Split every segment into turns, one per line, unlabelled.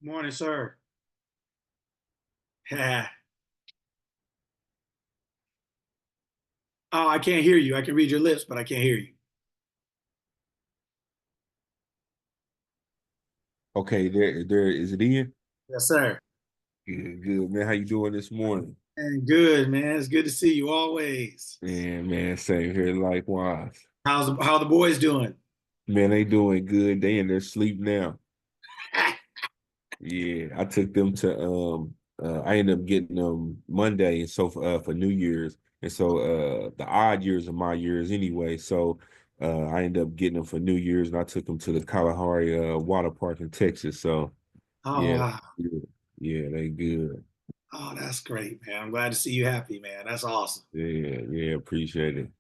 Morning, sir. Yeah. Oh, I can't hear you. I can read your lips, but I can't hear you.
Okay, there is it in?
Yes, sir.
Good, good, man. How you doing this morning?
And good, man. It's good to see you always.
Man, same here, likewise.
How the boys doing?
Man, they doing good. They in their sleep now. Yeah, I took them to I ended up getting them Monday and so for New Year's. And so the odd years are my years anyway. So I ended up getting them for New Year's and I took them to the Kalahari water park in Texas. So
Oh,
yeah,
wow.
good. Yeah, they good.
Oh, that's great, man. I'm glad to see you happy, man. That's awesome.
Yeah, appreciate it.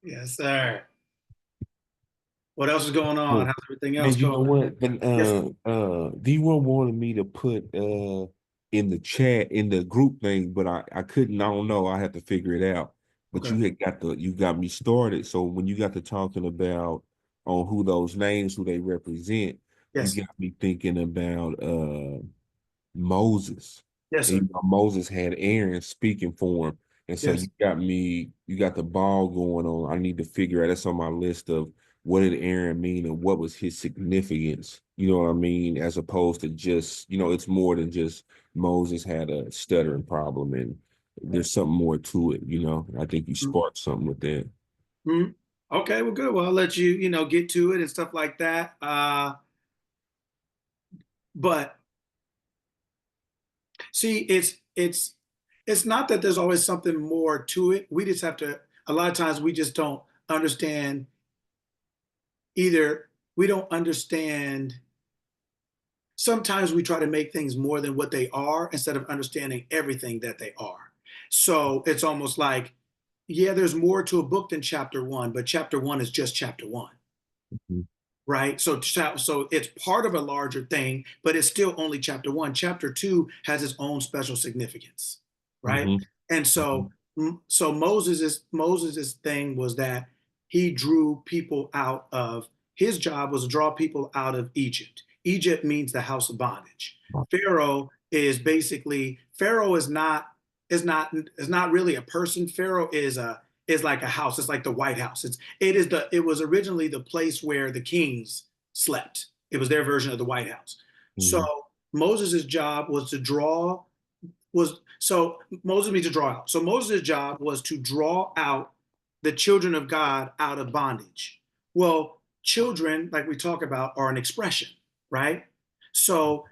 Yes, sir. What else is going on? How's everything else
Man, you
going?
know what? But
Yes.
D1 wanted me to put in the chat in the group thing, but I couldn't, I don't know. I had to figure it out. But
Okay.
you got me started. So when you got to talking about on who those names, who they represent, you
Yes.
got me thinking about Moses.
Yes,
And
sir.
you know, Moses had Aaron speaking for him. And so
Yes.
you got the ball going on. I need to figure out that's on my list of what did Aaron mean and what was his significance, you know what I mean? As opposed to just, it's more than just Moses had a stuttering problem and there's something more to it, you know. I think you sparked something with that.
Mhm. Okay, well, good. Well, I'll let you, get to it and stuff like that. But see, it's not that there's always something more to it. We just have to, a lot of times we just don't understand either. We don't understand. Sometimes we try to make things more than what they are instead of understanding everything that they are. So it's almost like, yeah, there's more to a book than chapter one, but chapter one is just chapter one.
Mhm.
Right. So it's part of a larger thing, but it's still only chapter one. Chapter two has its own special significance. Right.
Mhm.
And so
Mhm.
so Moses's thing was that he drew people out of his job was to draw people out of Egypt. Egypt means the house of bondage. Pharaoh is not really a person. Pharaoh is like a house. It's like the White House. It was originally the place where the kings slept. It was their version of the White House. So
Mhm.
Moses' job was to draw was so Moses means to draw out. So Moses' job was to draw out the children of God out of bondage. Well, children, like we talk about, are an expression, right? So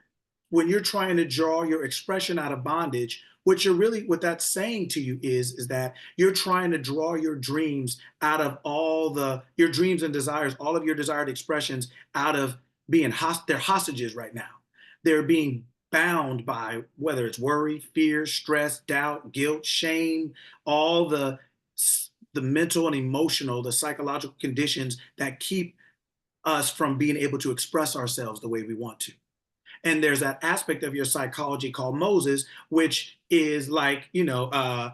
when you're trying to draw your expression out of bondage, what that's saying to you is that you're trying to draw your dreams out of all the your dreams and desires, all of your desired expressions out of they're hostages right now. They're being bound by whether it's worry, fear, stress, doubt, guilt, shame, all the mental and emotional, the psychological conditions that keep us from being able to express ourselves the way we want to. And there's that aspect of your psychology called Moses, which is like, Harriet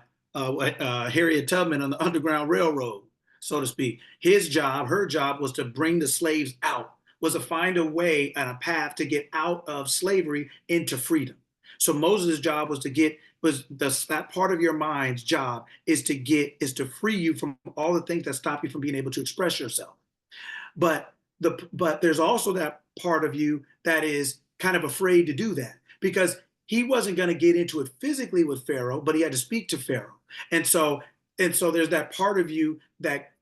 Tubman on the Underground Railroad, so to speak. Her job was to bring the slaves out, was to find a way and a path to get out of slavery into freedom. So Moses' job that part of your mind's job is to free you from all the things that stop you from being able to express yourself. But there's also that part of you that is kind of afraid to do that because he wasn't going to get into it physically with Pharaoh, but he had to speak to Pharaoh. And so there's that part of you that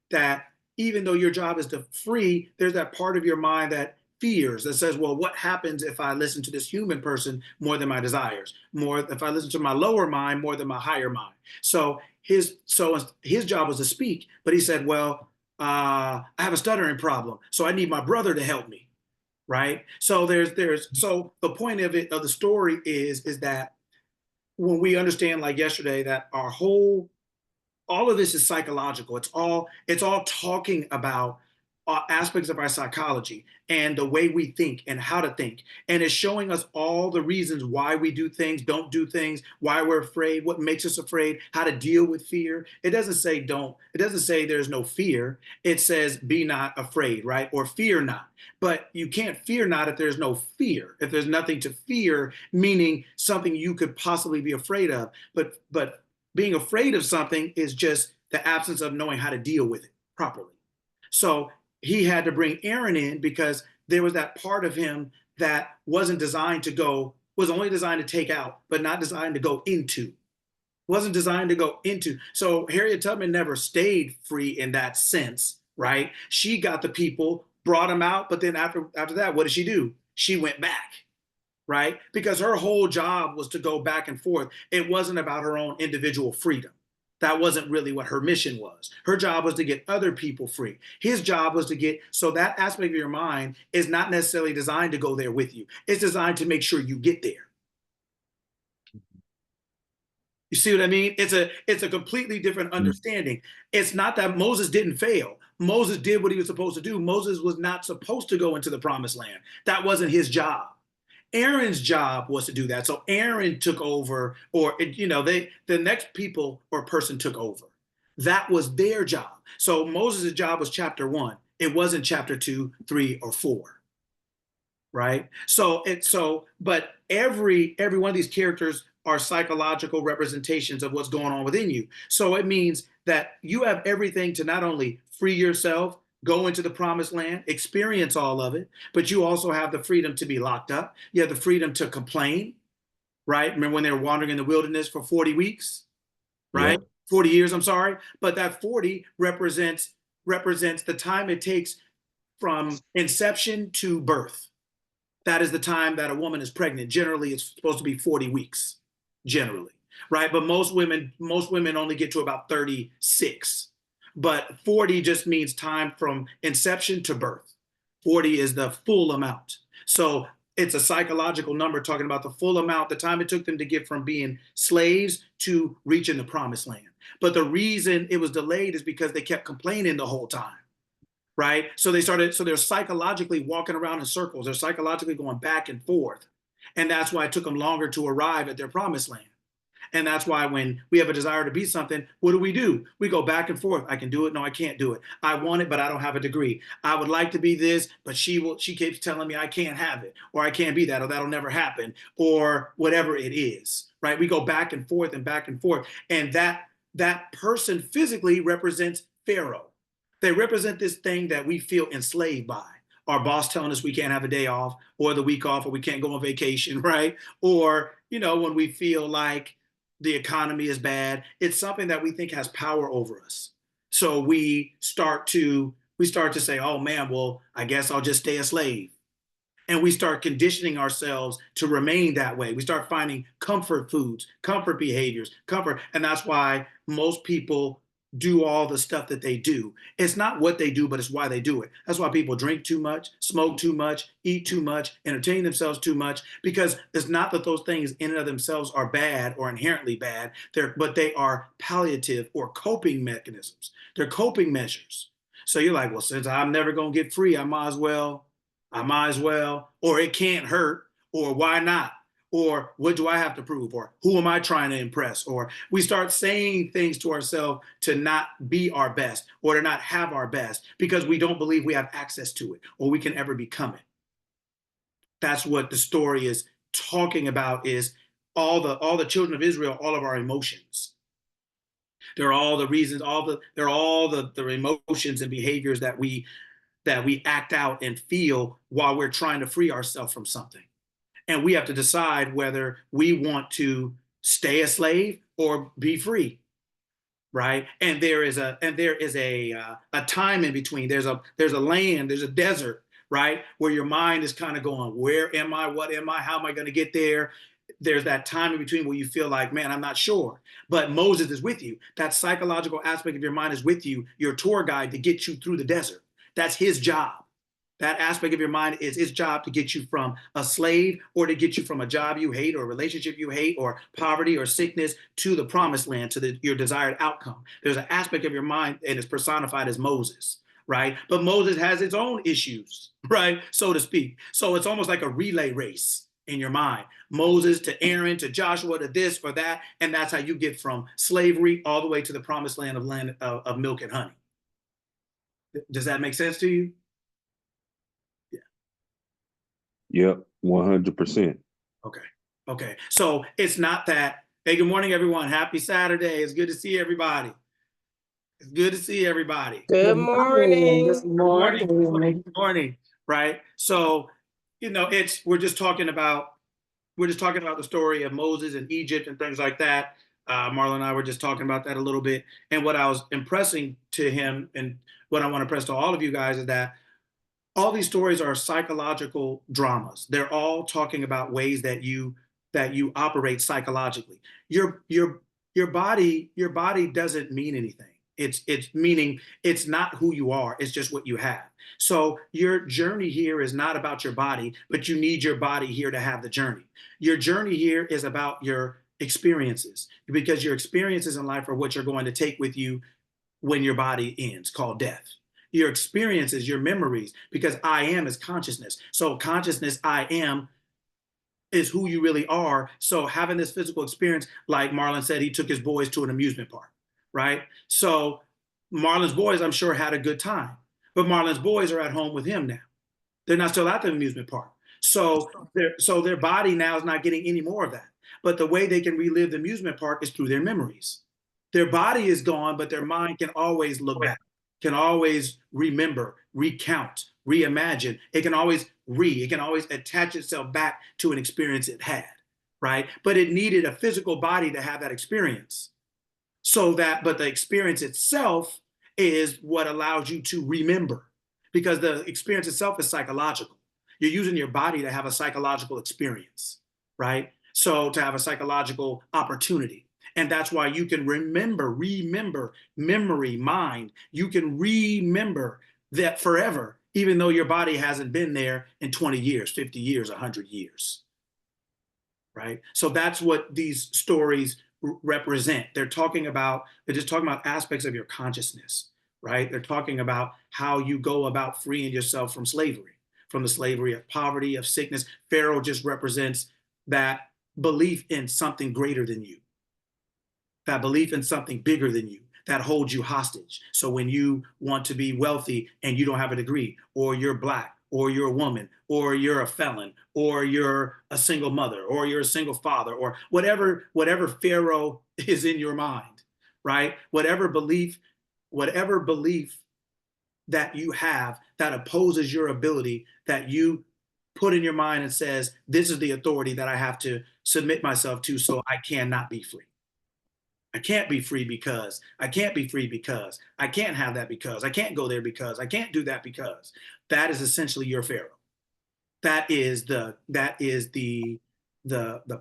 even though your job is to free, there's that part of your mind that fears that says, well, what happens if I listen to this human person more than my desires? More if I listen to my lower mind more than my higher mind. So his job was to speak, but he said, well, I have a stuttering problem, so I need my brother to help me, right? So the point of the story is that when we understand, like yesterday, that all of this is psychological. It's all talking about aspects of our psychology and the way we think and how to think. And it's showing us all the reasons why we do things, don't do things, why we're afraid, what makes us afraid, how to deal with fear. It doesn't say don't, it doesn't say there's no fear. It says be not afraid, right? Or fear not. But you can't fear not if there's no fear, if there's nothing to fear, meaning something you could possibly be afraid of. But being afraid of something is just the absence of knowing how to deal with it properly. So he had to bring Aaron in because there was that part of him that wasn't designed to go, was only designed to take out, but not designed to go into. Wasn't designed to go into. So Harriet Tubman never stayed free in that sense, right? She got the people, brought them out, but then after that, what did she do? She went back, right? Because her whole job was to go back and forth. It wasn't about her own individual freedom. That wasn't really what her mission was. Her job was to get other people free. His job was to get, so that aspect of your mind is not necessarily designed to go there with you. It's designed to make sure you get there. You see what I mean? It's a completely different understanding. It's not that Moses didn't fail. Moses did what he was supposed to do. Moses was not supposed to go into the promised land. That wasn't his job. Aaron's job was to do that. So Aaron took over, or the next people or person took over. That was their job. So Moses' job was chapter 1. It wasn't chapter 2, 3, or 4. Right? But every one of these characters are psychological representations of what's going on within you. So it means that you have everything to not only free yourself, go into the promised land, experience all of it, but you also have the freedom to be locked up. You have the freedom to complain, right? Remember when they were wandering in the wilderness for 40 weeks, right?
Yep.
40 years, I'm sorry. But that 40 represents the time it takes from inception to birth. That is the time that a woman is pregnant. Generally, it's supposed to be 40 weeks, generally, right? But most women only get to about 36. But 40 just means time from inception to birth. 40 is the full amount. So it's a psychological number talking about the full amount, the time it took them to get from being slaves to reaching the promised land. But the reason it was delayed is because they kept complaining the whole time, right? So they're psychologically walking around in circles. They're psychologically going back and forth. And that's why it took them longer to arrive at their promised land. And that's why when we have a desire to be something, what do? We go back and forth. I can do it. No, I can't do it. I want it, but I don't have a degree. I would like to be this, but she keeps telling me I can't have it, or I can't be that, or that'll never happen, or whatever it is, right? We go back and forth and back and forth. And that person physically represents Pharaoh. They represent this thing that we feel enslaved by. Our boss telling us we can't have a day off or the week off, or we can't go on vacation, right? Or, when we feel like the economy is bad, it's something that we think has power over us. So we start to say, oh man, well, I guess I'll just stay a slave. And we start conditioning ourselves to remain that way. We start finding comfort foods, comfort behaviors, comfort. And that's why most people do all the stuff that they do. It's not what they do, but it's why they do it. That's why people drink too much, smoke too much, eat too much, entertain themselves too much, because it's not that those things in and of themselves are bad or inherently bad, but they are palliative or coping mechanisms. They're coping measures. So you're like, well, since I'm never going to get free, I might as well, or it can't hurt, or why not? Or what do I have to prove? Or who am I trying to impress? Or we start saying things to ourselves to not be our best or to not have our best because we don't believe we have access to it or we can ever become it. That's what the story is talking about, is all the children of Israel, all of our emotions. They're all the reasons, they're all the emotions and behaviors that we act out and feel while we're trying to free ourselves from something. And we have to decide whether we want to stay a slave or be free, right? And there is a time in between. There's a land, there's a desert, right, where your mind is kind of going, where am I? What am I? How am I going to get there? There's that time in between where you feel like, man, I'm not sure. But Moses is with you. That psychological aspect of your mind is with you, your tour guide to get you through the desert. That's his job. That aspect of your mind is his job to get you from a slave or to get you from a job you hate or a relationship you hate or poverty or sickness to the promised land, to your desired outcome. There's an aspect of your mind and it's personified as Moses. right? But Moses has his own issues, right? So to speak. So it's almost like a relay race in your mind. Moses to Aaron to Joshua to this or that. And that's how you get from slavery all the way to the promised land of milk and honey. Does that make sense to you? Yeah.
Yep, 100%.
Okay. Okay. So it's not that, hey, good morning, everyone. Happy Saturday. It's good to see everybody. It's good to see everybody.
Good morning.
Good morning. Good morning. Right. So, it's we're just talking about the story of Moses and Egypt and things like that. Marlon and I were just talking about that a little bit. And what I was impressing to him and what I want to press to all of you guys is that all these stories are psychological dramas. They're all talking about ways that you operate psychologically. Your body doesn't mean anything. It's meaning it's not who you are. It's just what you have. So your journey here is not about your body, but you need your body here to have the journey. Your journey here is about your experiences because your experiences in life are what you're going to take with you when your body ends, called death. Your experiences, your memories, because I am is consciousness. So consciousness, I am, is who you really are. So having this physical experience, like Marlon said, he took his boys to an amusement park, right? So Marlon's boys, I'm sure, had a good time, but Marlon's boys are at home with him now. They're not still at the amusement park. So their body now is not getting any more of that. But the way they can relive the amusement park is through their memories. Their body is gone, but their mind can always look back, can always remember, recount, reimagine. It can always attach itself back to an experience it had, right? But it needed a physical body to have that experience. But the experience itself is what allows you to remember because the experience itself is psychological. You're using your body to have a psychological experience, right? So to have a psychological opportunity. And that's why you can remember, memory, mind. You can remember that forever, even though your body hasn't been there in 20 years, 50 years, 100 years, right? So that's what these stories represent. They're just talking about aspects of your consciousness, right? They're talking about how you go about freeing yourself from slavery, from the slavery of poverty, of sickness. Pharaoh just represents that belief in something greater than you, that belief in something bigger than you, that holds you hostage. So when you want to be wealthy and you don't have a degree, or you're black, or you're a woman, or you're a felon, or you're a single mother, or you're a single father, or whatever Pharaoh is in your mind, right? Whatever belief that you have that opposes your ability, that you put in your mind and says, this is the authority that I have to submit myself to so I cannot be free. I can't be free because I can't be free because I can't have that because I can't go there because I can't do that because that is essentially your Pharaoh. That is the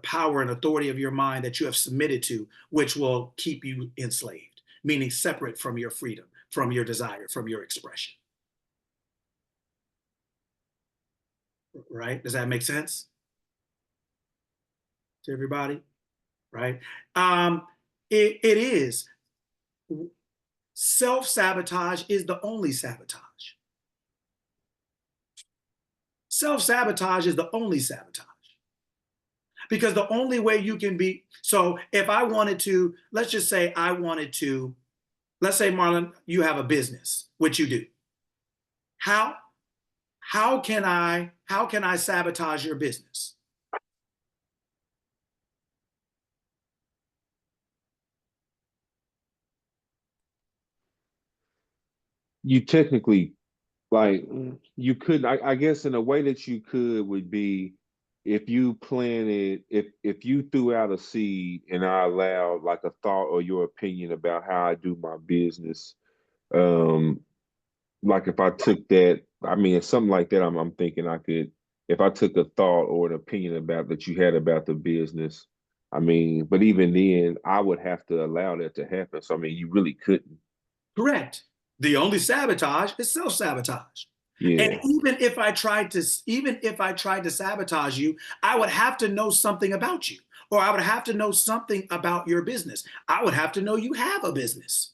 power and authority of your mind that you have submitted to, which will keep you enslaved, meaning separate from your freedom, from your desire, from your expression. Right? Does that make sense to everybody? Right? It is. Self-sabotage is the only sabotage. Self-sabotage is the only sabotage. Because the only way you can be, so if I wanted to, let's say, Marlon, you have a business, which you do. How can I sabotage your business?
You technically, like, you could, I guess in a way that you could would be if you planted, if you threw out a seed and I allowed like a thought or your opinion about how I do my business. um like if I took that, I mean, it's something like that. I'm thinking I could, if I took a thought or an opinion about that you had about the business. I mean, but even then, I would have to allow that to happen. So I mean, you really couldn't.
Correct. The only sabotage is self-sabotage. And
Yeah.
even if I tried to sabotage you, I would have to know something about you, or I would have to know something about your business. I would have to know you have a business.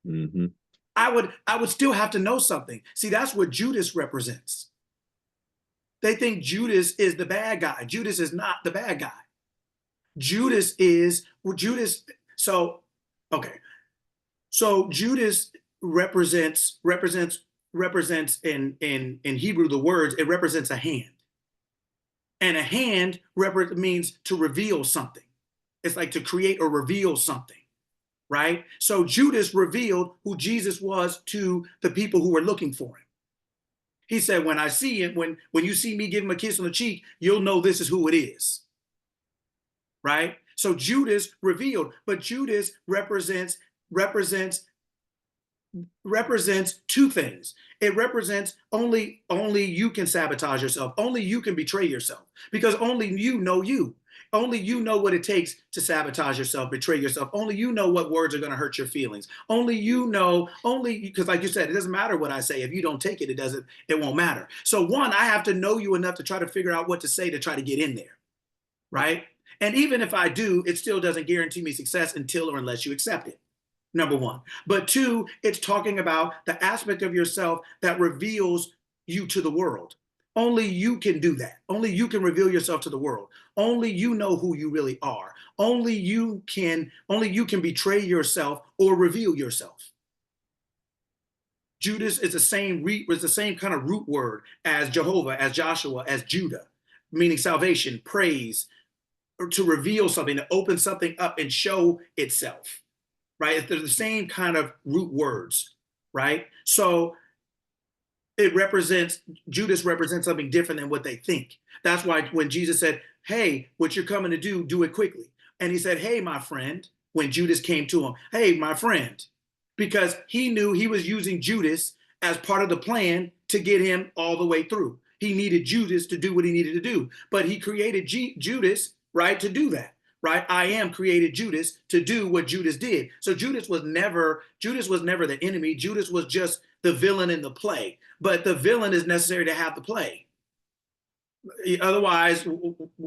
Hmm.
I would still have to know something. See, that's what Judas represents. They think Judas is the bad guy. Judas is not the bad guy. Judas is well, Judas. So, okay. So Judas represents in Hebrew the words, it represents a hand. And a hand means to reveal something. It's like to create or reveal something, right? So Judas revealed who Jesus was to the people who were looking for him. He said, when I see him, when you see me give him a kiss on the cheek, you'll know this is who it is. Right? So Judas revealed, but Judas represents two things. It represents only you can sabotage yourself. Only you can betray yourself because only you know you. Only you know what it takes to sabotage yourself, betray yourself. Only you know what words are going to hurt your feelings. Only you know, only because like you said, it doesn't matter what I say. If you don't take it, it won't matter. So one, I have to know you enough to try to figure out what to say to try to get in there. Right? And even if I do, it still doesn't guarantee me success until or unless you accept it. Number one. But two, it's talking about the aspect of yourself that reveals you to the world. Only you can do that. Only you can reveal yourself to the world. Only you know who you really are. Only you can betray yourself or reveal yourself. Judas is the same kind of root word as Jehovah, as Joshua, as Judah, meaning salvation, praise, or to reveal something, to open something up and show itself. Right? They're the same kind of root words, right? So Judas represents something different than what they think. That's why when Jesus said, hey, what you're coming to do it quickly. And he said, hey, my friend, when Judas came to him, hey, my friend, because he knew he was using Judas as part of the plan to get him all the way through. He needed Judas to do what he needed to do, but he created Judas, right, to do that. Right? I am created Judas to do what Judas did. So Judas was never the enemy. Judas was just the villain in the play. But the villain is necessary to have the play. Otherwise,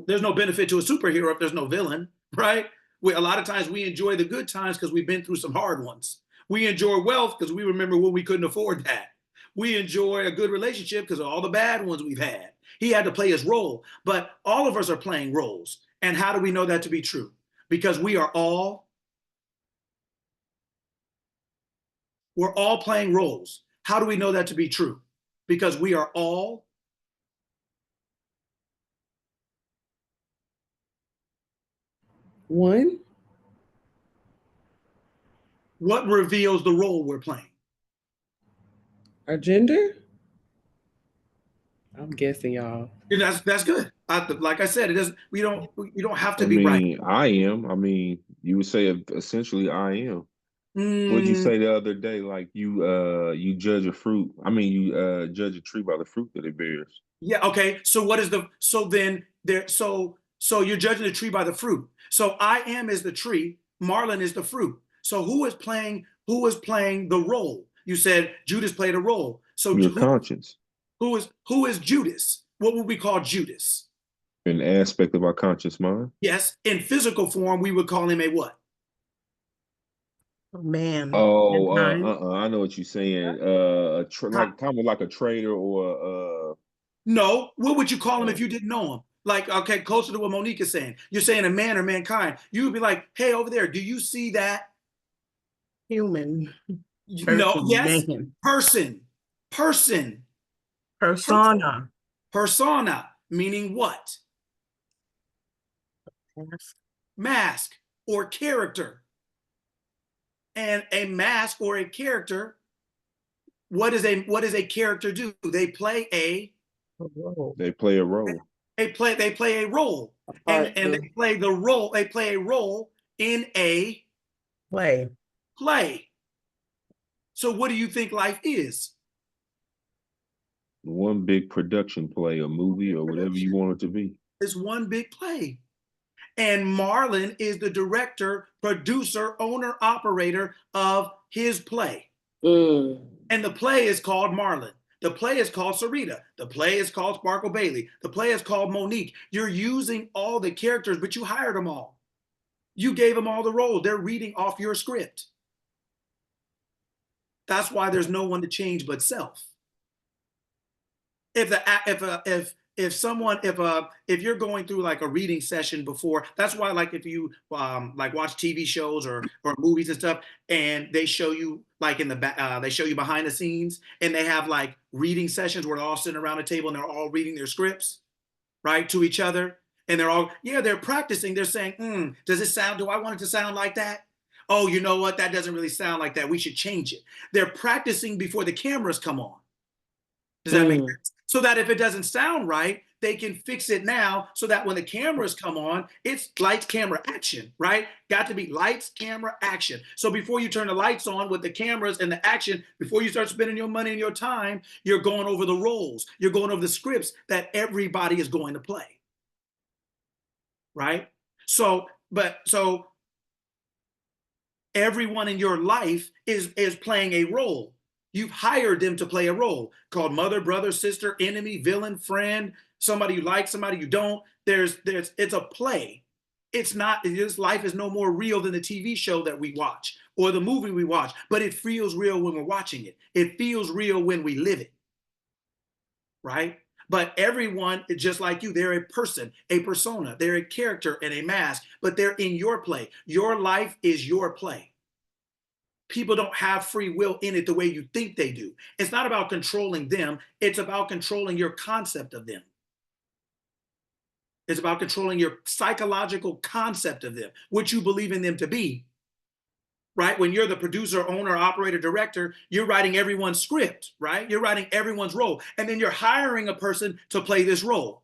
there's no benefit to a superhero if there's no villain, right? A lot of times we enjoy the good times because we've been through some hard ones. We enjoy wealth because we remember when we couldn't afford that. We enjoy a good relationship because of all the bad ones we've had. He had to play his role, but all of us are playing roles. And how do we know that to be true? Because we're all playing roles. How do we know that to be true? Because we are all
one.
What reveals the role we're playing?
Our gender? I'm guessing, y'all.
And that's good. Like I said, it doesn't. You don't have to
I
be right.
mean, I am. I mean, you would say essentially I am. What did you
Mm,
say the other day? Like you judge a fruit. I mean, you judge a tree by the fruit that it bears.
yeah. Okay. So what is the? So then there. So you're judging the tree by the fruit. So I am is the tree. Marlon is the fruit. So who is playing? Who is playing the role? You said Judas played a role. So
Your conscience,
who is Judas? What would we call Judas?
an aspect of our conscious mind.
Yes, in physical form, we would call him a what?
Man,
Oh,
mankind.
I know what you're saying. Like kind of like a trader or
No, what would you call him if
uh,
you didn't know him? Like, okay, closer to what Monique is saying. You're saying a man or mankind. You would be like, hey, over there, do you see that?
Human.
No,
Person.
yes,
Man.
person, person, person,
Persona.
persona, meaning what?
Yes.
Mask or character. And a mask or a character, what does a character do? They play a
Whoa.
they play a role.
they play a role. And
Part
they
the
play the role, they play a role in a
play.
play. So what do you think life is?
One big production play, a movie, or whatever you
Production
want it to be.
is one big play. And Marlon is the director, producer, owner, operator of his play.
Mm.
And the play is called Marlon. The play is called Sarita. The play is called Sparkle Bailey. The play is called Monique. You're using all the characters, but you hired them all. You gave them all the roles. They're reading off your script. That's why there's no one to change but self. If you're going through like a reading session before, that's why, like, if you like watch TV shows or movies and stuff, and they show you like in the back, they show you behind the scenes, and they have like reading sessions where they're all sitting around a table and they're all reading their scripts, right, to each other, and they're all, yeah, they're practicing. They're saying, does it sound? Do I want it to sound like that? Oh, you know what? That doesn't really sound like that. We should change it. They're practicing before the cameras come on. Does that make sense? So that if it doesn't sound right, they can fix it now, so that when the cameras come on, it's lights, camera, action, right? Got to be lights, camera, action. So before you turn the lights on with the cameras and the action, before you start spending your money and your time, you're going over the roles. You're going over the scripts that everybody is going to play, right? So everyone in your life is playing a role. You've hired them to play a role called mother, brother, sister, enemy, villain, friend, somebody you like, somebody you don't. It's a play. It's not, this life is no more real than the TV show that we watch or the movie we watch, but it feels real when we're watching it. It feels real when we live it, right? But everyone, just like you, they're a person, a persona, they're a character and a mask, but they're in your play. Your life is your play. People don't have free will in it the way you think they do. It's not about controlling them. It's about controlling your concept of them. It's about controlling your psychological concept of them, what you believe in them to be, right? When you're the producer, owner, operator, director, you're writing everyone's script, right? You're writing everyone's role. And then you're hiring a person to play this role,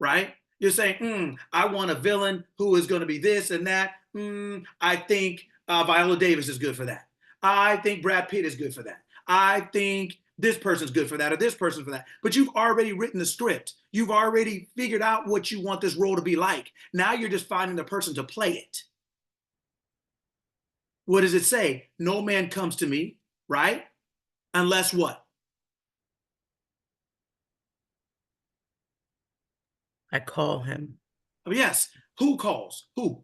right? You're saying, I want a villain who is going to be this and that. I think Viola Davis is good for that. I think Brad Pitt is good for that. I think this person's good for that, or this person for that. But you've already written the script. You've already figured out what you want this role to be like. Now you're just finding the person to play it. What does it say? No man comes to me, right? Unless what?
I call him.
Oh, yes. Who calls? Who?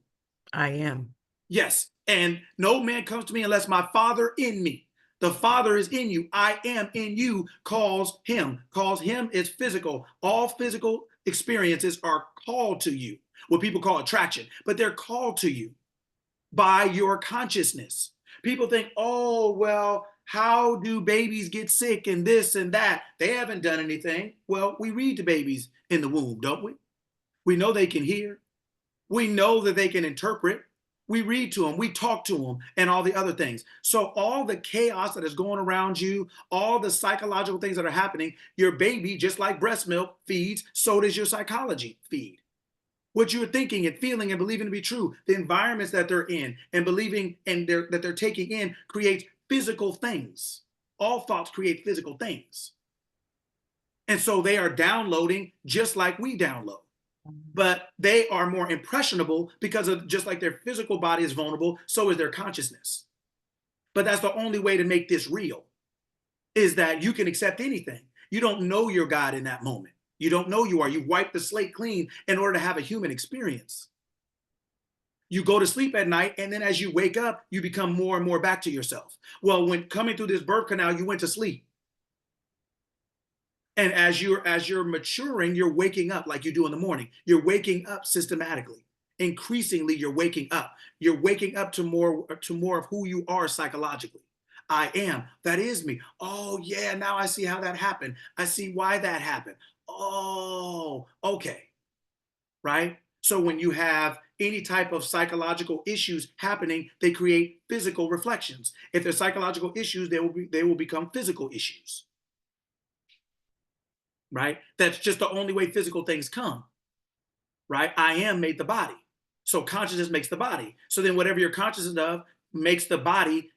I am.
Yes. And no man comes to me unless my Father in me. The Father is in you. I am in you. Calls him. Calls him is physical. All physical experiences are called to you. What people call attraction, but they're called to you by your consciousness. People think, oh, well, how do babies get sick and this and that? They haven't done anything. Well, we read to babies in the womb, don't we? We know they can hear. We know that they can interpret. We read to them, we talk to them, and all the other things. So all the chaos that is going around you, all the psychological things that are happening, your baby, just like breast milk feeds, so does your psychology feed. What you're thinking and feeling and believing to be true, the environments that they're in and believing and that they're taking in creates physical things. All thoughts create physical things. And so they are downloading just like we download. But they are more impressionable because of, just like their physical body is vulnerable, so is their consciousness. But that's the only way to make this real, is that you can accept anything. You don't know your God in that moment. You don't know you are. You wipe the slate clean in order to have a human experience. You go to sleep at night, and then as you wake up, you become more and more back to yourself. Well, when coming through this birth canal, you went to sleep. And as you're maturing, you're waking up like you do in the morning. You're waking up systematically. Increasingly, you're waking up. You're waking up to more of who you are psychologically. I am. That is me. Oh, yeah, now I see how that happened. I see why that happened. Oh, okay. Right? So when you have any type of psychological issues happening, they create physical reflections. If they're psychological issues, they will become physical issues. Right? That's just the only way physical things come. Right? I am made the body. So consciousness makes the body. So then whatever you're conscious of makes the body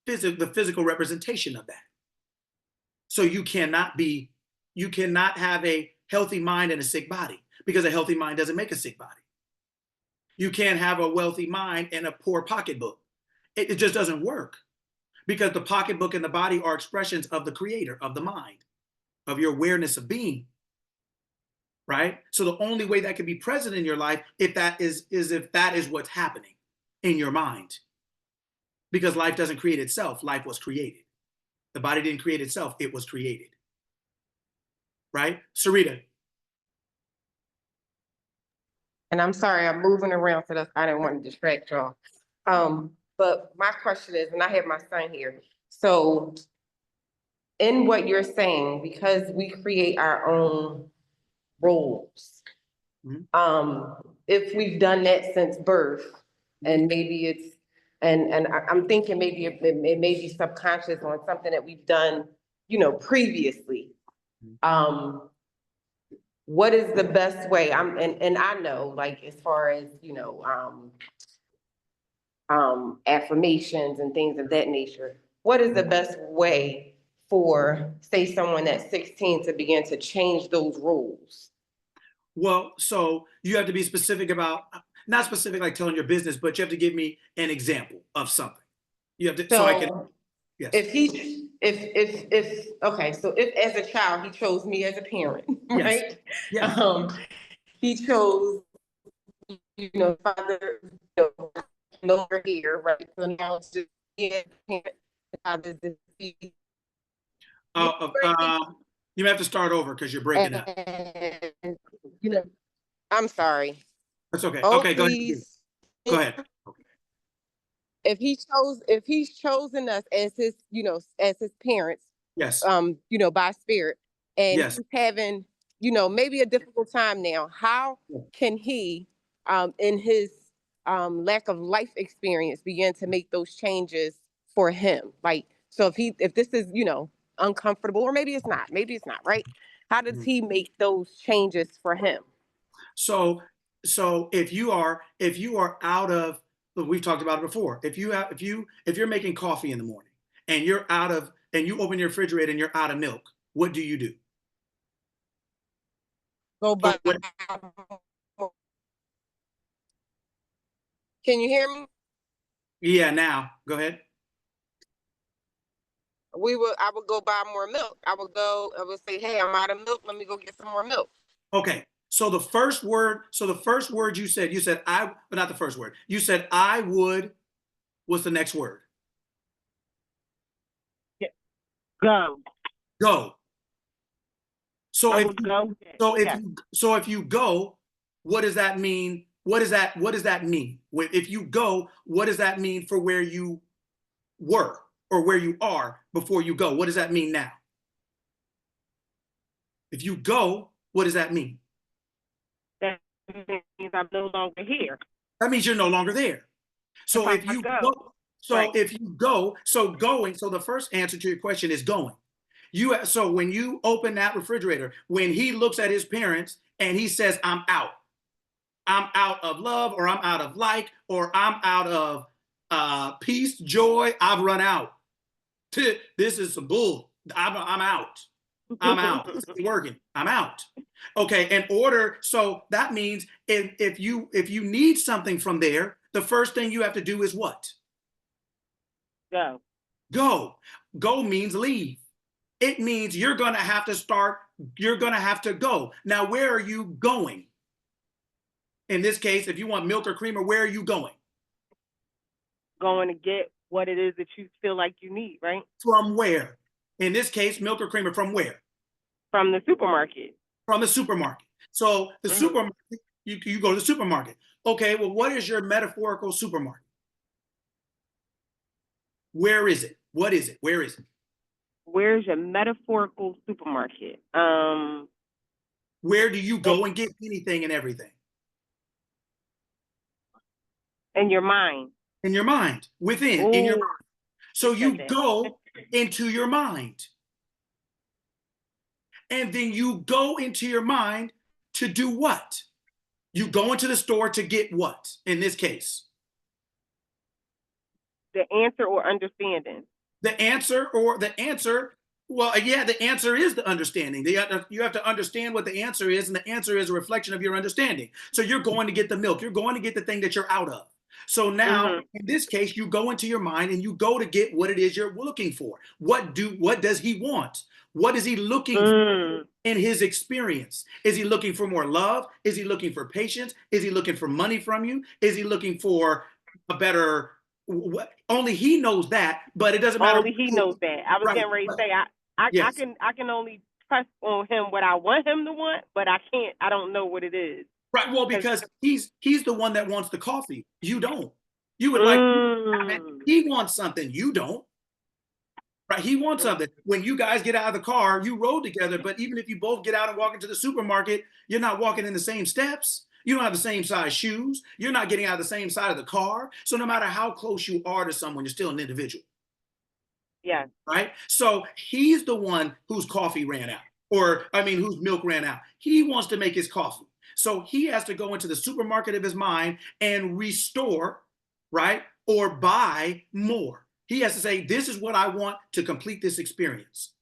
the physical representation of that. So you cannot have a healthy mind and a sick body, because a healthy mind doesn't make a sick body. You can't have a wealthy mind and a poor pocketbook. It just doesn't work, because the pocketbook and the body are expressions of the creator, of the mind, of your awareness of being. Right? So the only way that can be present in your life, if that is what's happening in your mind. because life doesn't create itself. Life was created. The body didn't create itself. It was created. Right? Sarita.
And I'm sorry, I'm moving around, so I didn't want to distract y'all. But my question is, and I have my son here. So in what you're saying, because we create our own roles, if we've done that since birth, and maybe it's, and I'm thinking maybe it may be subconscious on something that we've done, previously. What is the best way? And I know, like, as far as, affirmations and things of that nature, what is the best way for, say, someone that's 16 to begin to change those roles?
Well, so you have to be specific about, not specific like telling your business, but you have to give me an example of something. You have to, so I can, yes.
Okay, so if as a child, he chose me as a parent,
Yes.
right?
Yes.
He chose, father, no longer here, right? So now it's just me as a parent. How does this be?
You have to start over because you're breaking up.
And, I'm sorry.
That's okay.
Oh,
Okay,
please.
Go ahead.
If he's chosen us as his, as his parents,
Yes.
By spirit, and
yes.
he's having, maybe a difficult time now, how can he, in his lack of life experience, begin to make those changes for him? Like, so if this is, uncomfortable, or maybe it's not, right? How does he make those changes for him?
So if you are out of, we've talked about it before. If you're making coffee in the morning and you open your refrigerator and you're out of milk, what do you do?
Go buy. Can you hear me?
Yeah, now go ahead.
I would go buy more milk. I would say, hey, I'm out of milk. Let me go get some more milk.
Okay. So the first word you said I, but not the first word. You said I would. What's the next word?
Go.
Go. So if you go, what does that mean? What does that mean? If you go, what does that mean for where you were or where you are before you go? What does that mean now? If you go, what does that mean?
That means I'm no longer here.
That means you're no longer there. So if you go, so the first answer to your question is going. So when you open that refrigerator, when he looks at his parents and he says, I'm out of love, or I'm out of like, or I'm out of peace, joy, I've run out. This is some bull. I'm out. I'm out. It's working. I'm out. Okay. So that means if you need something from there, the first thing you have to do is what?
Go.
Go means leave. It means you're going to have to go. Now, where are you going? In this case, if you want milk or creamer, where are you going?
Going to get what it is that you feel like you need, right?
From where? In this case, milk or creamer, from where?
From the supermarket.
From the supermarket. So the supermarket, you go to the supermarket. Okay, well, what is your metaphorical supermarket? Where is it? What is it? Where is it?
Where's your metaphorical supermarket?
Where do you go and get anything and everything?
In your mind.
In your mind. Within. In your mind. So you go into your mind. And then you go into your mind to do what? You go into the store to get what, in this case?
The answer or understanding.
The answer, well, yeah, the answer is the understanding. You have to understand what the answer is, and the answer is a reflection of your understanding. So you're going to get the milk. You're going to get the thing that you're out of. So now, in this case, you go into your mind and you go to get what it is you're looking for. What does he want? What is he looking for in his experience? Is he looking for more love? Is he looking for patience? Is he looking for money from you? Is he looking for a better Only he knows that, but it doesn't matter.
Only he knows that. I was
Right,
getting ready to
right.
say I
Yes.
can only press on him what I want him to want, but I don't know what it is.
Right. Well, because he's the one that wants the coffee. You don't. You would like,
Mm.
he wants something. You don't. Right. He wants something. When you guys get out of the car, you rode together. But even if you both get out and walk into the supermarket, you're not walking in the same steps. You don't have the same size shoes. You're not getting out of the same side of the car. So no matter how close you are to someone, you're still an individual.
Yes.
Right. So he's the one whose coffee ran out, or I mean, whose milk ran out. He wants to make his coffee. So he has to go into the supermarket of his mind and restore, right? Or buy more. He has to say, this is what I want to complete this experience.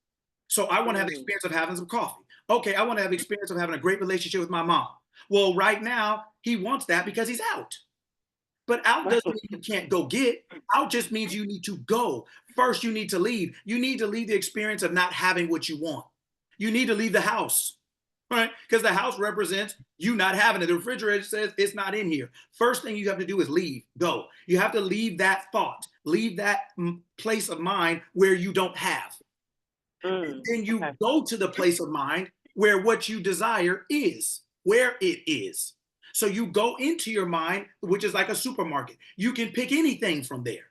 So I want to have the experience of having some coffee. Okay, I want to have the experience of having a great relationship with my mom. Well, right now, he wants that because he's out. But out doesn't mean you can't go get. Out just means you need to go. First, you need to leave. You need to leave the experience of not having what you want. You need to leave the house, right? Because the house represents you not having it. The refrigerator says it's not in here. First thing you have to do is leave, go. You have to leave that thought, leave that place of mind where you don't have. Then you go to the place of mind where what you desire is, where it is. So you go into your mind, which is like a supermarket. You can pick anything from there.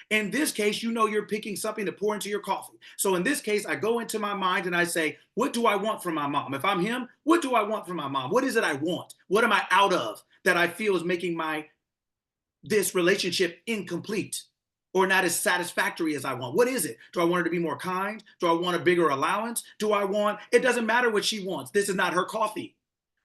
In this case, you know you're picking something to pour into your coffee. So in this case, I go into my mind and I say, what do I want from my mom? If I'm him, what do I want from my mom? What is it I want? What am I out of that I feel is making this relationship incomplete or not as satisfactory as I want? What is it? Do I want her to be more kind? Do I want a bigger allowance? It doesn't matter what she wants. This is not her coffee.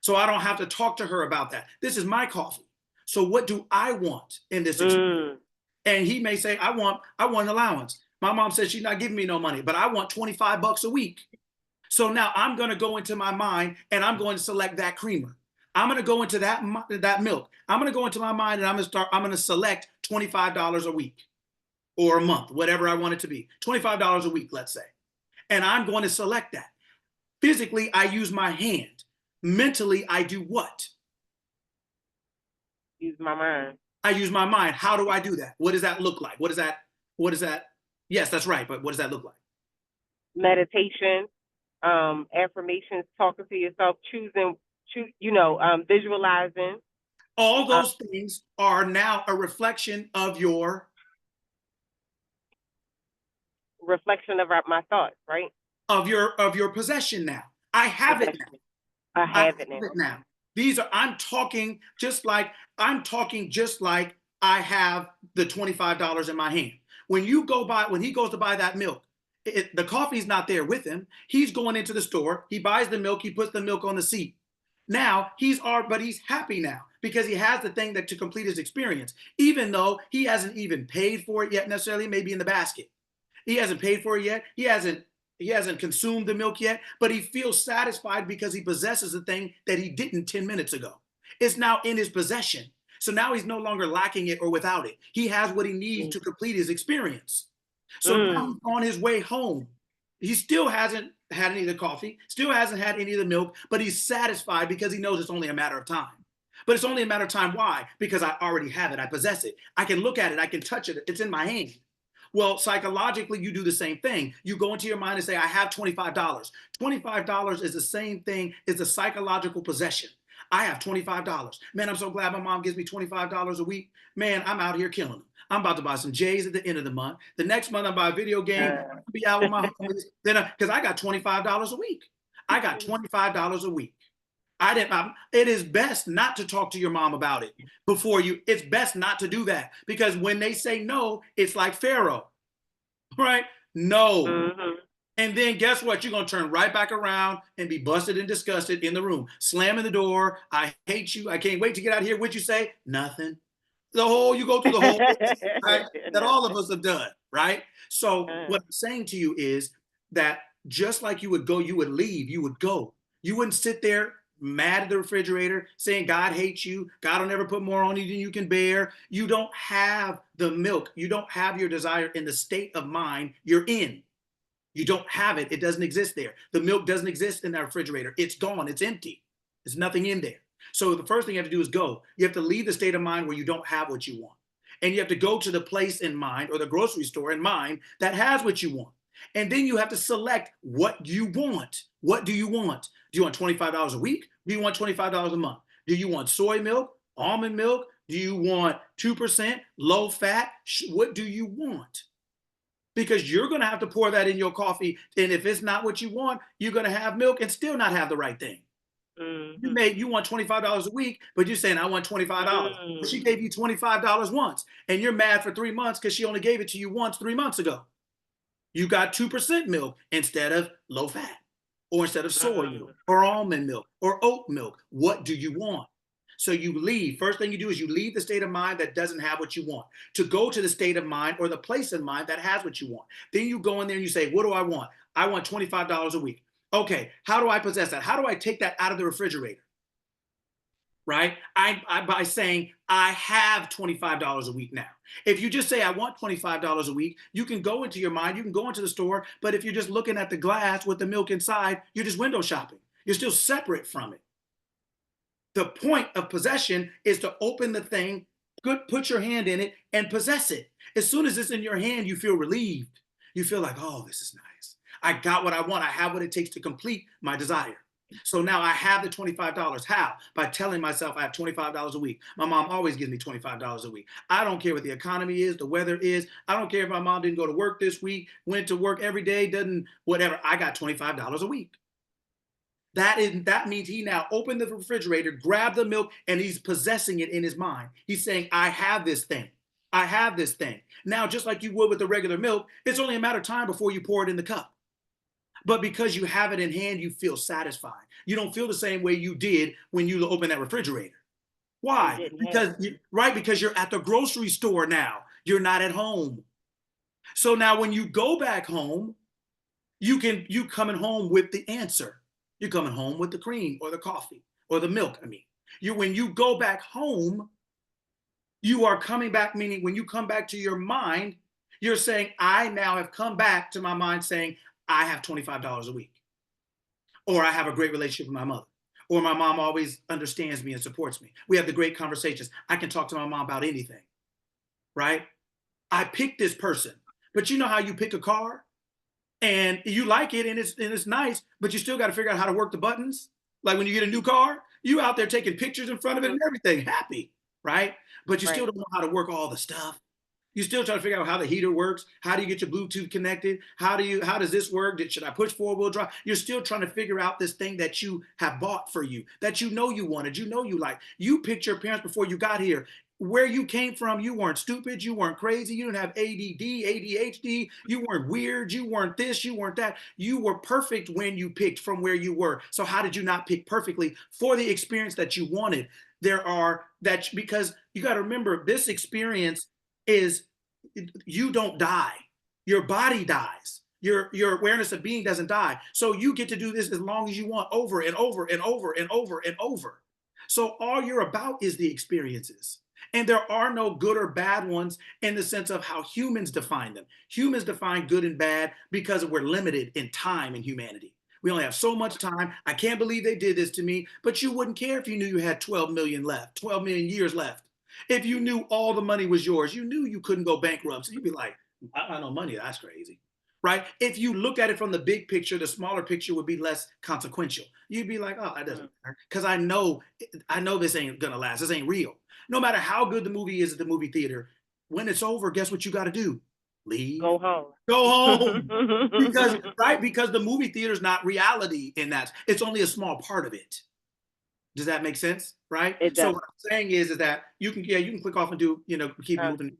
So I don't have to talk to her about that. This is my coffee. So what do I want in this experience? And he may say, I want an allowance. My mom says she's not giving me no money, but I want $25 a week. So now I'm going to go into my mind and I'm going to select that creamer. I'm going to go into that milk. I'm going to go into my mind and I'm going to select $25 a week or a month, whatever I want it to be. $25 a week, let's say. And I'm going to select that. Physically, I use my hand. Mentally, I do what?
Use my mind.
I use my mind. How do I do that? What does that look like? What is that? Yes, that's right. But what does that look like?
Meditation, affirmations, talking to yourself, visualizing.
All those things are now a reflection of your
my thoughts, right?
Of your possession now. I have it now.
I have it
now. I'm talking just like I have the $25 in my hand. When he goes to buy that milk, the coffee's not there with him. He's going into the store. He buys the milk. He puts the milk on the seat. Now he's happy now because he has the thing to complete his experience, even though he hasn't even paid for it yet necessarily, maybe in the basket. He hasn't paid for it yet. He hasn't consumed the milk yet, but he feels satisfied because he possesses the thing that he didn't 10 minutes ago. It's now in his possession. So now he's no longer lacking it or without it. He has what he needs to complete his experience. So now he's on his way home. He still hasn't had any of the coffee, still hasn't had any of the milk, but he's satisfied because he knows it's only a matter of time. But it's only a matter of time. Why? Because I already have it. I possess it. I can look at it. I can touch it. It's in my hand. Well, psychologically, you do the same thing. You go into your mind and say, I have $25. $25 is the same thing as a psychological possession. I have $25. Man, I'm so glad my mom gives me $25 a week. Man, I'm out here killing them. I'm about to buy some J's at the end of the month. The next month, I buy a video game. I'll be out with my homies. Because I got $25 a week. I got $25 a week. It is best not to talk to your mom about it it's best not to do that, because when they say no, it's like Pharaoh, right? No. And then guess what? You're going to turn right back around and be busted and disgusted in the room, slamming the door. I hate you. I can't wait to get out of here. What'd you say? Nothing. You go through the whole right, that all of us have done, right? So what I'm saying to you is that just like you would go, you would leave, you would go. You wouldn't sit there mad at the refrigerator saying God hates you, God will never put more on you than you can bear. You don't have the milk. You don't have your desire in the state of mind you're in. You don't have it. It doesn't exist there. The milk doesn't exist in that refrigerator. It's gone. It's empty. There's nothing in there. So the first thing you have to do is go. You have to leave the state of mind where you don't have what you want. And you have to go to the place in mind or the grocery store in mind that has what you want. And then you have to select what you want. What do you want? Do you want $25 a week? Do you want $25 a month? Do you want soy milk, almond milk? Do you want 2%, low fat? What do you want? Because you're going to have to pour that in your coffee. And if it's not what you want, you're going to have milk and still not have the right thing. You want $25 a week, but you're saying I want $25. But she gave you $25 once, and you're mad for 3 months because she only gave it to you once 3 months ago. You got 2% milk instead of low fat, or instead of soy milk, or almond milk, or oat milk. What do you want? So you leave. First thing you do is you leave the state of mind that doesn't have what you want to go to the state of mind or the place in mind that has what you want. Then you go in there and you say, what do I want? I want $25 a week. Okay, how do I possess that? How do I take that out of the refrigerator? Right? By saying, I have $25 a week now. If you just say, I want $25 a week, you can go into your mind, you can go into the store, but if you're just looking at the glass with the milk inside, you're just window shopping. You're still separate from it. The point of possession is to open the thing, put your hand in it, and possess it. As soon as it's in your hand, you feel relieved. You feel like, oh, this is nice. I got what I want. I have what it takes to complete my desire. So now I have the $25. How? By telling myself I have $25 a week. My mom always gives me $25 a week. I don't care what the economy is, the weather is. I don't care if my mom didn't go to work this week, went to work every day, doesn't, whatever. I got $25 a week. That means he now opened the refrigerator, grabbed the milk, and he's possessing it in his mind. He's saying, I have this thing. I have this thing. Now, just like you would with the regular milk, it's only a matter of time before you pour it in the cup. But because you have it in hand, you feel satisfied. You don't feel the same way you did when you opened that refrigerator. Why? Because you're at the grocery store now. You're not at home. So now when you go back home, you coming home with the answer. You're coming home with the cream or the coffee or the milk. When you go back home, you are coming back, meaning when you come back to your mind, you're saying, I now have come back to my mind saying, I have $25 a week, or I have a great relationship with my mother, or my mom always understands me and supports me. We have the great conversations. I can talk to my mom about anything, right? I picked this person, but you know how you pick a car? And you like it and it's nice, but you still got to figure out how to work the buttons. Like when you get a new car, you out there taking pictures in front of it and everything, happy, right? But you still don't know how to work all the stuff. You still try to figure out how the heater works. How do you get your Bluetooth connected? How does this work? Should I push 4-wheel drive? You're still trying to figure out this thing that you have bought for you, that you know you wanted, you know you like. You picked your parents before you got here. Where you came from, you weren't stupid, you weren't crazy, you didn't have ADD, ADHD, you weren't weird, you weren't this, you weren't that. You were perfect when you picked from where you were. So how did you not pick perfectly for the experience that you wanted? Because you got to remember, this experience is, you don't die. Your body dies. Your awareness of being doesn't die. So you get to do this as long as you want, over and over and over and over and over. So all you're about is the experiences. And there are no good or bad ones in the sense of how humans define them. Humans define good and bad because we're limited in time in humanity. We only have so much time. I can't believe they did this to me, but you wouldn't care if you knew you had 12 million years left. If you knew all the money was yours, you knew you couldn't go bankrupt. So you'd be like, I got no money, that's crazy, right? If you look at it from the big picture, the smaller picture would be less consequential. You'd be like, oh, that doesn't matter, because I know this ain't gonna last, this ain't real. No matter how good the movie is at the movie theater, when it's over, guess what you got to do? Leave.
Go home.
Go home. Because the movie theater is not reality in that. It's only a small part of it. Does that make sense? Right?
It does.
So what I'm saying is that you can click off and do, keep moving.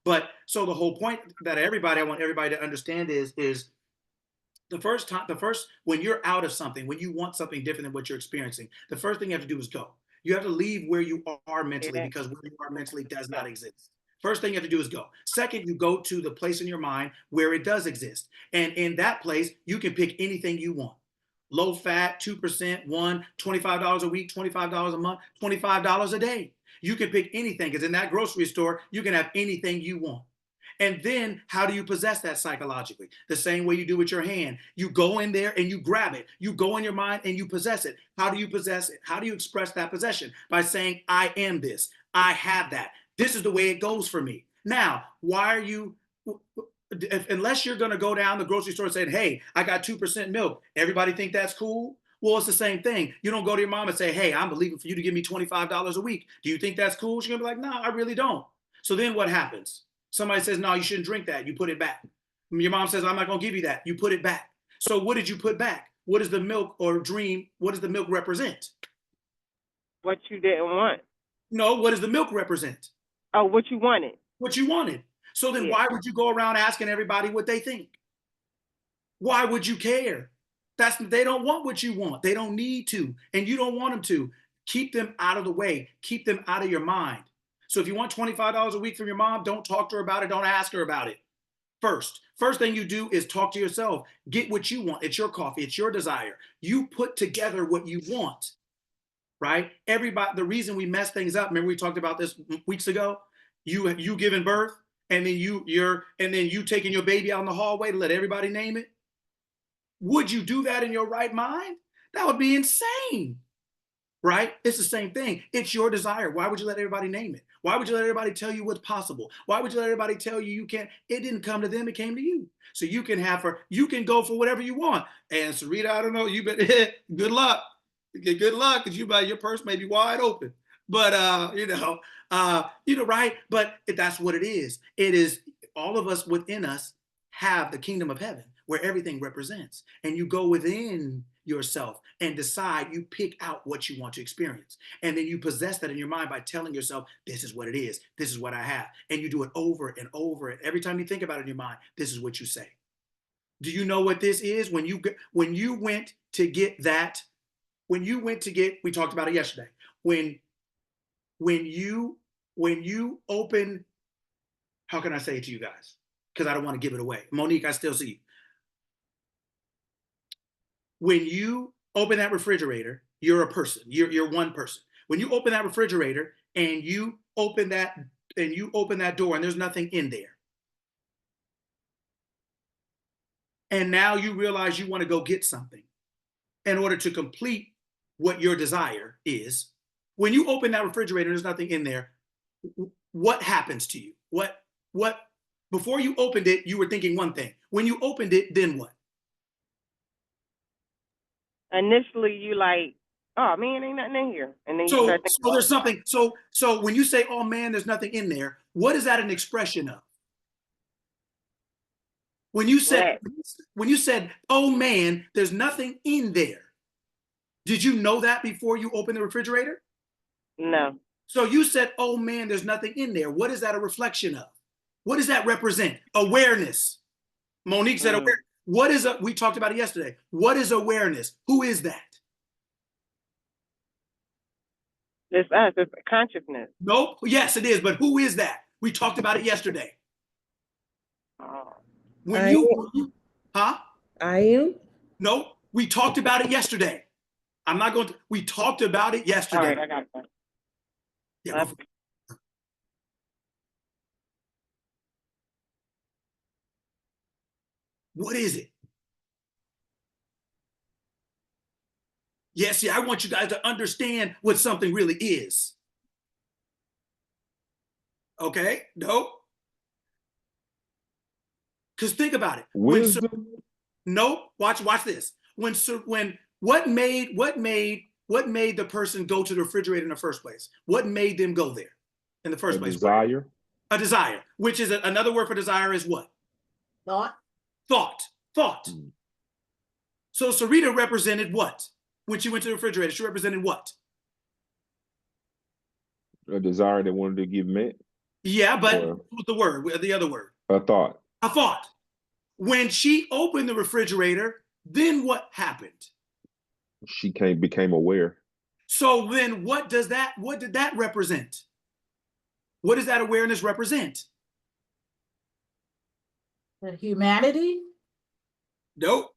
But so the whole point that I want everybody to understand is the first, when you're out of something, when you want something different than what you're experiencing, the first thing you have to do is go. You have to leave where you are mentally, because where you are mentally does not exist. First thing you have to do is go. Second, you go to the place in your mind where it does exist. And in that place, you can pick anything you want. Low fat, 2%, $25 a week, $25 a month, $25 a day. You can pick anything, because in that grocery store, you can have anything you want. And then how do you possess that psychologically? The same way you do with your hand. You go in there and you grab it. You go in your mind and you possess it. How do you possess it? How do you express that possession? By saying, I am this. I have that. This is the way it goes for me. Now, why are you, unless you're going to go down the grocery store saying, hey, I got 2% milk, everybody think that's cool? Well, it's the same thing. You don't go to your mom and say, hey, I'm believing for you to give me $25 a week. Do you think that's cool? She's going to be like, no, I really don't. So then what happens? Somebody says, no, you shouldn't drink that. You put it back. Your mom says, I'm not going to give you that. You put it back. So what did you put back? What is the milk or dream? What does the milk represent?
What you didn't want.
No, what does the milk represent?
Oh, what you wanted.
What you wanted. So then
Yeah.
why would you go around asking everybody what they think? Why would you care? They don't want what you want. They don't need to, and you don't want them to. Keep them out of the way. Keep them out of your mind. So if you want $25 a week from your mom, don't talk to her about it. Don't ask her about it. First thing you do is talk to yourself. Get what you want. It's your coffee. It's your desire. You put together what you want, right? Everybody, the reason we mess things up, remember we talked about this weeks ago? You giving birth, and then you taking your baby out in the hallway to let everybody name it. Would you do that in your right mind? That would be insane, right? It's the same thing. It's your desire. Why would you let everybody name it? Why would you let everybody tell you what's possible? Why would you let everybody tell you you can't? It didn't come to them. It came to you. So you can go for whatever you want. And Sarita, I don't know. You bet. Good luck. Good luck, because your purse may be wide open. But right? But that's what it is. It is all of us within us have the kingdom of heaven where everything represents. And you go within yourself and decide, you pick out what you want to experience. And then you possess that in your mind by telling yourself, this is what it is. This is what I have. And you do it over and over. And every time you think about it in your mind, this is what you say. Do you know what this is? When you went to get that, we talked about it yesterday. When you open, how can I say it to you guys? Because I don't want to give it away. Monique, I still see you. When you open that refrigerator, you're a person. You're one person. When you open that refrigerator and you open that door and there's nothing in there, and now you realize you want to go get something in order to complete what your desire is. When you open that refrigerator and there's nothing in there, what happens to you? What before you opened it, you were thinking one thing. When you opened it, then what?
Initially, you like, oh man, ain't nothing in here, and then you
So
start thinking,
there's something. So when you say, oh man, there's nothing in there, what is that an expression of? When you said, oh man, there's nothing in there, did you know that before you opened the refrigerator?
no.
So you said, oh man, there's nothing in there. What is that a reflection of? What does that represent? Awareness. Monique said, awareness. We talked about it yesterday. What is awareness? Who is that?
It's us. It's consciousness.
Nope. Yes, it is. But who is that? We talked about it yesterday.
I am?
No, we talked about it yesterday. I'm not going to. We talked about it yesterday.
All right, I got that.
Yeah, what is it? Yeah, see, I want you guys to understand what something really is. Okay? No? Because think about it.
Wisdom?
Nope. Watch this. What made the person go to the refrigerator in the first place? What made them go there in the first place?
Desire.
A desire, which is another word for desire is what? Thought. So Sarita represented what? When she went to the refrigerator, she represented what?
A desire that wanted to get met.
Yeah, but what was the word? The other word?
A thought.
A thought. When she opened the refrigerator, then what happened?
She became aware.
So then what did that represent? What does that awareness represent?
The humanity?
Nope.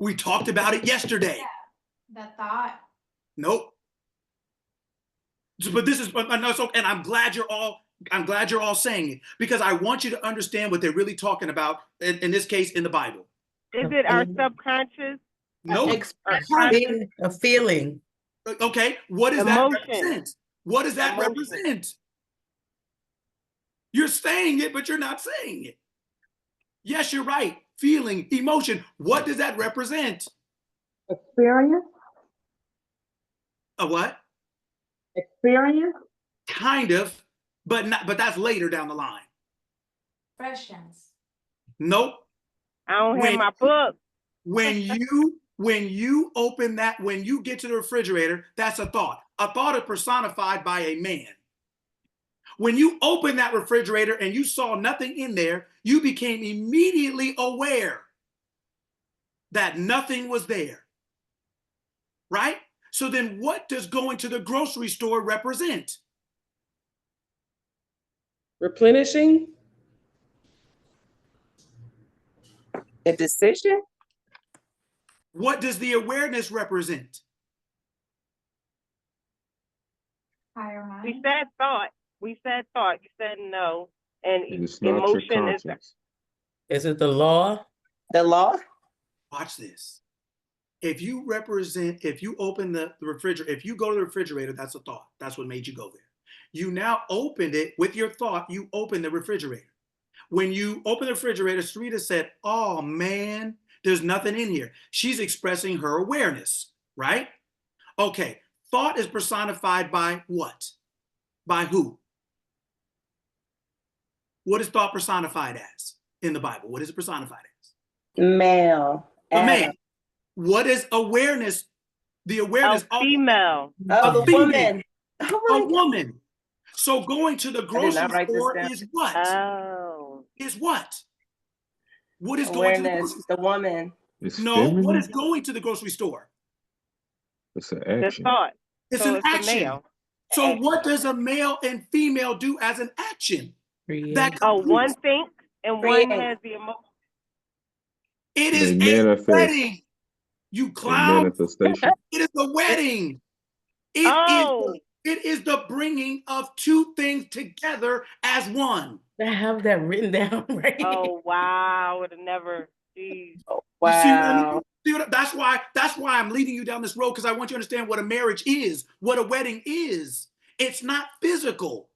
We talked about it yesterday.
Yeah, the thought.
Nope. But this is, and I'm glad you're all saying it, because I want you to understand what they're really talking about, in this case, in the Bible.
Is it our subconscious?
Nope.
A feeling.
Okay, what does that represent? What does that
Emotion.
represent? You're saying it, but you're not saying it. Yes, you're right. Feeling, emotion. What does that represent?
Experience.
A what?
Experience.
Kind of, but not. But that's later down the line.
Expressions.
Nope.
I don't have
When
my book.
when you open that, when you get to the refrigerator, that's a thought. A thought is personified by a man. When you open that refrigerator and you saw nothing in there, you became immediately aware that nothing was there. Right? So then what does going to the grocery store represent?
Replenishing. A decision.
What does the awareness represent?
Higher mind.
We said thought. We said thought. You said no. And
It's not your
emotion is
conscience.
Is it the law?
The law.
Watch this. If you open the refrigerator, if you go to the refrigerator, that's a thought. That's what made you go there. You now opened it with your thought, you opened the refrigerator. When you open the refrigerator, Sarita said, oh man, there's nothing in here. She's expressing her awareness, right? Okay, thought is personified by what? By who? What is thought personified as in the Bible? What is it personified as?
Male.
A man. What is awareness? The awareness
a female.
Oh,
a
the
female.
woman. Oh
A woman. So going to the grocery
write this
store
down.
is what?
Oh.
Is what? What is
Awareness.
going to the grocery
The woman.
It's
No,
feminine.
what is going to the grocery store?
It's an
The
action.
thought.
It's
So
an
it's the
action.
male.
So what does a male and female do as an action? That
Oh,
completes.
one thinks and one
Create.
has the emotion.
It
They
is a
manifest.
wedding. You
A
clown.
manifestation.
It is a wedding.
Oh.
It is the bringing of two things together as one.
I have that written down right here.
Oh wow. I would have never. Geez.
Oh,
You see what I
wow.
mean? That's why I'm leading you down this road, because I want you to understand what a marriage is, what a wedding is. It's not physical.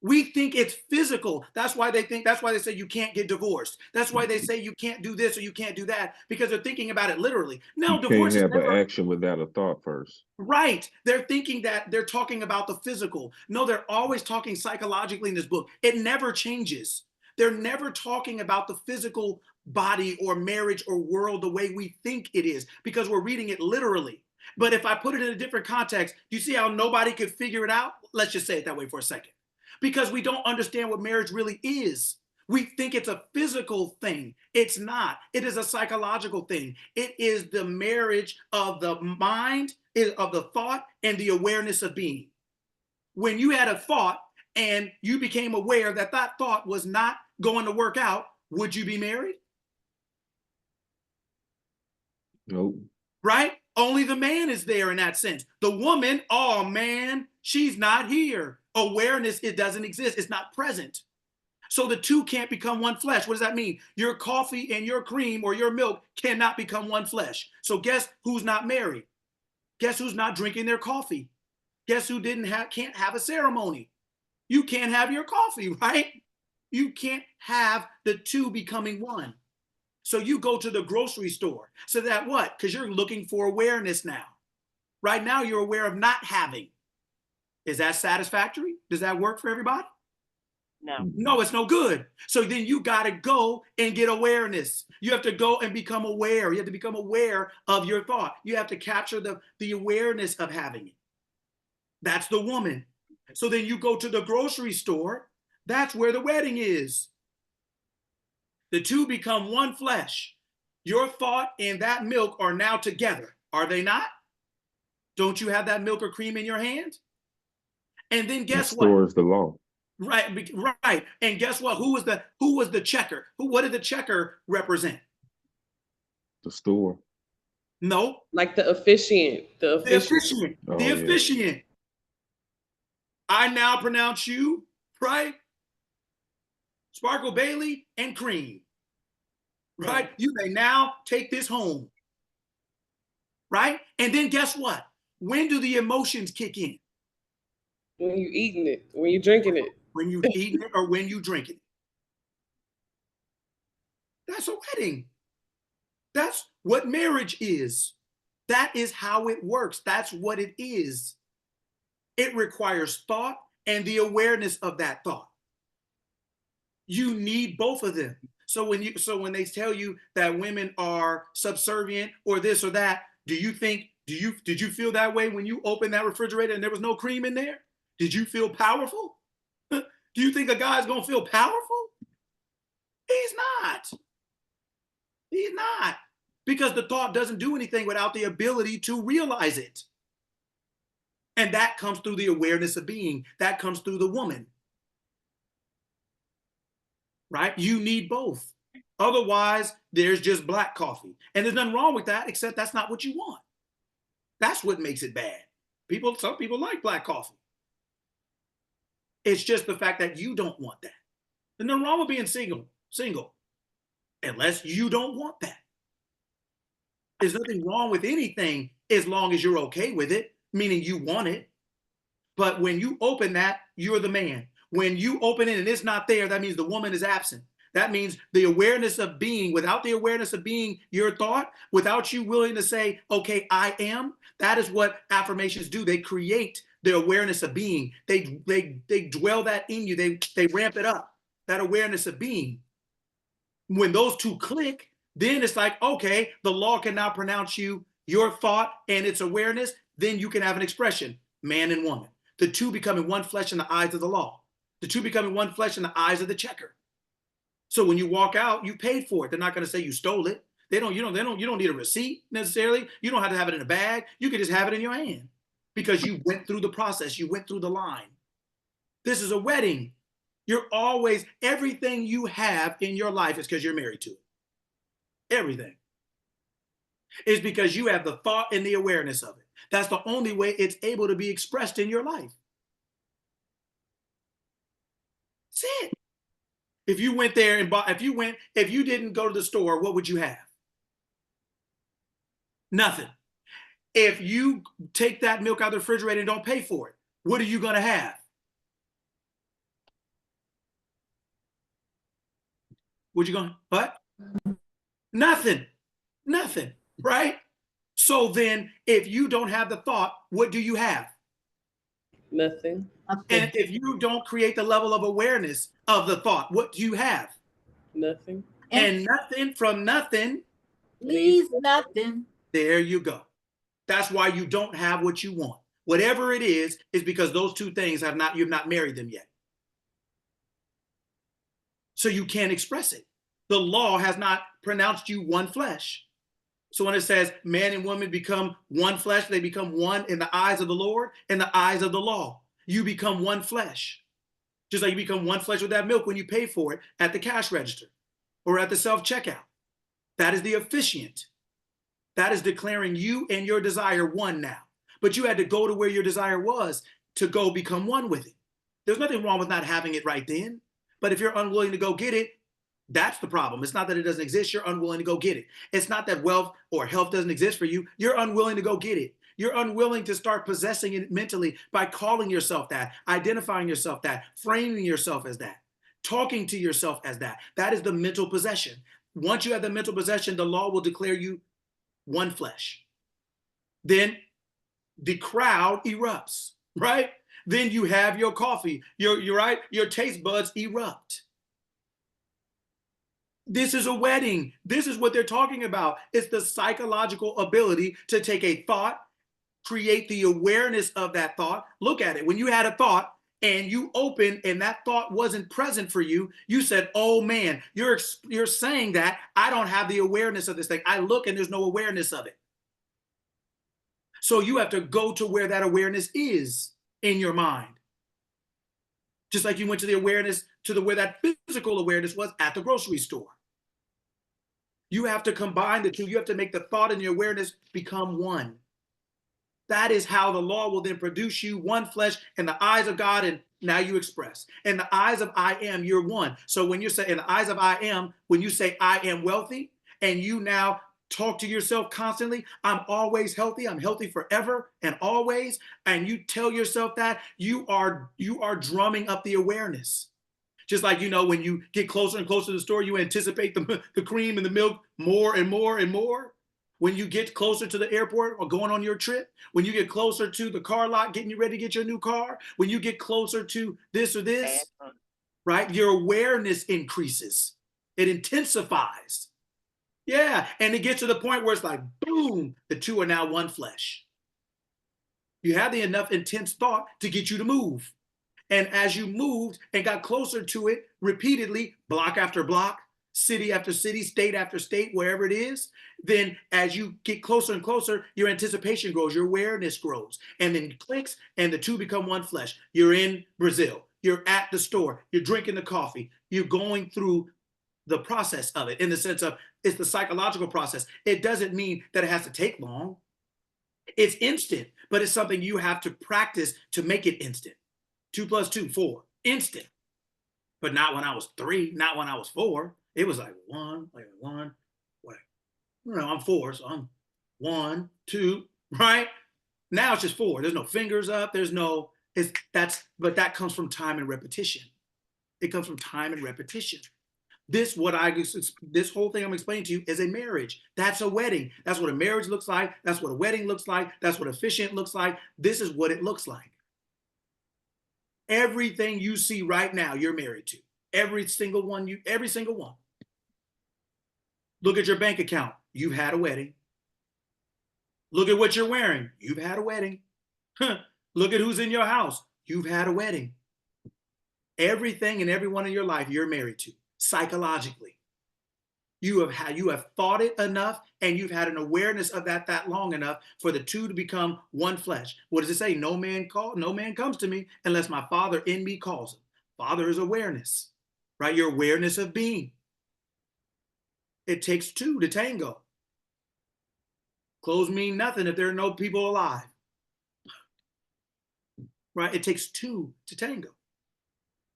We think it's physical. That's why they say you can't get divorced. That's why they say you can't do this or you can't do that, because they're thinking about it literally. No,
You can't
divorce is
have an
never
action without a thought first.
right. They're thinking that they're talking about the physical. No, they're always talking psychologically in this book. It never changes. They're never talking about the physical body or marriage or world the way we think it is, because we're reading it literally. But if I put it in a different context, do you see how nobody could figure it out? Let's just say it that way for a second. Because we don't understand what marriage really is. We think it's a physical thing. It's not. It is a psychological thing. It is the marriage of the mind, of the thought, and the awareness of being. When you had a thought and you became aware that that thought was not going to work out, would you be married?
Nope.
Right? Only the man is there in that sense. The woman, oh man, she's not here. Awareness, it doesn't exist. It's not present. So the two can't become one flesh. What does that mean? Your coffee and your cream or your milk cannot become one flesh. So guess who's not married? Guess who's not drinking their coffee? Guess who can't have a ceremony? You can't have your coffee, right? You can't have the two becoming one. So you go to the grocery store. So that what? Because you're looking for awareness now. Right now, you're aware of not having. Is that satisfactory? Does that work for everybody?
No.
No, it's no good. So then you got to go and get awareness. You have to go and become aware. You have to become aware of your thought. You have to capture the awareness of having it. That's the woman. So then you go to the grocery store. That's where the wedding is. The two become one flesh. Your thought and that milk are now together. Are they not? Don't you have that milk or cream in your hand? And then guess what?
Restores the law.
Right, right. And guess what? Who was the checker? What did the checker represent?
The store.
No.
Like the officiant. The
officiant.
Oh,
the officiant. I now pronounce you, right? Sparkle Bailey and Cream. Right? You may now take this home. Right? And then guess what? When do the emotions kick in?
When you eating it, when you drinking it.
When you eating it or when you drinking it. That's a wedding. That's what marriage is. That is how it works. That's what it is. It requires thought and the awareness of that thought. You need both of them. So when they tell you that women are subservient or this or that, did you feel that way when you opened that refrigerator and there was no cream in there? Did you feel powerful? Do you think a guy's gonna feel powerful? He's not. He's not. Because the thought doesn't do anything without the ability to realize it. And that comes through the awareness of being. That comes through the woman. Right? You need both. Otherwise, there's just black coffee. And there's nothing wrong with that, except that's not what you want. That's what makes it bad. Some people like black coffee. It's just the fact that you don't want that. There's nothing wrong with being single, unless you don't want that. There's nothing wrong with anything as long as you're okay with it, meaning you want it. But when you open that, you're the man. When you open it and it's not there, that means the woman is absent. That means the awareness of being, without the awareness of being your thought, without you willing to say, okay, I am, that is what affirmations do. They create the awareness of being. They dwell that in you. They ramp it up, that awareness of being. When those two click, then it's like, okay, the law can now pronounce you your thought and its awareness. Then you can have an expression, man and woman. The two becoming one flesh in the eyes of the law. The two becoming one flesh in the eyes of the checker. So when you walk out, you paid for it. They're not going to say you stole it. You don't need a receipt necessarily. You don't have to have it in a bag. You can just have it in your hand because you went through the process. You went through the line. This is a wedding. Everything you have in your life is because you're married to it. Everything is because you have the thought and the awareness of it. That's the only way it's able to be expressed in your life. That's it. If you went there and bought, if you didn't go to the store, what would you have? Nothing. If you take that milk out of the refrigerator and don't pay for it, what are you going to have? What? Nothing. Nothing, right? So then if you don't have the thought, what do you have?
Nothing.
And if you don't create the level of awareness of the thought, what do you have?
Nothing.
And nothing from nothing
leaves nothing.
There you go. That's why you don't have what you want. Whatever it is because those two things you've not married them yet. So you can't express it. The law has not pronounced you one flesh. So when it says man and woman become one flesh, they become one in the eyes of the Lord, in the eyes of the law. You become one flesh. Just like you become one flesh with that milk when you pay for it at the cash register or at the self-checkout. That is the officiant. That is declaring you and your desire one now. But you had to go to where your desire was to go become one with it. There's nothing wrong with not having it right then. But if you're unwilling to go get it, that's the problem. It's not that it doesn't exist. You're unwilling to go get it. It's not that wealth or health doesn't exist for you. You're unwilling to go get it. You're unwilling to start possessing it mentally by calling yourself that, identifying yourself that, framing yourself as that, talking to yourself as that. That is the mental possession. Once you have the mental possession, the law will declare you one flesh. Then the crowd erupts, right? Then you have your coffee, your taste buds erupt. This is a wedding. This is what they're talking about. It's the psychological ability to take a thought, create the awareness of that thought. Look at it. When you had a thought and you opened and that thought wasn't present for you, you said, oh man, you're saying that I don't have the awareness of this thing. I look and there's no awareness of it. So you have to go to where that awareness is in your mind. Just like you went to the awareness where that physical awareness was at the grocery store. You have to combine the two. You have to make the thought and the awareness become one. That is how the law will then produce you one flesh in the eyes of God, and now you express. In the eyes of I am, you're one. So when you say in the eyes of I am, when you say I am wealthy, and you now talk to yourself constantly, I'm always healthy, I'm healthy forever and always, and you tell yourself that, you are drumming up the awareness. Just like, when you get closer and closer to the store, you anticipate the cream and the milk more and more and more. When you get closer to the airport or going on your trip, when you get closer to the car lot, getting you ready to get your new car, when you get closer to this or this, right? Your awareness increases. It intensifies. Yeah. And it gets to the point where it's like, boom, the two are now one flesh. You have the enough intense thought to get you to move. And as you moved and got closer to it repeatedly, block after block, city after city, state after state, wherever it is, then as you get closer and closer, your anticipation grows, your awareness grows, and then it clicks, and the two become one flesh. You're in Brazil, you're at the store, you're drinking the coffee, you're going through the process of it in the sense of it's the psychological process. It doesn't mean that it has to take long. It's instant, but it's something you have to practice to make it instant. 2 + 2, 4, instant. But not when I was 3, not when I was 4. It was like 1, what? I'm 4, so I'm 1, 2, right? Now it's just 4. There's no fingers up. There's no, but that comes from time and repetition. It comes from time and repetition. This whole thing I'm explaining to you is a marriage. That's a wedding. That's what a marriage looks like. That's what a wedding looks like. That's what efficient looks like. This is what it looks like. Everything you see right now, you're married to. Every single one. Look at your bank account. You've had a wedding. Look at what you're wearing. You've had a wedding. Look at who's in your house. You've had a wedding. Everything and everyone in your life you're married to, psychologically. You have thought it enough, and you've had an awareness of that long enough for the two to become one flesh. What does it say? No man comes to me unless my Father in me calls him. Father is awareness, right? Your awareness of being. It takes two to tango. Clothes mean nothing if there are no people alive, right? It takes two to tango.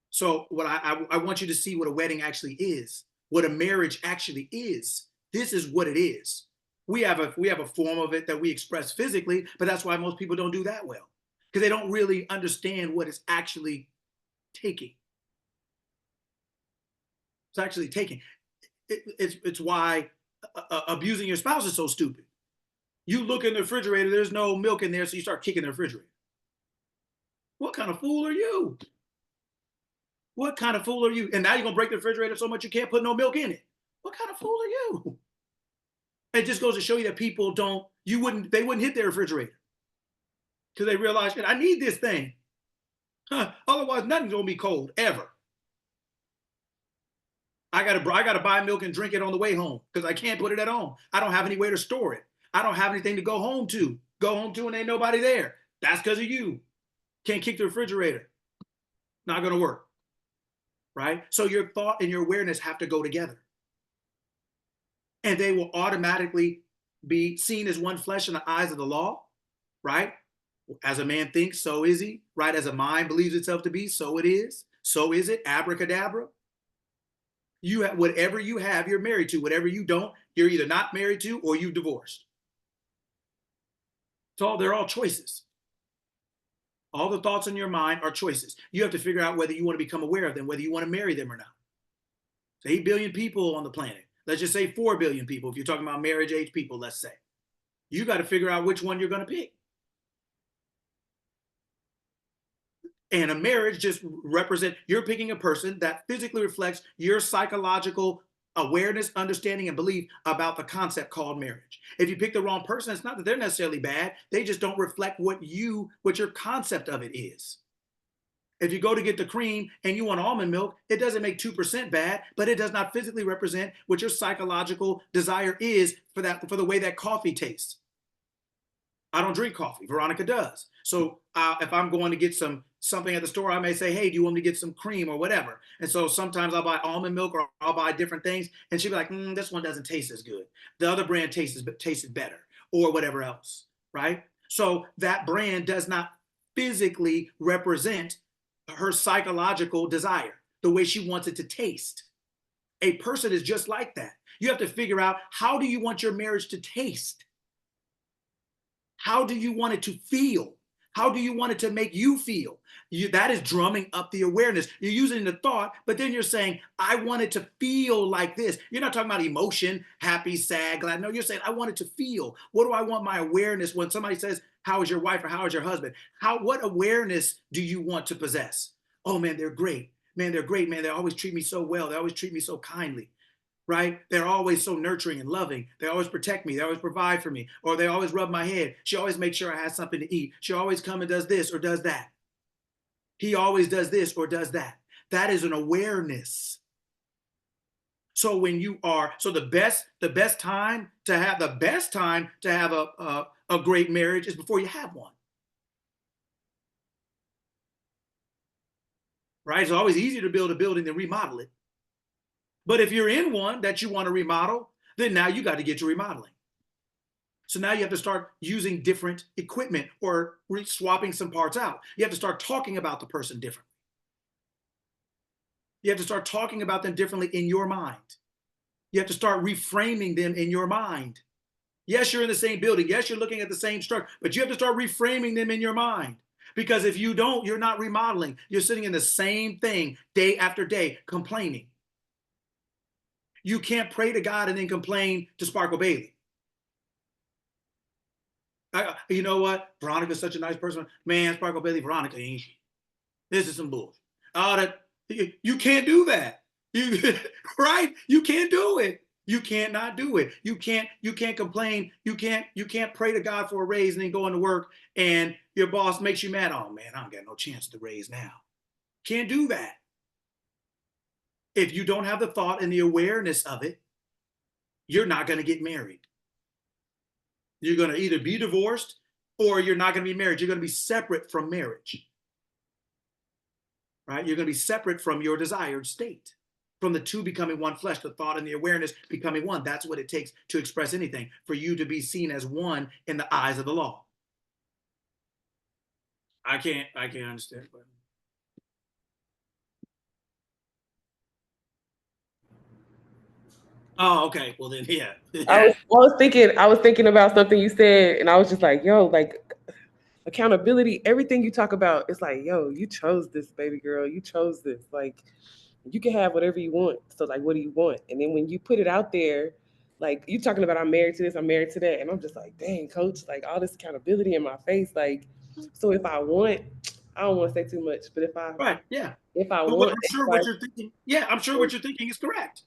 So what I want you to see what a wedding actually is, what a marriage actually is. This is what it is. We have a form of it that we express physically, but that's why most people don't do that well, because they don't really understand what it's actually taking. It's actually taking. It's why abusing your spouse is so stupid. You look in the refrigerator, there's no milk in there, so you start kicking the refrigerator. What kind of fool are you? What kind of fool are you? And now you're gonna break the refrigerator so much you can't put no milk in it. What kind of fool are you? It just goes to show you that people they wouldn't hit their refrigerator because they realize, I need this thing. Otherwise, nothing's gonna be cold ever. I gotta buy milk and drink it on the way home because I can't put it at home. I don't have anywhere to store it. I don't have anything to go home to. And ain't nobody there. That's because of you. Can't kick the refrigerator. Not gonna work. Right? So your thought and your awareness have to go together. And they will automatically be seen as one flesh in the eyes of the law, right? As a man thinks, so is he, right? As a mind believes itself to be, so it is. So is it, abracadabra. You have whatever you have, you're married to. Whatever you don't, you're either not married to or you've divorced. So they're all choices. All the thoughts in your mind are choices. You have to figure out whether you want to become aware of them, whether you want to marry them or not. There's 8 billion people on the planet. Let's just say 4 billion people. If you're talking about marriage age people, let's say. You got to figure out which one you're going to pick. And a marriage just you're picking a person that physically reflects your psychological awareness, understanding, and belief about the concept called marriage. If you pick the wrong person, it's not that they're necessarily bad. They just don't reflect what your concept of it is. If you go to get the cream and you want almond milk, it doesn't make 2% bad, but it does not physically represent what your psychological desire is for the way that coffee tastes. I don't drink coffee. Veronica does. So if I'm going to get something at the store, I may say, hey, do you want me to get some cream or whatever? And so sometimes I'll buy almond milk or I'll buy different things. And she'll be like, this one doesn't taste as good. The other brand tasted better or whatever else, right? So that brand does not physically represent her psychological desire, the way she wants it to taste. A person is just like that. You have to figure out, how do you want your marriage to taste? How do you want it to feel? How do you want it to make you feel? That is drumming up the awareness. You're using the thought, but then you're saying, I want it to feel like this. You're not talking about emotion, happy, sad, glad. No, you're saying, I want it to feel. What do I want my awareness when somebody says, how is your wife or how is your husband? What awareness do you want to possess? Oh man, they're great. Man, they're great. Man, they always treat me so well. They always treat me so kindly. Right? They're always so nurturing and loving. They always protect me. They always provide for me. Or they always rub my head. She always makes sure I have something to eat. She always comes and does this or does that. He always does this or does that. That is an awareness. So when you are, so the best time to have a great marriage is before you have one. Right? It's always easier to build a building than remodel it. But if you're in one that you want to remodel, then now you got to get to remodeling. So now you have to start using different equipment or swapping some parts out. You have to start talking about the person differently. You have to start talking about them differently in your mind. You have to start reframing them in your mind. Yes, you're in the same building. Yes, you're looking at the same structure, but you have to start reframing them in your mind. Because if you don't, you're not remodeling. You're sitting in the same thing day after day, complaining. You can't pray to God and then complain to Sparkle Bailey. You know what? Veronica's such a nice person. Man, Sparkle Bailey, Veronica, ain't she? This is some bullshit. You can't do that. Right? You can't do it. You can't not do it. You can't complain. You can't pray to God for a raise and then go into work and your boss makes you mad. Oh man, I don't got no chance to raise now. Can't do that. If you don't have the thought and the awareness of it, you're not going to get married. You're going to either be divorced or you're not going to be married. You're going to be separate from marriage. Right? You're going to be separate from your desired state, from the two becoming one flesh, the thought and the awareness becoming one. That's what it takes to express anything, for you to be seen as one in the eyes of the law. I can't understand. But... Oh, okay. Well then, yeah.
I was thinking about something you said, and I was just like, yo, like accountability, everything you talk about, it's like, yo, you chose this, baby girl. You chose this. Like, you can have whatever you want. So like, what do you want? And then when you put it out there, like you talking about, I'm married to this, I'm married to that. And I'm just like, dang, coach, like all this accountability in my face. Like, so if I want, I don't want to say too much, but if I
Right, yeah.
if I
But
want,
I'm sure what you're thinking. Yeah, I'm sure what you're thinking is correct.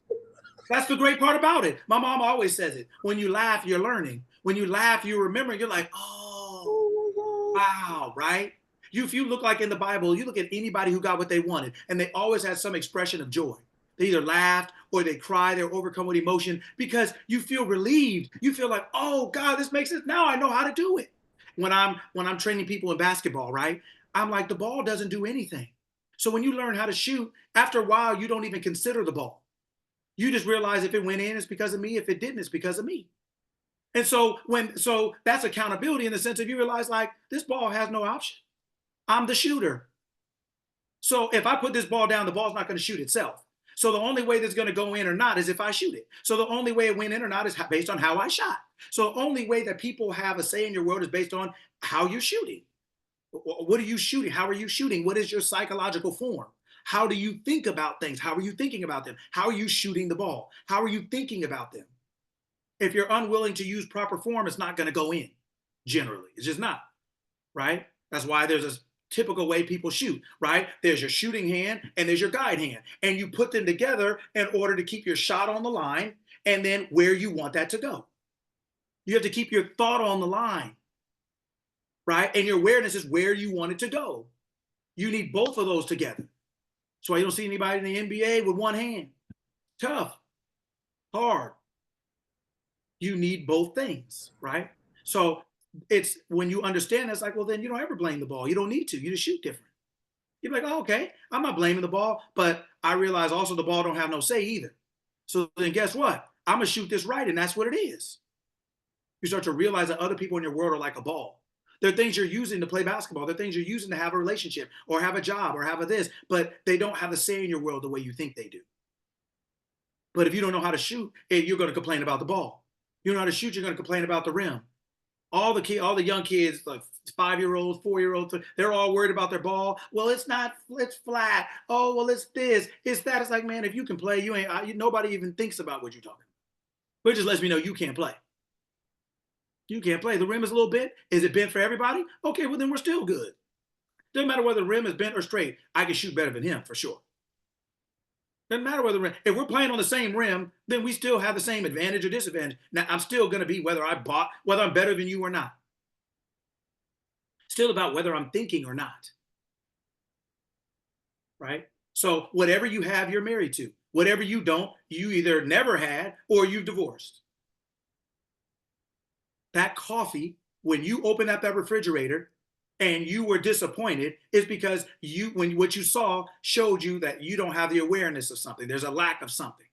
That's the great part about it. My mom always says it. When you laugh, you're learning. When you laugh, you remember. You're like, oh, wow, right? If you look like in the Bible, you look at anybody who got what they wanted, and they always had some expression of joy. They either laughed or they cried, they're overcome with emotion because you feel relieved. You feel like, oh God, this makes it. Now I know how to do it. When I'm training people in basketball, right? I'm like, the ball doesn't do anything. So when you learn how to shoot, after a while, you don't even consider the ball. You just realize if it went in, it's because of me. If it didn't, it's because of me. And so that's accountability in the sense of you realize like this ball has no option. I'm the shooter. So if I put this ball down, the ball's not going to shoot itself. So the only way that's going to go in or not is if I shoot it. So the only way it went in or not is based on how I shot. So the only way that people have a say in your world is based on how you're shooting. What are you shooting? How are you shooting? What is your psychological form? How do you think about things? How are you thinking about them? How are you shooting the ball? How are you thinking about them? If you're unwilling to use proper form, it's not going to go in, generally. It's just not, right? That's why there's a typical way people shoot, right? There's your shooting hand and there's your guide hand. And you put them together in order to keep your shot on the line and then where you want that to go. You have to keep your thought on the line, right? And your awareness is where you want it to go. You need both of those together. That's why you don't see anybody in the NBA with one hand. Tough, hard. You need both things, right? So it's when you understand, it's like, well, then you don't ever blame the ball. You don't need to. You just shoot different. You're like, oh, okay, I'm not blaming the ball, but I realize also the ball don't have no say either. So then guess what? I'm going to shoot this right, and that's what it is. You start to realize that other people in your world are like a ball. There are things you're using to play basketball. There are things you're using to have a relationship or have a job or have a this, but they don't have a say in your world the way you think they do. But if you don't know how to shoot, you're going to complain about the ball. You don't know how to shoot, you're going to complain about the rim. All the young kids, like 5-year-olds, 4-year-olds, they're all worried about their ball. Well, it's not, it's flat. Oh, well, it's this, it's that. It's like, man, if you can play, nobody even thinks about what you're talking about. But it just lets me know you can't play. You can't play. The rim is a little bent. Is it bent for everybody? Okay, well, then we're still good. Doesn't matter whether the rim is bent or straight. I can shoot better than him for sure. Doesn't matter whether if we're playing on the same rim, then we still have the same advantage or disadvantage. Now, I'm still going to be whether I'm better than you or not. Still about whether I'm thinking or not. Right? So whatever you have, you're married to. Whatever you don't, you either never had or you've divorced. That coffee, when you open up that refrigerator and you were disappointed, is because what you saw showed you that you don't have the awareness of something. There's a lack of something.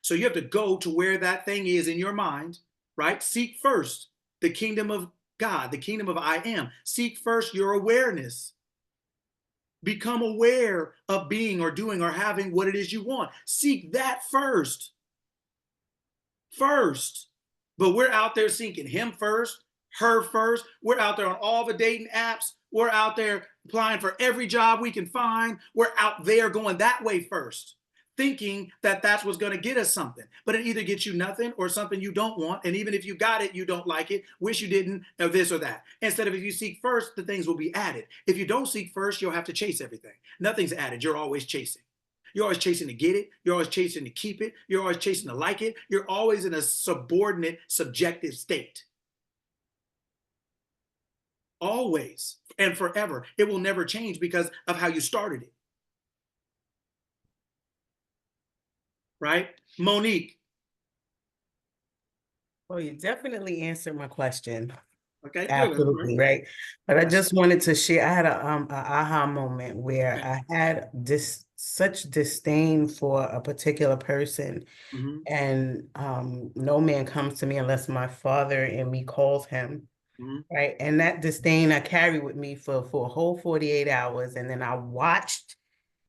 So you have to go to where that thing is in your mind, right? Seek first the kingdom of God, the kingdom of I am. Seek first your awareness. Become aware of being or doing or having what it is you want. Seek that first. First. But we're out there seeking him first, her first. We're out there on all the dating apps. We're out there applying for every job we can find. We're out there going that way first, thinking that that's what's going to get us something. But it either gets you nothing or something you don't want. And even if you got it, you don't like it, wish you didn't, or this or that. Instead of if you seek first, the things will be added. If you don't seek first, you'll have to chase everything. Nothing's added. You're always chasing. You're always chasing to get it. You're always chasing to keep it. You're always chasing to like it. You're always in a subordinate, subjective state. Always and forever. It will never change because of how you started it. Right? Monique.
Well, you definitely answered my question.
Okay, good.
Absolutely, right. But I just wanted to share, I had a aha moment where I had such disdain for a particular person.
Mm-hmm.
And no man comes to me unless my father and me calls him.
Mm-hmm.
Right. And that disdain I carried with me for a whole 48 hours. And then I watched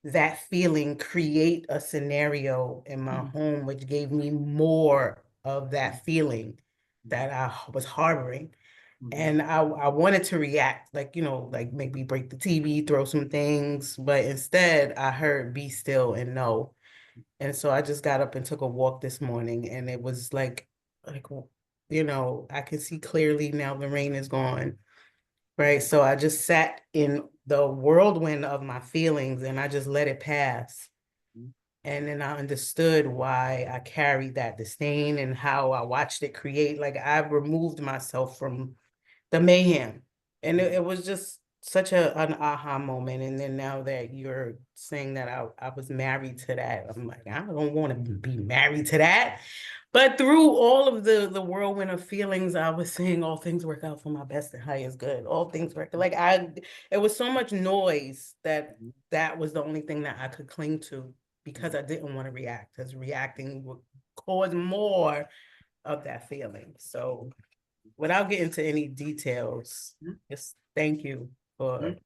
that feeling create a scenario in my home, which gave me more of that feeling that I was harboring. And I wanted to react, like, like maybe break the TV, throw some things, but instead I heard be still and know. And so I just got up and took a walk this morning, and it was like, I can see clearly now the rain is gone, right? So I just sat in the whirlwind of my feelings and I just let it pass. And then I understood why I carried that disdain and how I watched it create. Like, I removed myself from the mayhem. And it was just such an aha moment. And then now that you're saying that I was married to that, I'm like, I don't want to be married to that. But through all of the whirlwind of feelings, I was saying all things work out for my best and highest good. All things work. Like, it was so much noise that was the only thing that I could cling to, because I didn't want to react, because reacting would cause more of that feeling. So without getting into any details, just thank you for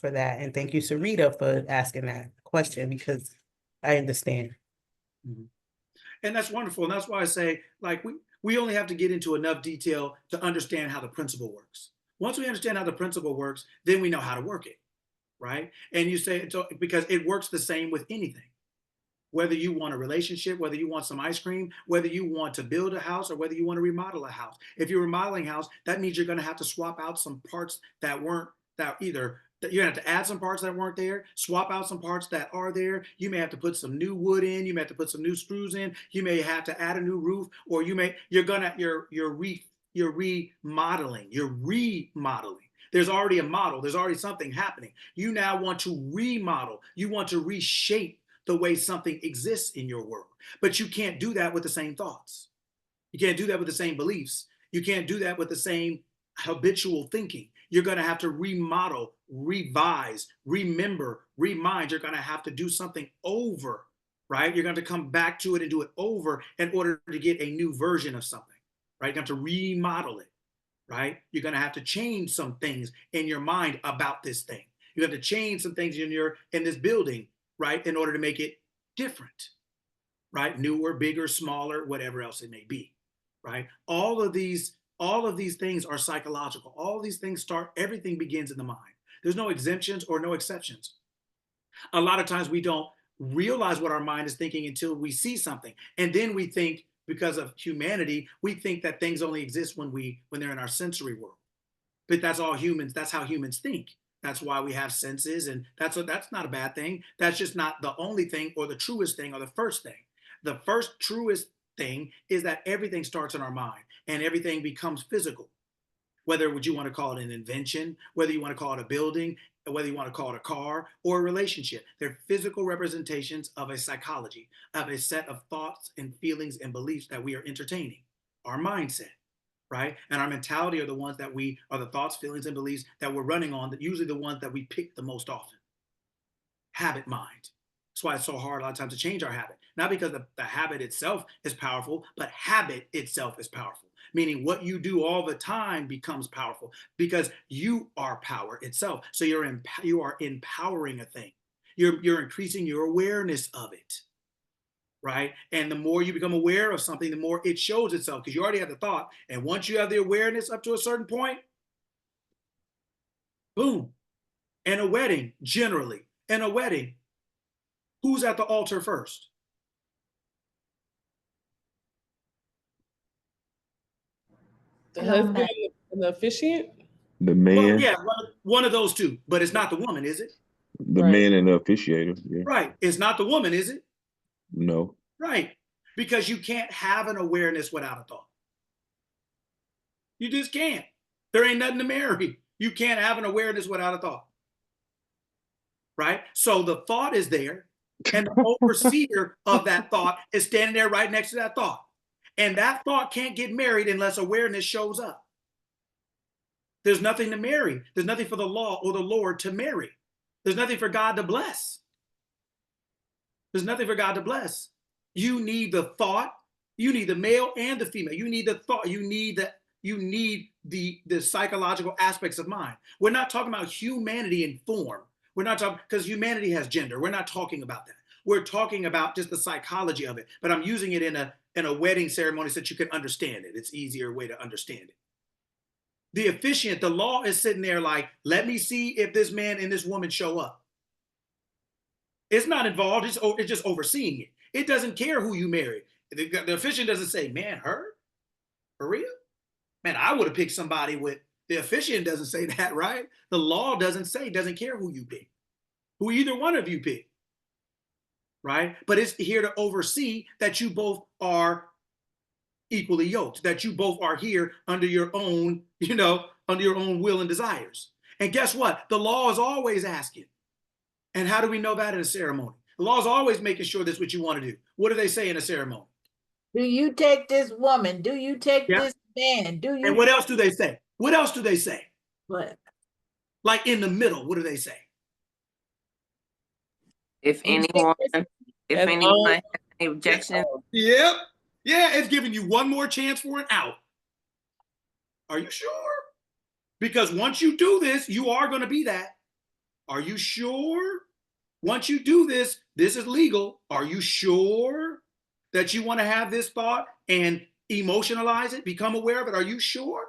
that. And thank you, Sarita, for asking that question, because I understand.
And that's wonderful. And that's why I say, like, we only have to get into enough detail to understand how the principle works. Once we understand how the principle works, then we know how to work it, right? And you say, so, because it works the same with anything. Whether you want a relationship, whether you want some ice cream, whether you want to build a house, or whether you want to remodel a house. If you're remodeling a house, that means you're going to have to swap out some parts that you're going to have to add some parts that weren't there, swap out some parts that are there. You may have to put some new wood in. You may have to put some new screws in. You may have to add a new roof, or you're remodeling. You're remodeling. There's already a model. There's already something happening. You now want to remodel. You want to reshape the way something exists in your world. But you can't do that with the same thoughts. You can't do that with the same beliefs. You can't do that with the same habitual thinking. You're going to have to remodel, revise, remember, remind. You're going to have to do something over, right? You're going to come back to it and do it over in order to get a new version of something, right? You have to remodel it, right? You're going to have to change some things in your mind about this thing. You have to change some things in this building, right, in order to make it different. right? Newer, bigger, smaller, whatever else it may be, right? All of these things are psychological. All these things everything begins in the mind. There's no exemptions or no exceptions. A lot of times we don't realize what our mind is thinking until we see something. And then we think, because of humanity, we think that things only exist when they're in our sensory world. But that's all humans, that's how humans think. That's why we have senses, and that's not a bad thing. That's just not the only thing or the truest thing or the first thing. The first truest thing is that everything starts in our mind and everything becomes physical. Whether would you want to call it an invention, whether you want to call it a building, whether you want to call it a car or a relationship. They're physical representations of a psychology, of a set of thoughts and feelings and beliefs that we are entertaining, our mindset, right? And our mentality are the thoughts, feelings, and beliefs that we're running on, that usually the ones that we pick the most often. Habit mind. That's why it's so hard a lot of times to change our habit. Not because the habit itself is powerful, but habit itself is powerful. Meaning what you do all the time becomes powerful because you are power itself. So you are empowering a thing. You're increasing your awareness of it, right? And the more you become aware of something, the more it shows itself, because you already have the thought. And once you have the awareness up to a certain point, boom. And a wedding, generally, in a wedding, who's at the altar first?
The husband and the officiant?
The
Well,
man,
yeah, one of those two, but it's not the woman, is it?
the
Right.
man and the officiator. Yeah.
Right. It's not the woman, is it?
No.
Right. Because you can't have an awareness without a thought. You just can't. There ain't nothing to marry. You can't have an awareness without a thought. Right? So the thought is there, and the overseer of that thought is standing there right next to that thought. And that thought can't get married unless awareness shows up. There's nothing to marry. There's nothing for the law or the Lord to marry. There's nothing for God to bless. There's nothing for God to bless. You need the thought. You need the male and the female. You need the thought. You need the psychological aspects of mind. We're not talking about humanity in form. We're not talking, because humanity has gender. We're not talking about that. We're talking about just the psychology of it. But I'm using it in a wedding ceremony so that you can understand it. It's an easier way to understand it. The officiant, the law is sitting there like, let me see if this man and this woman show up. It's not involved. It's just overseeing it. It doesn't care who you marry. The officiant doesn't say, man, her? For real? Man, I would have picked somebody with. The officiant doesn't say that, right? The law doesn't care who you pick, who either one of you pick, right? But it's here to oversee that you both are equally yoked, that you both are here under your own, under your own will and desires. And guess what? The law is always asking. And how do we know that in a ceremony? The law is always making sure that's what you want to do. What do they say in a ceremony?
Do you take this woman? Do you take this man? Do you?
And what else do they say? What else do they say?
What?
Like in the middle, what do they say?
If
You take
anyone,
this-
if
That's
anyone
all.
has any objections,
Yep. Yeah, it's giving you one more chance for an out. Are you sure? Because once you do this, you are going to be that. Are you sure? Once you do this, this is legal. Are you sure that you want to have this thought and emotionalize it, become aware of it? Are you sure?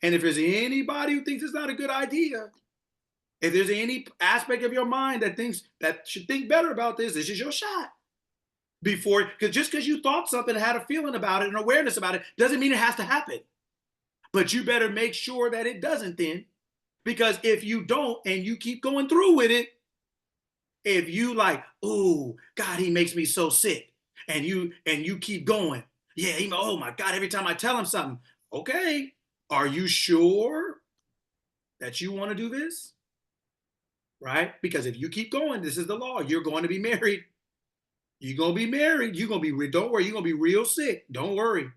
And if there's anybody who thinks it's not a good idea, if there's any aspect of your mind that thinks that should think better about this is your shot. Because just because you thought something, had a feeling about it, and awareness about it, doesn't mean it has to happen. But you better make sure that it doesn't then. Because if you don't and you keep going through with it, if you like, oh God, he makes me so sick, and you keep going, yeah, oh my God, every time I tell him something, okay, are you sure that you want to do this? Right? Because if you keep going, this is the law. You're going to be married. You're going to be married. You're going to be, don't worry, you're going to be real sick. Don't worry.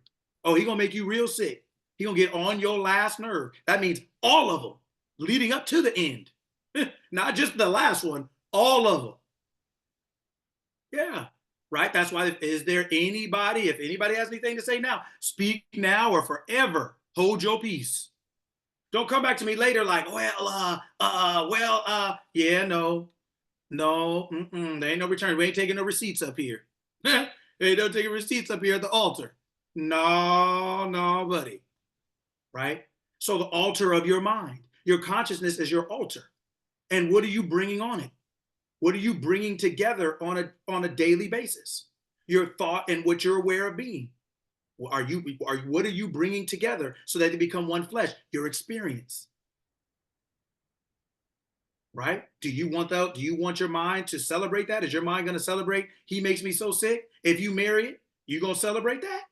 Oh, he's going to make you real sick. He's going to get on your last nerve. That means all of them leading up to the end. Not just the last one, all of them. Yeah, right? That's why, if anybody has anything to say now, speak now or forever hold your peace. Don't come back to me later like, yeah, no, there ain't no return. We ain't taking no receipts up here. Hey, don't take your receipts up here at the altar. No, no, buddy. Right? So the altar of your mind, your consciousness is your altar. And what are you bringing on it? What are you bringing together on a daily basis? Your thought and what you're aware of being. What are you bringing together so that they become one flesh? Your experience. Right? Do you want your mind to celebrate that? Is your mind going to celebrate he makes me so sick? If you marry it, you going to celebrate that?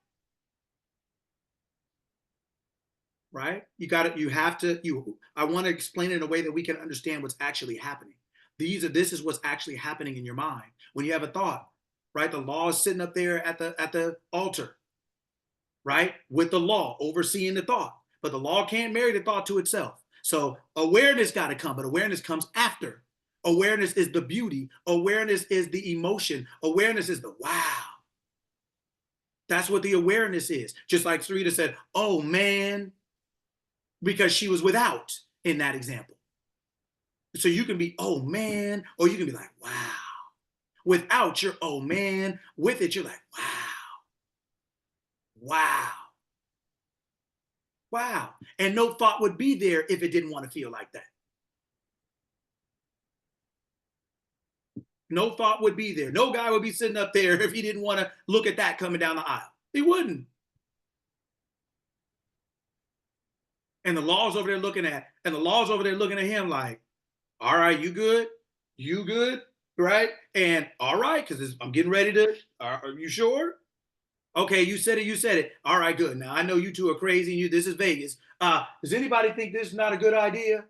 Right? I want to explain it in a way that we can understand what's actually happening. This is what's actually happening in your mind. When you have a thought, right? The law is sitting up there at the altar, right? With the law overseeing the thought. But the law can't marry the thought to itself. So awareness got to come, but awareness comes after. Awareness is the beauty. Awareness is the emotion. Awareness is the wow. That's what the awareness is. Just like Sarita said, oh man, because she was without in that example. So you can be, oh man, or you can be like, wow. Without, you're, oh man. With it, you're like, wow. Wow. Wow. And no thought would be there if it didn't want to feel like that. No thought would be there. No guy would be sitting up there if he didn't want to look at that coming down the aisle. He wouldn't. And the law's over there looking at him like, all right, you good? You good? Right? And all right, because I'm getting ready to, are you sure? Okay, you said it. All right, good. Now I know you two are crazy and this is Vegas. Does anybody think this is not a good idea?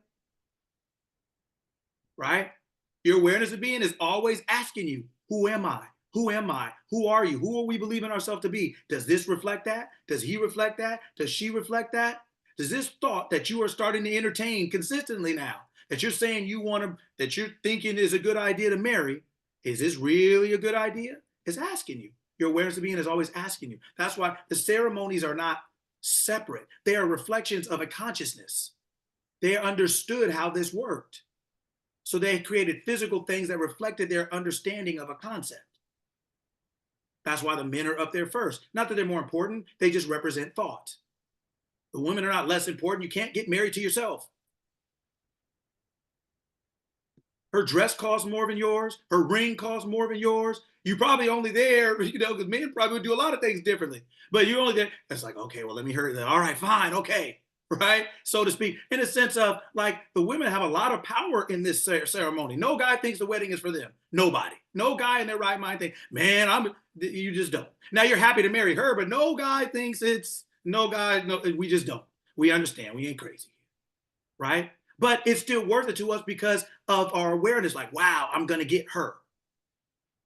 Right? Your awareness of being is always asking you, who am I? Who am I? Who are you? Who are we believing ourselves to be? Does this reflect that? Does he reflect that? Does she reflect that? Does this thought that you are starting to entertain consistently now, that you're saying that you're thinking is a good idea to marry, is this really a good idea? It's asking you. Your awareness of being is always asking you. That's why the ceremonies are not separate. They are reflections of a consciousness. They understood how this worked. So they created physical things that reflected their understanding of a concept. That's why the men are up there first. Not that they're more important, they just represent thought. The women are not less important. You can't get married to yourself. Her dress costs more than yours. Her ring costs more than yours. You probably only there, because men probably would do a lot of things differently. But you're only there. It's like, okay, well, let me hurry. All right, fine, okay. Right? So to speak, in a sense of like the women have a lot of power in this ceremony. No guy thinks the wedding is for them. Nobody. No guy in their right mind thinks, man, you just don't. Now you're happy to marry her, but no guy thinks we just don't. We understand. We ain't crazy. Right? But it's still worth it to us because of our awareness. Like, wow, I'm going to get her.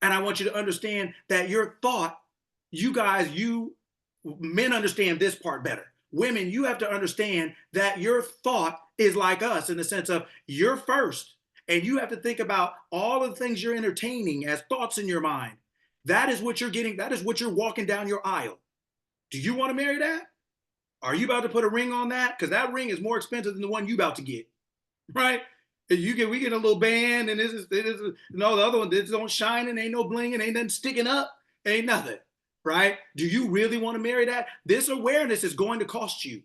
And I want you to understand that your thought, you men understand this part better. Women, you have to understand that your thought is like us in the sense of you're first. And you have to think about all of the things you're entertaining as thoughts in your mind. That is what you're getting. That is what you're walking down your aisle. Do you want to marry that? Are you about to put a ring on that? Because that ring is more expensive than the one you about to get. Right? We get a little band, and the other one, this don't shine, and ain't no bling, and ain't nothing sticking up, ain't nothing. Right? Do you really want to marry that? This awareness is going to cost you.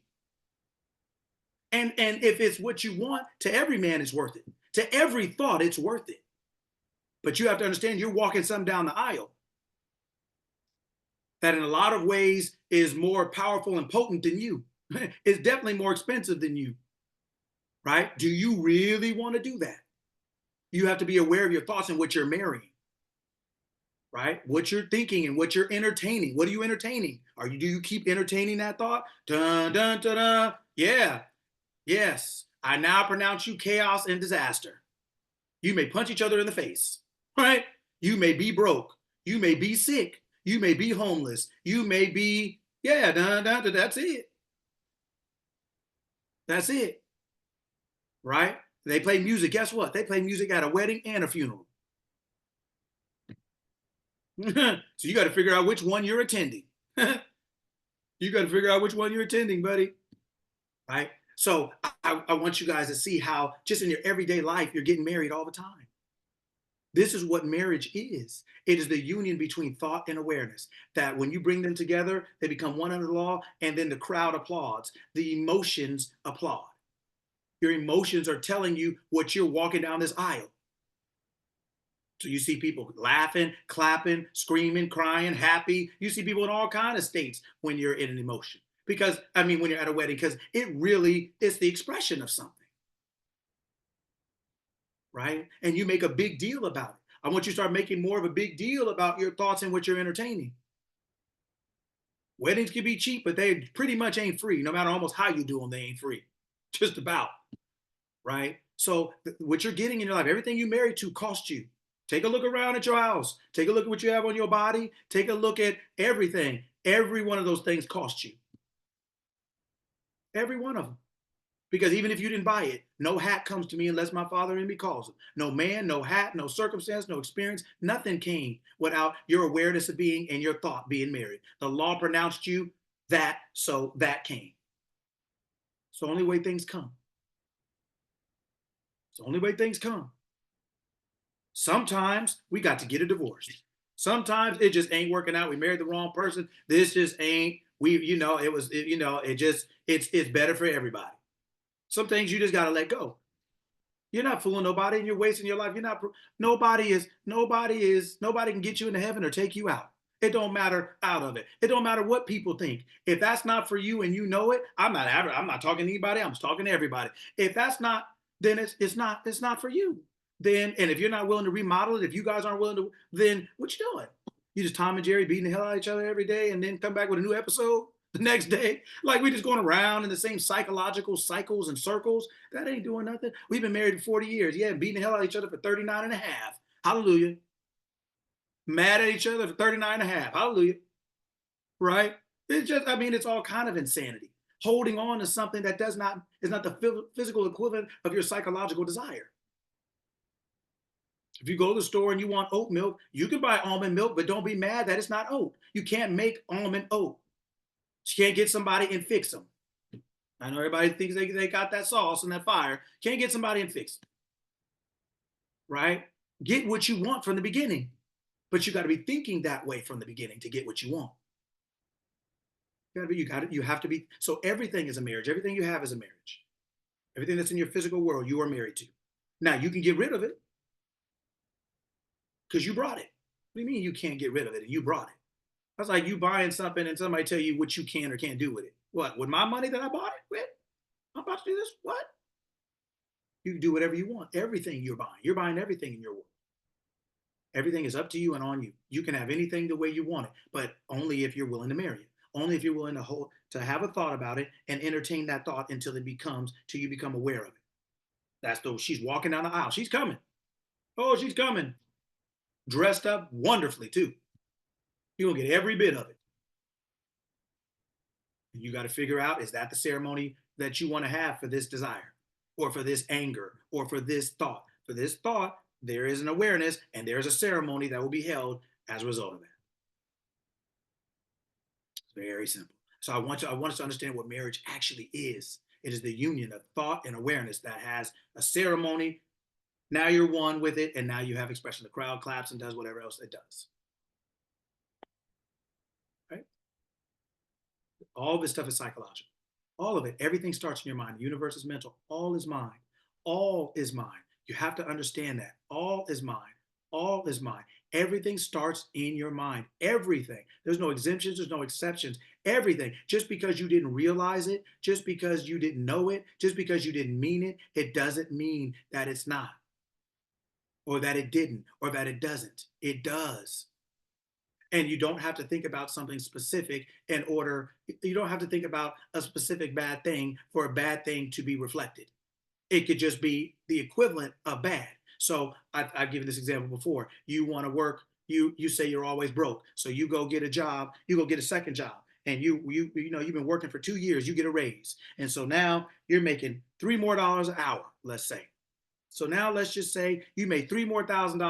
And if it's what you want, to every man it's worth it. To every thought, it's worth it. But you have to understand you're walking something down the aisle that in a lot of ways is more powerful and potent than you. It's definitely more expensive than you. Right? Do you really want to do that? You have to be aware of your thoughts and what you're marrying. Right? What you're thinking and what you're entertaining. What are you entertaining? Do you keep entertaining that thought? Dun, dun, dun, dun. Yeah. Yes. I now pronounce you chaos and disaster. You may punch each other in the face. Right? You may be broke. You may be sick. You may be homeless. You may be, dun, dun, dun, that's it. That's it. Right? They play music. Guess what? They play music at a wedding and a funeral. So you got to figure out which one you're attending. You got to figure out which one you're attending, buddy. Right? So I want you guys to see how just in your everyday life, you're getting married all the time. This is what marriage is. It is the union between thought and awareness, that when you bring them together, they become one under the law, and then the crowd applauds. The emotions applaud. Your emotions are telling you what you're walking down this aisle. So you see people laughing, clapping, screaming, crying, happy. You see people in all kinds of states when you're in an emotion. Because, I mean, when you're at a wedding, because it really is the expression of something. Right? And you make a big deal about it. I want you to start making more of a big deal about your thoughts and what you're entertaining. Weddings can be cheap, but they pretty much ain't free. No matter almost how you do them, they ain't free. Just about. Right? So what you're getting in your life, everything you married to cost you. Take a look around at your house. Take a look at what you have on your body. Take a look at everything. Every one of those things cost you. Every one of them. Because even if you didn't buy it, no hat comes to me unless my Father in me calls it. No man, no hat, no circumstance, no experience. Nothing came without your awareness of being and your thought being married. The law pronounced you that, so that came. It's the only way things come. It's the only way things come. Sometimes we got to get a divorce. Sometimes it just ain't working out. We married the wrong person. This just ain't, it's better for everybody. Some things you just got to let go. You're not fooling nobody and you're wasting your life. Nobody can get you into heaven or take you out. It don't matter out of it. It don't matter what people think. If that's not for you and you know it, I'm not talking to anybody. I'm just talking to everybody. If that's not, then it's not for you. Then, and if you're not willing to remodel it, if you guys aren't willing to, then what you doing? You just Tom and Jerry beating the hell out of each other every day and then come back with a new episode the next day? Like we just going around in the same psychological cycles and circles? That ain't doing nothing. We've been married for 40 years. Yeah, beating the hell out of each other for 39 and a half. Hallelujah. Mad at each other for 39 and a half. Hallelujah. Right? It's just, I mean, it's all kind of insanity. Holding on to something that is not the physical equivalent of your psychological desire. If you go to the store and you want oat milk, you can buy almond milk, but don't be mad that it's not oat. You can't make almond oat. You can't get somebody and fix them. I know everybody thinks they got that sauce and that fire. Can't get somebody and fix it. Right? Get what you want from the beginning. But you got to be thinking that way from the beginning to get what you want. You have to be. So everything is a marriage. Everything you have is a marriage. Everything that's in your physical world, you are married to. Now, you can get rid of it because you brought it. What do you mean you can't get rid of it and you brought it? That's like you buying something and somebody tell you what you can or can't do with it. What? With my money that I bought it with? I'm about to do this? What? You can do whatever you want. Everything you're buying. You're buying everything in your world. Everything is up to you and on you. You can have anything the way you want it, but only if you're willing to marry it. Only if you're willing to have a thought about it and entertain that thought till you become aware of it. That's though she's walking down the aisle. She's coming. Oh, she's coming. Dressed up wonderfully too. You're gonna get every bit of it. And you got to figure out, is that the ceremony that you want to have for this desire, or for this anger, or for this thought? For this thought, there is an awareness and there's a ceremony that will be held as a result of that. It's very simple. So I want us to understand what marriage actually is. It is the union of thought and awareness that has a ceremony. Now you're one with it, and now you have expression. The crowd claps and does whatever else it does. Right? All this stuff is psychological. All of it. Everything starts in your mind. The universe is mental. All is mine. All is mine. You have to understand that. All is mine. All is mine. Everything starts in your mind. Everything. There's no exemptions. There's no exceptions. Everything. Just because you didn't realize it, just because you didn't know it, just because you didn't mean it, it doesn't mean that it's not. Or that it didn't, or that it doesn't. It does. And you don't have to think about something specific you don't have to think about a specific bad thing for a bad thing to be reflected. It could just be the equivalent of bad. So I've given this example before. You want to work, you say you're always broke. So you go get a job, you go get a second job. And you've been working for 2 years, you get a raise. And so now you're making $3 more an hour, let's say. So now let's just say you made $3 more thousand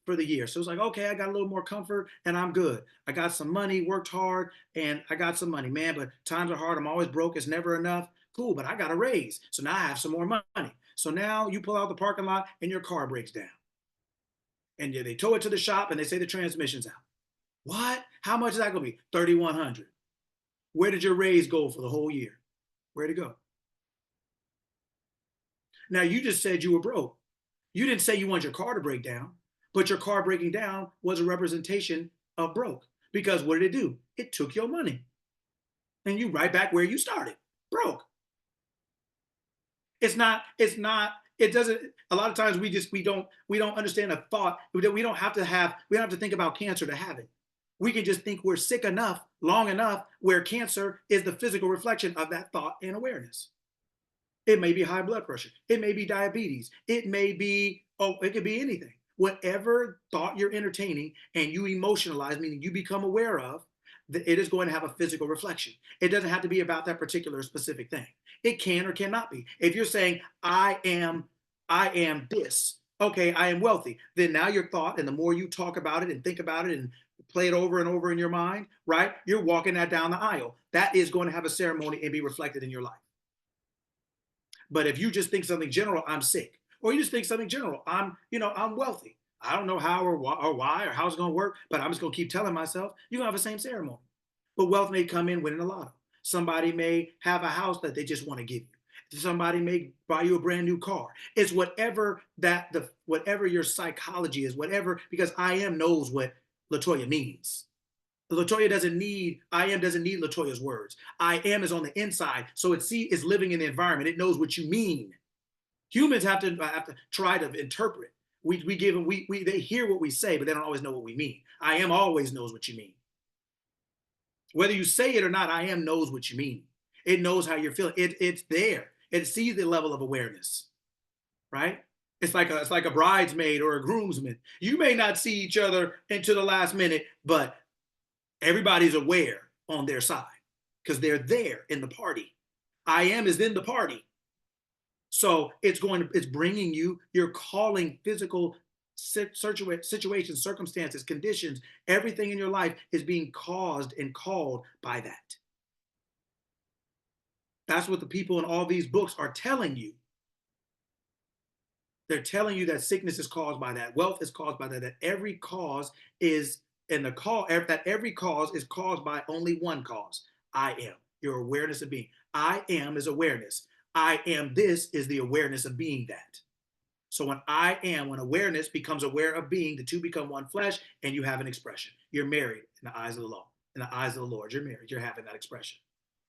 for the year. So it's like, okay, I got a little more comfort and I'm good. I got some money, worked hard, and I got some money, man, but times are hard. I'm always broke. It's never enough. Cool, but I got a raise. So now I have some more money. So now you pull out the parking lot and your car breaks down. And they tow it to the shop and they say the transmission's out. What? How much is that going to be? $3,100. Where did your raise go for the whole year? Where'd it go? Now, you just said you were broke. You didn't say you wanted your car to break down, but your car breaking down was a representation of broke. Because what did it do? It took your money. And you right back where you started, broke. It doesn't, a lot of times we don't understand a thought. We don't have to think about cancer to have it. We can just think we're sick enough, long enough, where cancer is the physical reflection of that thought and awareness. It may be high blood pressure. It may be diabetes. It may be, it could be anything. Whatever thought you're entertaining and you emotionalize, meaning you become aware of, it is going to have a physical reflection. It doesn't have to be about that particular specific thing. It can or cannot be. If you're saying, I am this, okay, I am wealthy, then now your thought, and the more you talk about it and think about it and play it over and over in your mind, right? You're walking that down the aisle. That is going to have a ceremony and be reflected in your life. But if you just think something general, I'm sick, or you just think something general, I'm wealthy. I don't know how or why or how it's going to work, but I'm just going to keep telling myself, you're going to have the same ceremony. But wealth may come in winning a lotto. Somebody may have a house that they just want to give you. Somebody may buy you a brand new car. It's whatever your psychology is, whatever, because I am knows what LaToya means. LaToya doesn't need LaToya's words. I am is on the inside, so it's living in the environment. It knows what you mean. Humans have to try to interpret. They hear what we say, but they don't always know what we mean. I am always knows what you mean. Whether you say it or not, I am knows what you mean. It knows how you're feeling. It's there. It sees the level of awareness, right? It's like a bridesmaid or a groomsman. You may not see each other into the last minute, but everybody's aware on their side because they're there in the party. I am is in the party. So it's bringing you're calling physical situations, circumstances, conditions, everything in your life is being caused and called by that. That's what the people in all these books are telling you. They're telling you that sickness is caused by that, wealth is caused by that every cause is every cause is caused by only one cause. I am, your awareness of being. I am is awareness. I am this is the awareness of being that. So when awareness becomes aware of being, the two become one flesh and you have an expression. You're married in the eyes of the law. In the eyes of the Lord, you're married. You're having that expression.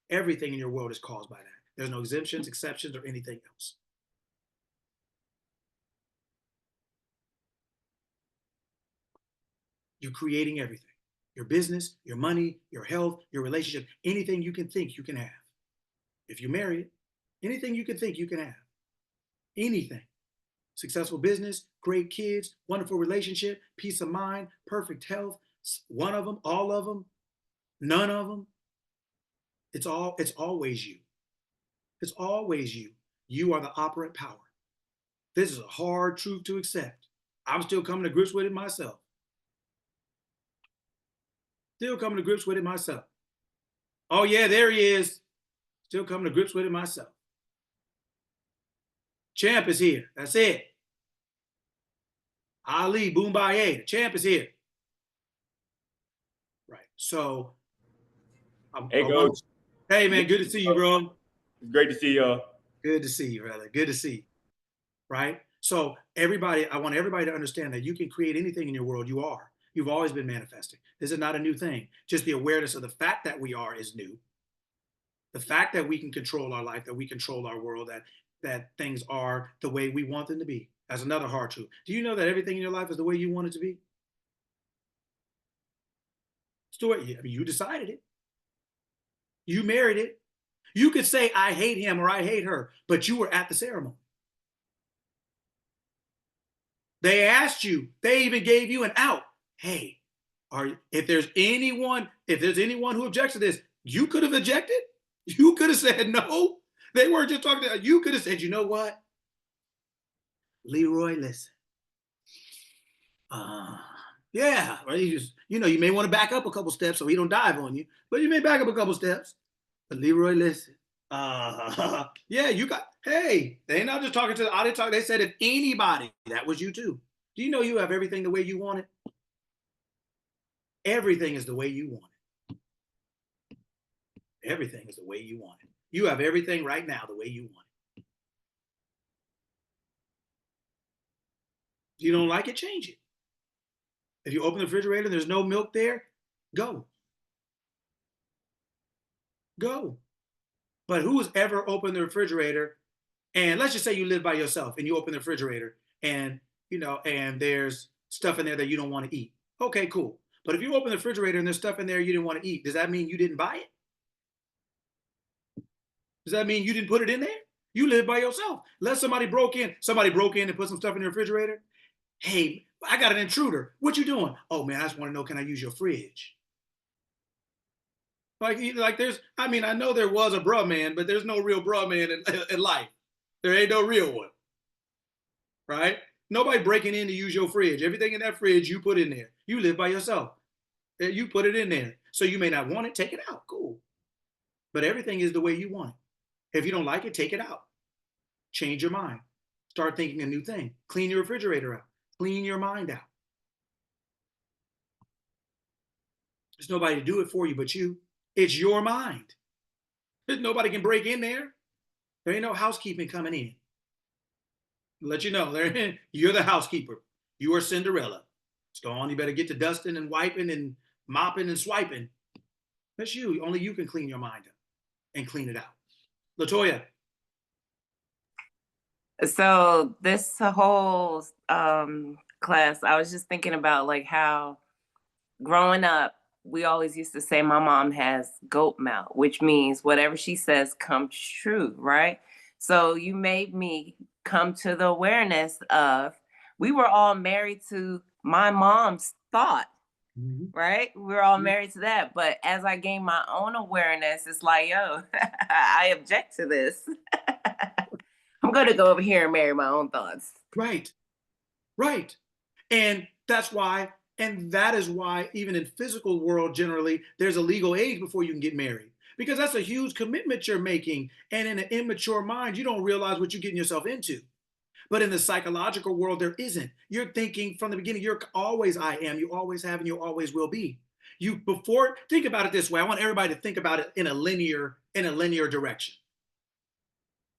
Everything in your world is caused by that. There's no exemptions, exceptions, or anything else. You're creating everything. Your business, your money, your health, your relationship, anything you can think you can have. If you're married, anything you can think you can have. Anything. Successful business, great kids, wonderful relationship, peace of mind, perfect health, one of them, all of them, none of them. It's always you. It's always you. You are the operant power. This is a hard truth to accept. I'm still coming to grips with it myself. Still coming to grips with it myself. Oh yeah, there he is. Still coming to grips with it myself. Champ is here. That's it. Ali, Boombaye, the champ is here. Right. So,
hey, Coach.
Hey, man, good to see you, bro.
It's great to see y'all.
Good to see you, brother. Good to see you. Right. So, I want everybody to understand that you can create anything in your world. You are. You've always been manifesting. This is not a new thing. Just the awareness of the fact that we are is new. The fact that we can control our life, that we control our world, that things are the way we want them to be. That's another hard truth. Do you know that everything in your life is the way you want it to be? Stuart, you decided it. You married it. You could say, I hate him or I hate her, but you were at the ceremony. They asked you, they even gave you an out. Hey, if there's anyone who objects to this, you could have objected. You could have said no. They weren't just talking to you. Could have said, you know what? Leroy, listen. Yeah, right. You may want to back up a couple steps so he don't dive on you, but you may back up a couple steps. But Leroy, listen. Yeah, hey, they ain't not just talking to the audience. They said if anybody, that was you too. Do you know you have everything the way you want it? Everything is the way you want it. Everything is the way you want it. You have everything right now the way you want it. If you don't like it, change it. If you open the refrigerator and there's no milk there, go. Go. But who's ever opened the refrigerator, and let's just say you live by yourself and you open the refrigerator and and there's stuff in there that you don't want to eat. Okay, cool. But if you open the refrigerator and there's stuff in there you didn't want to eat, does that mean you didn't buy it? Does that mean you didn't put it in there? You live by yourself. Unless somebody broke in and put some stuff in the refrigerator. Hey, I got an intruder. What you doing? Oh man, I just want to know, can I use your fridge? Like there's, I mean, I know there was a bruh man, but there's no real bruh man in life. There ain't no real one, right? Nobody breaking in to use your fridge. Everything in that fridge you put in there. You live by yourself. You put it in there. So you may not want it, take it out. Cool. But everything is the way you want it. If you don't like it, take it out. Change your mind. Start thinking a new thing. Clean your refrigerator out. Clean your mind out. There's nobody to do it for you but you. It's your mind. Nobody can break in there. There ain't no housekeeping coming in. I'll let you know, you're the housekeeper. You are Cinderella. It's gone. You better get to dusting and wiping and mopping and swiping. That's you. Only you can clean your mind up and clean it out. LaToya.
So this whole class, I was just thinking about like how growing up, we always used to say my mom has goat mouth, which means whatever she says comes true, right? So you made me come to the awareness of we were all married to my mom's thought, right? We're all married to that. But as I gain my own awareness, it's like, yo, I object to this. I'm going to go over here and marry my own thoughts.
Right. Right. And that's why, and that is why even in physical world, generally, there's a legal age before you can get married, because that's a huge commitment you're making. And in an immature mind, you don't realize what you're getting yourself into. But in the psychological world, there isn't. You're thinking from the beginning, you're always I am, you always have, and you always will be. Think about it this way. I want everybody to think about it in a linear direction.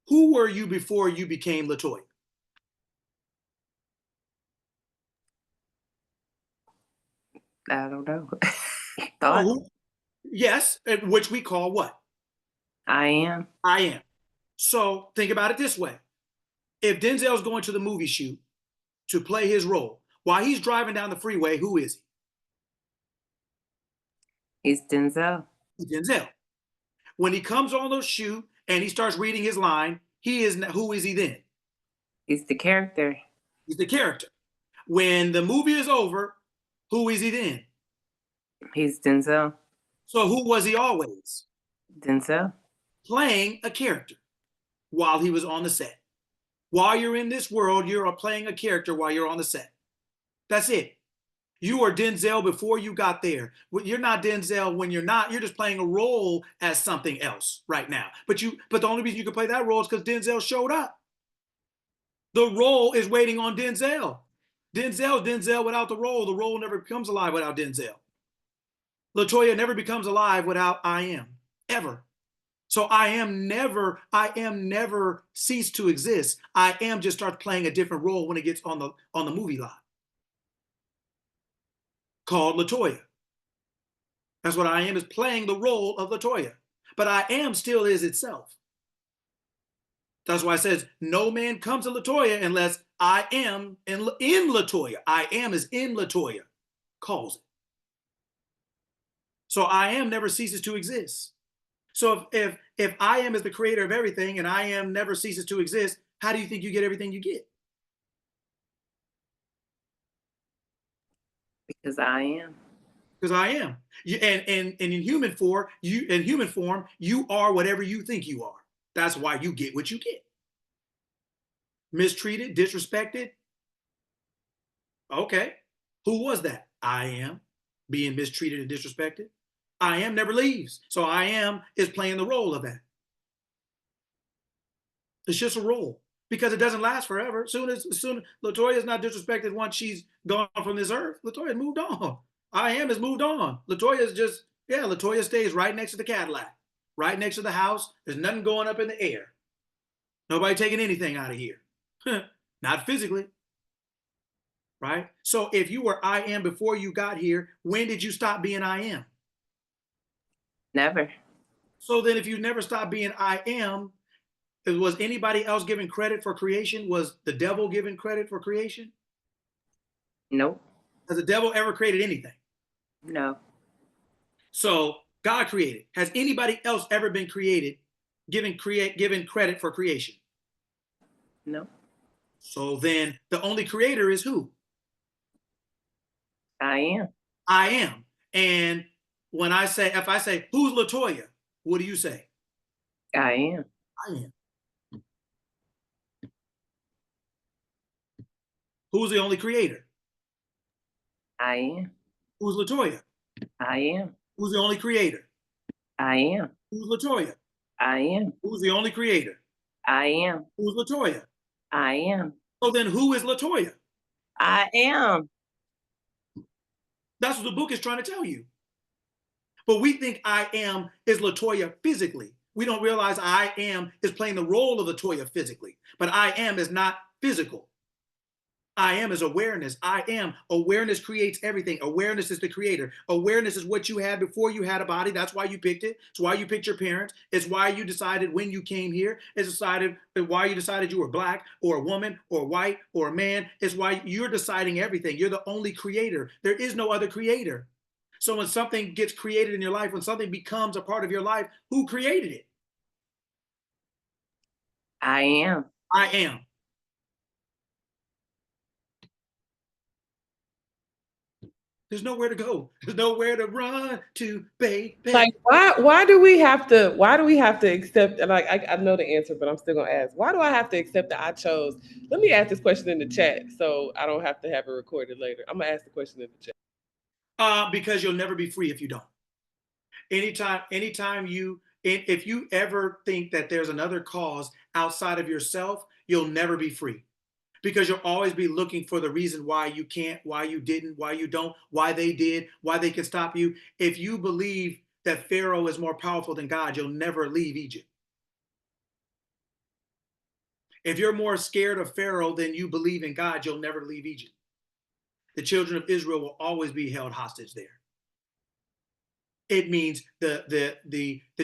Who were you before you became LaToya?
I don't know.
Thought. Oh, yes, which we call what?
I am.
I am. So think about it this way. If Denzel's going to the movie shoot to play his role, while he's driving down the freeway, who is
he? He's Denzel.
He's Denzel. When he comes on the shoot and he starts reading his line, who is he then?
He's the character.
He's the character. When the movie is over, who is he then?
He's Denzel.
So who was he always?
Denzel.
Playing a character while he was on the set. While you're in this world, you're playing a character while you're on the set. That's it. You are Denzel before you got there. You're not Denzel when you're not. You're just playing a role as something else right now. But the only reason you can play that role is because Denzel showed up. The role is waiting on Denzel. Denzel without the role. The role never becomes alive without Denzel. LaToya never becomes alive without I am, ever. So I am never cease to exist. I am just starts playing a different role when it gets on the movie lot. Called LaToya. That's what I am, is playing the role of LaToya. But I am still is itself. That's why it says no man comes to LaToya unless I am in LaToya. I am is in LaToya. Calls it. So I am never ceases to exist. So if I am is the creator of everything and I am never ceases to exist, how do you think you get everything you get?
Because I am.
Because I am. And in human form, you are whatever you think you are. That's why you get what you get. Mistreated, disrespected. Okay. Who was that? I am being mistreated and disrespected. I am never leaves. So I am is playing the role of that. It's just a role. because it doesn't last forever. Soon Latoya's not disrespected once she's gone from this earth. Latoya moved on. I am has moved on. Latoya is just, yeah, Latoya stays right next to the Cadillac, right next to the house. There's nothing going up in the air. Nobody taking anything out of here. Not physically. Right? So if you were I am before you got here, when did you stop being I am?
Never.
So then if you never stopped being I am, was anybody else given credit for creation? Was the devil given credit for creation?
Nope.
Has the devil ever created anything?
No.
So God created. Has anybody else ever been created, given credit for creation?
No.
So then the only creator is who?
I am.
I am. And when if I say, who's Latoya? What do you say?
I am.
I am. Who's the only creator?
I am.
Who's Latoya?
I am.
Who's the only creator?
I am.
Who's Latoya?
I am.
Who's the only creator?
I am.
Who's Latoya?
I am.
So then who is Latoya?
I am.
That's what the book is trying to tell you. But we think I am is Latoya physically. We don't realize I am is playing the role of Latoya physically. But I am is not physical. I am is awareness. I am. Awareness creates everything. Awareness is the creator. Awareness is what you had before you had a body. That's why you picked it. It's why you picked your parents. It's why you decided when you came here. It's decided why you decided you were black or a woman or white or a man. It's why you're deciding everything. You're the only creator. There is no other creator. So when something gets created in your life, when something becomes a part of your life, who created it?
I am.
I am. There's nowhere to go. There's nowhere to run to, baby.
Like, why do we have to accept, and I know the answer, but I'm still gonna ask, why do I have to accept that I chose? Let me ask this question in the chat so I don't have to have it recorded later. I'm gonna ask the question in the chat.
Because you'll never be free if you don't. Anytime if you ever think that there's another cause outside of yourself, you'll never be free. Because you'll always be looking for the reason why you can't, why you didn't, why you don't, why they did, why they can stop you. If you believe that Pharaoh is more powerful than God, you'll never leave Egypt. If you're more scared of Pharaoh than you believe in God, you'll never leave Egypt. The children of Israel will always be held hostage there. It means the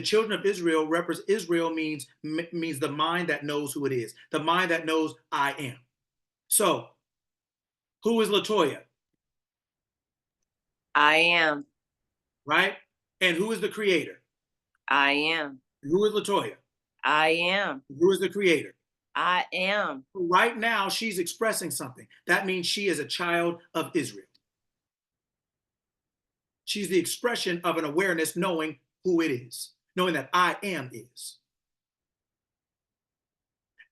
children of Israel Israel means the mind that knows who it is, the mind that knows I am. So, who is Latoya?
I am.
Right? And who is the creator?
I am.
Who is Latoya?
I am.
Who is the creator?
I am.
Right now, she's expressing something. That means she is a child of Israel. She's the expression of an awareness knowing who it is, knowing that I am is.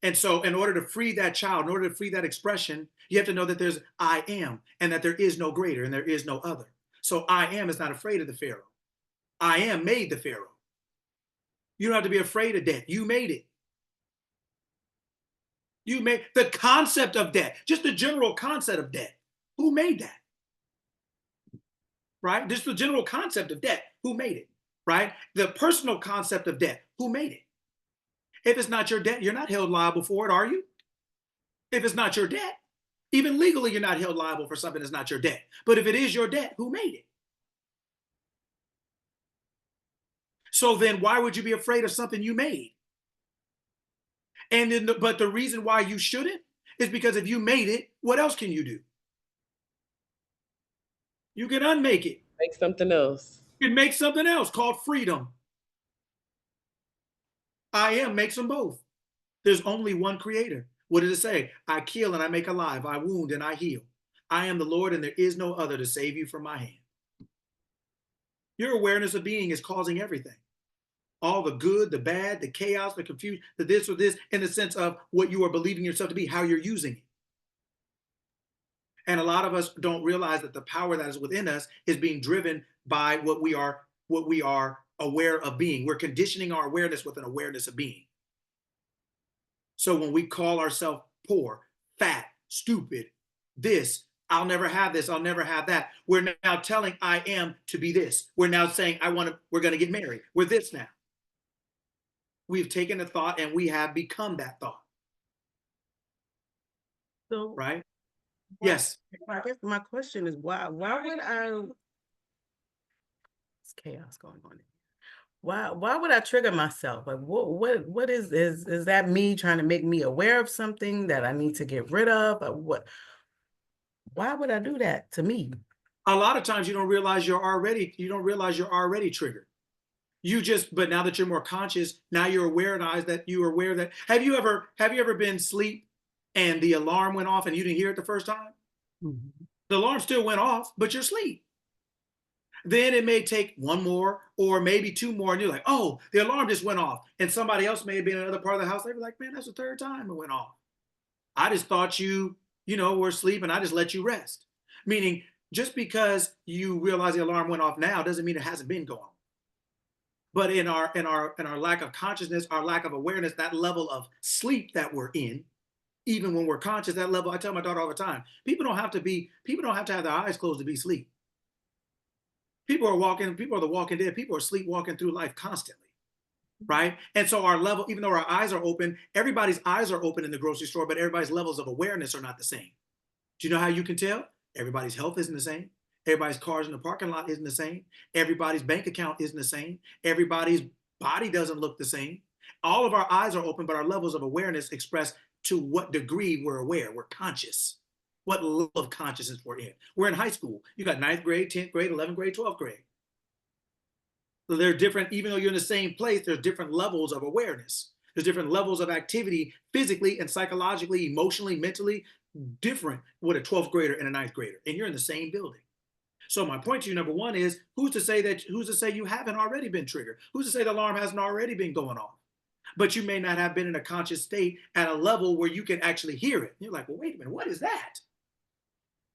And so in order to free that child, in order to free that expression, you have to know that there's I am and that there is no greater and there is no other. So I am is not afraid of the Pharaoh. I am made the Pharaoh. You don't have to be afraid of death. You made it. You made the concept of death, just the general concept of death. Who made that? Right? Just the general concept of death. Who made it? Right? The personal concept of death. Who made it? If it's not your debt, you're not held liable for it, are you? If it's not your debt, even legally, you're not held liable for something that's not your debt. But if it is your debt, who made it? So then why would you be afraid of something you made? And then, but the reason why you shouldn't is because if you made it, what else can you do? You can unmake it.
Make something else.
You can make something else called freedom. I am makes them both. There's only one creator. What does it say? I kill and I make alive. I wound and I heal. I am the Lord and there is no other to save you from my hand. Your awareness of being is causing everything. All the good, the bad, the chaos, the confusion, the this or this, in the sense of what you are believing yourself to be, how you're using it. And a lot of us don't realize that the power that is within us is being driven by what we are aware of being. We're conditioning our awareness with an awareness of being. So when we call ourselves poor, fat, stupid, this, I'll never have this, I'll never have that. We're now telling I am to be this. We're now saying we're going to get married. We're this now. We've taken a thought and we have become that thought.
So,
right? Yes.
I guess my question is why would it's chaos going on? Why would I trigger myself? Like what is that me trying to make me aware of something that I need to get rid of? Or what? Why would I do that to me?
A lot of times you don't realize you're already triggered. But now that you're more conscious, now you're aware that have you ever been asleep and the alarm went off and you didn't hear it the first time?
Mm-hmm.
The alarm still went off, but you're asleep. Then it may take one more or maybe two more, and you're like, oh, the alarm just went off. And somebody else may have been in another part of the house. They were like, man, that's the third time it went off. I just thought you were asleep and I just let you rest. Meaning, just because you realize the alarm went off now doesn't mean it hasn't been going. But in our lack of consciousness, our lack of awareness, that level of sleep that we're in, even when we're conscious, that level, I tell my daughter all the time, people don't have to have their eyes closed to be asleep. People are the walking dead. People are sleepwalking through life constantly, right? And so our level, even though our eyes are open, everybody's eyes are open in the grocery store, but everybody's levels of awareness are not the same. Do you know how you can tell? Everybody's health isn't the same. Everybody's cars in the parking lot isn't the same. Everybody's bank account isn't the same. Everybody's body doesn't look the same. All of our eyes are open, but our levels of awareness express to what degree we're aware, we're conscious. What level of consciousness we're in. We're in high school. You got 9th grade, 10th grade, 11th grade, 12th grade. So they're different, even though you're in the same place, there's different levels of awareness. There's different levels of activity, physically and psychologically, emotionally, mentally, different with a 12th grader and a 9th grader. And you're in the same building. So my point to you, number one, is who's to say you haven't already been triggered? Who's to say the alarm hasn't already been going off? But you may not have been in a conscious state at a level where you can actually hear it. You're like, well, wait a minute, what is that?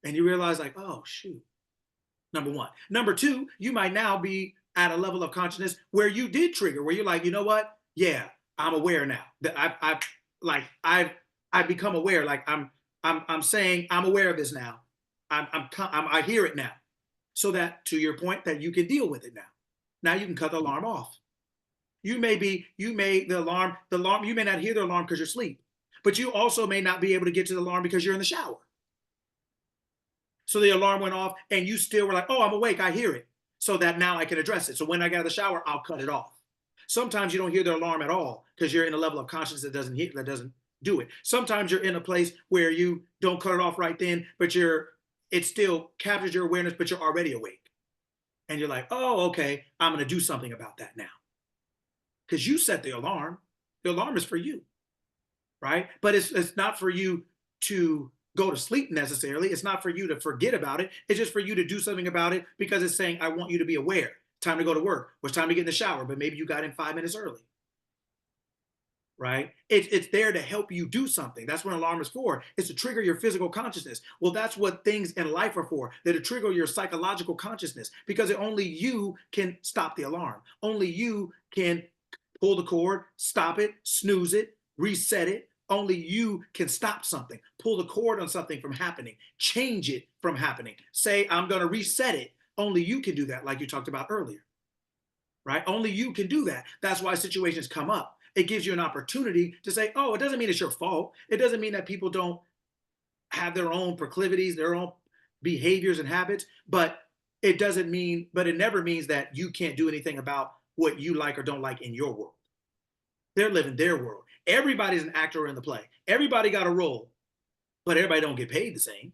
And you realize like, oh, shoot, number one. Number two, you might now be at a level of consciousness where you did trigger, where you're like, you know what? Yeah, I'm aware now. That I've become aware. Like I'm saying I'm aware of this now. I hear it now. So that, to your point, that you can deal with it now. Now you can cut the alarm off. You may not hear the alarm because you're asleep, but you also may not be able to get to the alarm because you're in the shower. So the alarm went off and you still were like, oh, I'm awake, I hear it. So that now I can address it. So when I get out of the shower, I'll cut it off. Sometimes you don't hear the alarm at all because you're in a level of consciousness that doesn't do it. Sometimes you're in a place where you don't cut it off right then, but it still captures your awareness, but you're already awake. And you're like, oh, okay, I'm going to do something about that now. Because you set the alarm. The alarm is for you, right? But it's not for you to go to sleep necessarily. It's not for you to forget about it. It's just for you to do something about it because it's saying, I want you to be aware. Time to go to work. It's time to get in the shower, but maybe you got in 5 minutes early, right? It's there to help you do something. That's what an alarm is for. It's to trigger your physical consciousness. Well, that's what things in life are for. They're to trigger your psychological consciousness because only you can stop the alarm. Only you can pull the cord, stop it, snooze it, reset it. Only you can stop something, pull the cord on something from happening, change it from happening. Say, I'm going to reset it. Only you can do that, like you talked about earlier, right? Only you can do that. That's why situations come up. It gives you an opportunity to say, oh, it doesn't mean it's your fault. It doesn't mean that people don't have their own proclivities, their own behaviors and habits, but it never means that you can't do anything about what you like or don't like in your world. They're living their world. Everybody's an actor in the play. Everybody got a role, but everybody don't get paid the same.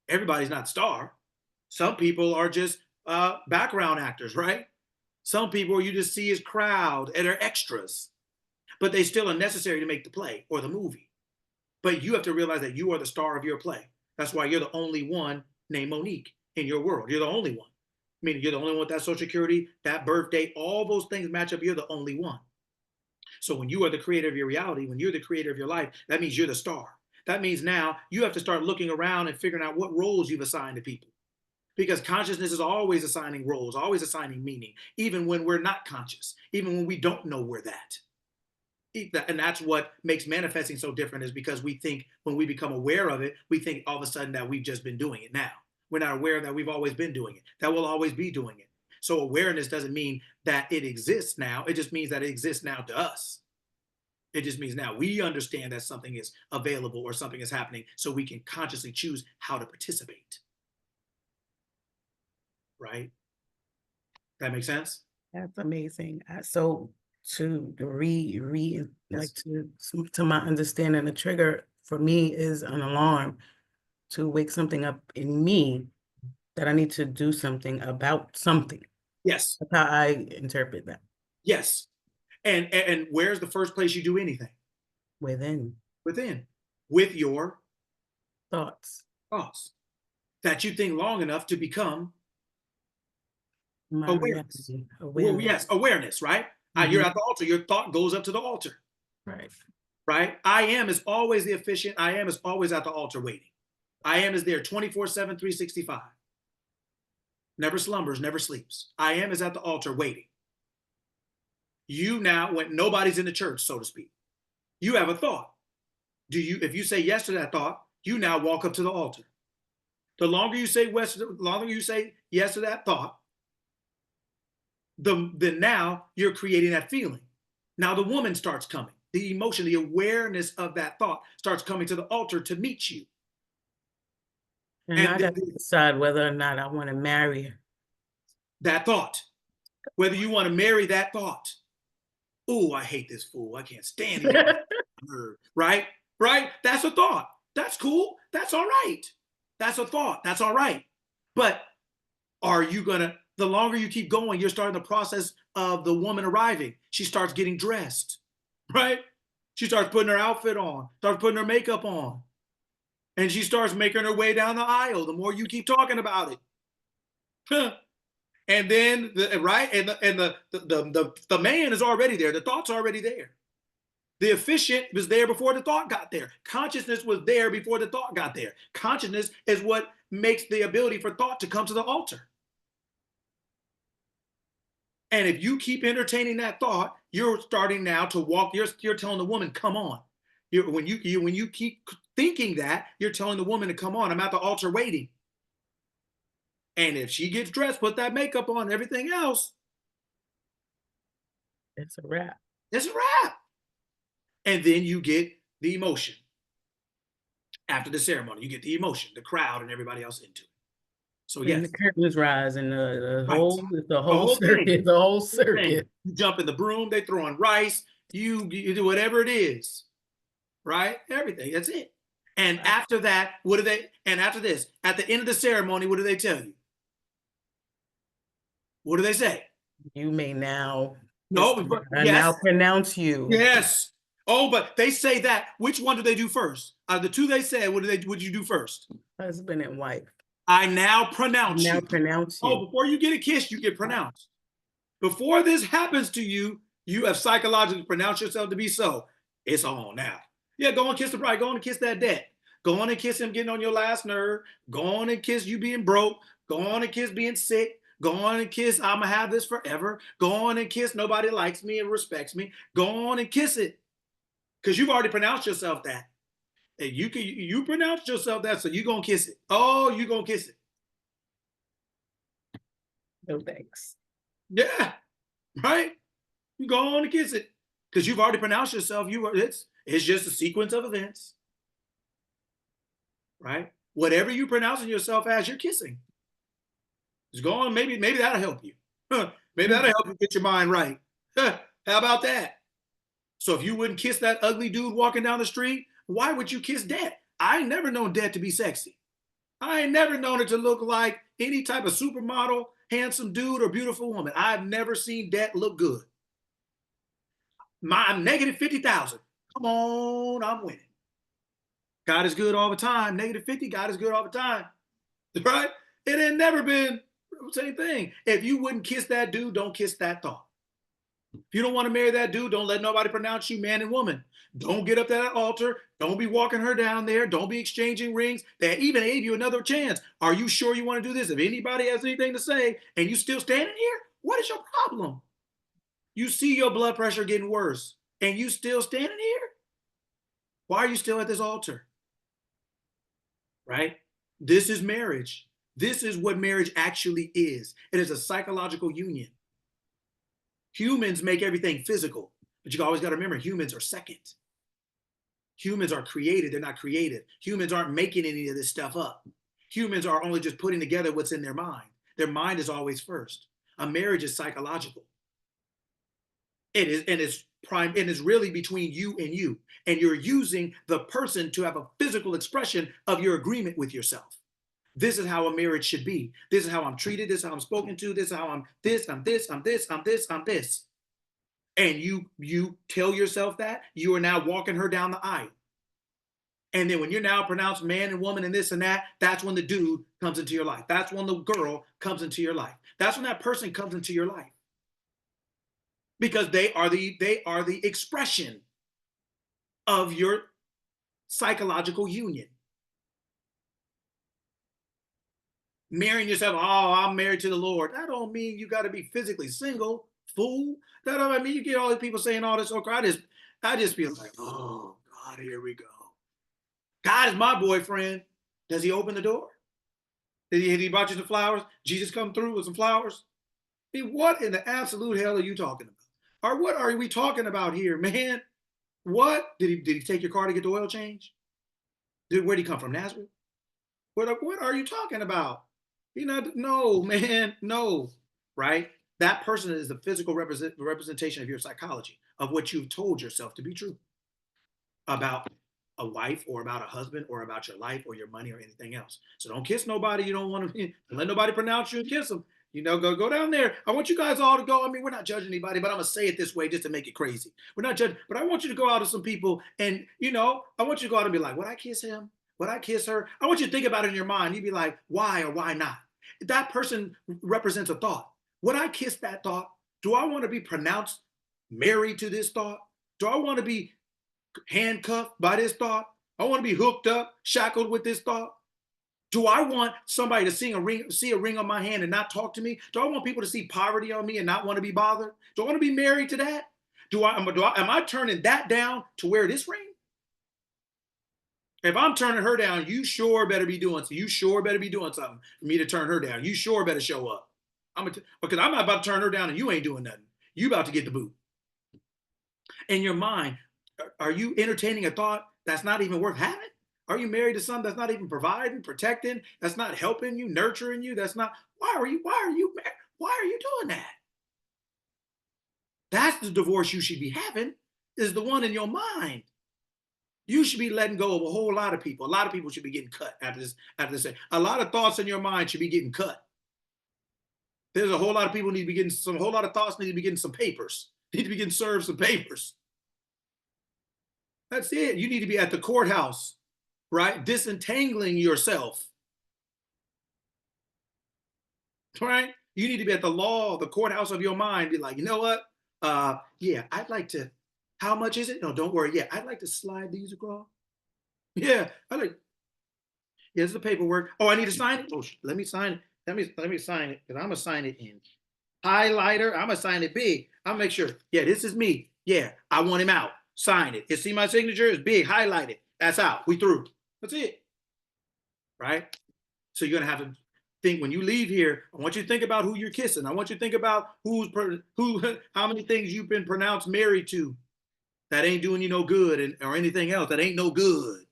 Everybody's not star. Some people are just background actors, right? Some people you just see as crowd and are extras, but they still are necessary to make the play or the movie. But you have to realize that you are the star of your play. That's why you're the only one named Monique in your world. You're the only one. Meaning you're the only one with that social security, that birth date, all those things match up. You're the only one. So when you are the creator of your reality, when you're the creator of your life, that means you're the star. That means now you have to start looking around and figuring out what roles you've assigned to people. Because consciousness is always assigning roles, always assigning meaning, even when we're not conscious, even when we don't know we're that. And that's what makes manifesting so different, is because we think when we become aware of it, we think all of a sudden that we've just been doing it now. We're not aware that we've always been doing it, that we'll always be doing it. So awareness doesn't mean that it exists now. It just means that it exists now to us. It just means now we understand that something is available or something is happening, so we can consciously choose how to participate. Right? That makes sense?
That's amazing. So to like to my understanding, the trigger for me is an alarm to wake something up in me that I need to do something about something.
Yes.
That's how I interpret that.
Yes. And where's the first place you do anything?
Within.
Within. With your
thoughts.
Thoughts. That you think long enough to become
My
awareness.
reality,
Well, yes, awareness, right? You're at the altar. Your thought goes up to the altar.
Right.
Right? I am is always the efficient. I am is always at the altar waiting. I am is there 24/7, 365. Never slumbers, never sleeps. I am is at the altar waiting. You now, when nobody's in the church, so to speak, you have a thought. If you say yes to that thought, you now walk up to the altar. The longer you say yes to that thought, then now you're creating that feeling. Now the woman starts coming. The emotion, the awareness of that thought starts coming to the altar to meet you.
And I got to decide whether or not I want to marry her.
That thought. Whether you want to marry that thought. Oh, I hate this fool. I can't stand him. Right? Right? That's a thought. That's cool. That's all right. That's a thought. That's all right. But are you going to, the longer you keep going, you're starting the process of the woman arriving. She starts getting dressed, right? She starts putting her outfit on, starts putting her makeup on. And she starts making her way down the aisle the more you keep talking about it. And then, right? And the man is already there. The thought's already there. The efficient was there before the thought got there. Consciousness was there before the thought got there. Consciousness is what makes the ability for thought to come to the altar. And if you keep entertaining that thought, you're starting now to walk. You're telling the woman, come on. When you keep thinking that, you're telling the woman to come on. I'm at the altar waiting. And if she gets dressed, put that makeup on, everything else,
it's a wrap.
It's a wrap. And then you get the emotion. After the ceremony, you get the emotion, the crowd, and everybody else into it. So yes,
and the curtains rise, and the
right.
whole circuit, the whole circuit.
You jump in the broom, they throw in rice, you do whatever it is, right? Everything. That's it. And after that, what do they? And after this, at the end of the ceremony, what do they tell you? What do they say?
You may now.
No,
I now pronounce you.
Yes. Oh, but they say that. Which one do they do first? The two they said, what would you do first?
Husband and wife.
I now pronounce you.
Now pronounce you.
Oh, before you get a kiss, you get pronounced. Before this happens to you, you have psychologically pronounced yourself to be so. It's on now. Yeah, go and kiss the bride. Go on and kiss that debt. Go on and kiss him getting on your last nerve. Go on and kiss you being broke. Go on and kiss being sick. Go on and kiss I'm going to have this forever. Go on and kiss nobody likes me and respects me. Go on and kiss it. Because you've already pronounced yourself that. And you pronounced yourself that, so you're going to kiss it. Oh, you're going to kiss it.
No thanks.
Yeah, right? You go on and kiss it. Because you've already pronounced yourself. It's just a sequence of events. Right? Whatever you pronouncing yourself as, you're kissing. Just go on, maybe that'll help you. Maybe that'll help you get your mind right. How about that? So if you wouldn't kiss that ugly dude walking down the street, why would you kiss Det? I ain't never known Det to be sexy. I ain't never known it to look like any type of supermodel, handsome dude, or beautiful woman. I've never seen Det look good. I'm negative 50,000. Come on, I'm winning. God is good all the time. Negative 50, God is good all the time. Right? It ain't never been the same thing. If you wouldn't kiss that dude, don't kiss that thought. If you don't want to marry that dude, don't let nobody pronounce you man and woman. Don't get up to that altar. Don't be walking her down there. Don't be exchanging rings. They even gave you another chance. Are you sure you want to do this? If anybody has anything to say and you still standing here, what is your problem? You see your blood pressure getting worse. And you still standing here? Why are you still at this altar? Right? This is marriage. This is what marriage actually is. It is a psychological union. Humans make everything physical, but you always got to remember humans are second. Humans are created, they're not created. Humans aren't making any of this stuff up. Humans are only just putting together what's in their mind. Their mind is always first. A marriage is psychological. It is, and it's prime, and it's really between you. And you're using the person to have a physical expression of your agreement with yourself. This is how a marriage should be. This is how I'm treated. This is how I'm spoken to. This is how I'm this, I'm this, I'm this, I'm this, I'm this. And you tell yourself that, you are now walking her down the aisle. And then when you're now pronounced man and woman and this and that, that's when the dude comes into your life. That's when the girl comes into your life. That's when that person comes into your life. Because they are the expression of your psychological union. Marrying yourself, oh, I'm married to the Lord. That don't mean you got to be physically single, fool. That don't mean you get all these people saying all this. Okay, I just feel like, oh God, here we go. God is my boyfriend. Does he open the door? Did he brought you some flowers? Jesus come through with some flowers? I mean, what in the absolute hell are you talking about? Or what are we talking about here, man? What? Did he take your car to get the oil change? Where'd he come from, Nazareth? What are you talking about? No, man, no, right? That person is the physical representation of your psychology, of what you've told yourself to be true about a wife or about a husband or about your life or your money or anything else. So don't kiss nobody you don't want to, let nobody pronounce you and kiss them. Go down there. I want you guys all to go. I mean, we're not judging anybody, but I'm going to say it this way just to make it crazy. We're not judging, but I want you to go out to some people and, I want you to go out and be like, would I kiss him? Would I kiss her? I want you to think about it in your mind. You'd be like, why or why not? That person represents a thought. Would I kiss that thought? Do I want to be pronounced married to this thought? Do I want to be handcuffed by this thought? I want to be hooked up, shackled with this thought. Do I want somebody to see a ring on my hand and not talk to me? Do I want people to see poverty on me and not want to be bothered? Do I want to be married to that? Am I turning that down to wear this ring? If I'm turning her down, you sure better be doing something. You sure better be doing something for me to turn her down. You sure better show up. Because I'm not about to turn her down and you ain't doing nothing. You about to get the boot. In your mind, are you entertaining a thought that's not even worth having? Are you married to someone that's not even providing, protecting, that's not helping you, nurturing you? That's not, why are you doing that? That's the divorce you should be having, is the one in your mind. You should be letting go of a whole lot of people. A lot of people should be getting cut after this. A lot of thoughts in your mind should be getting cut. There's a whole lot of people need to be getting a whole lot of thoughts need to be getting some papers. Need to be getting served some papers. That's it. You need to be at the courthouse, right? Disentangling yourself. Right? You need to be at the courthouse of your mind. Be like, you know what? Yeah, I'd like to. How much is it? No, don't worry. Yeah, I'd like to slide these across. Yeah, yeah, this is the paperwork. Oh, I need to sign it. Oh, let me sign it. Let me sign it because I'm gonna sign it in highlighter. I'm gonna sign it big. I'll make sure. Yeah, this is me. Yeah, I want him out. Sign it. You see my signature? It's big, highlighted. That's out. We through. That's it. Right? So you're gonna have to think when you leave here. I want you to think about who you're kissing. I want you to think about how many things you've been pronounced married to that ain't doing you no good, or anything else that ain't no good.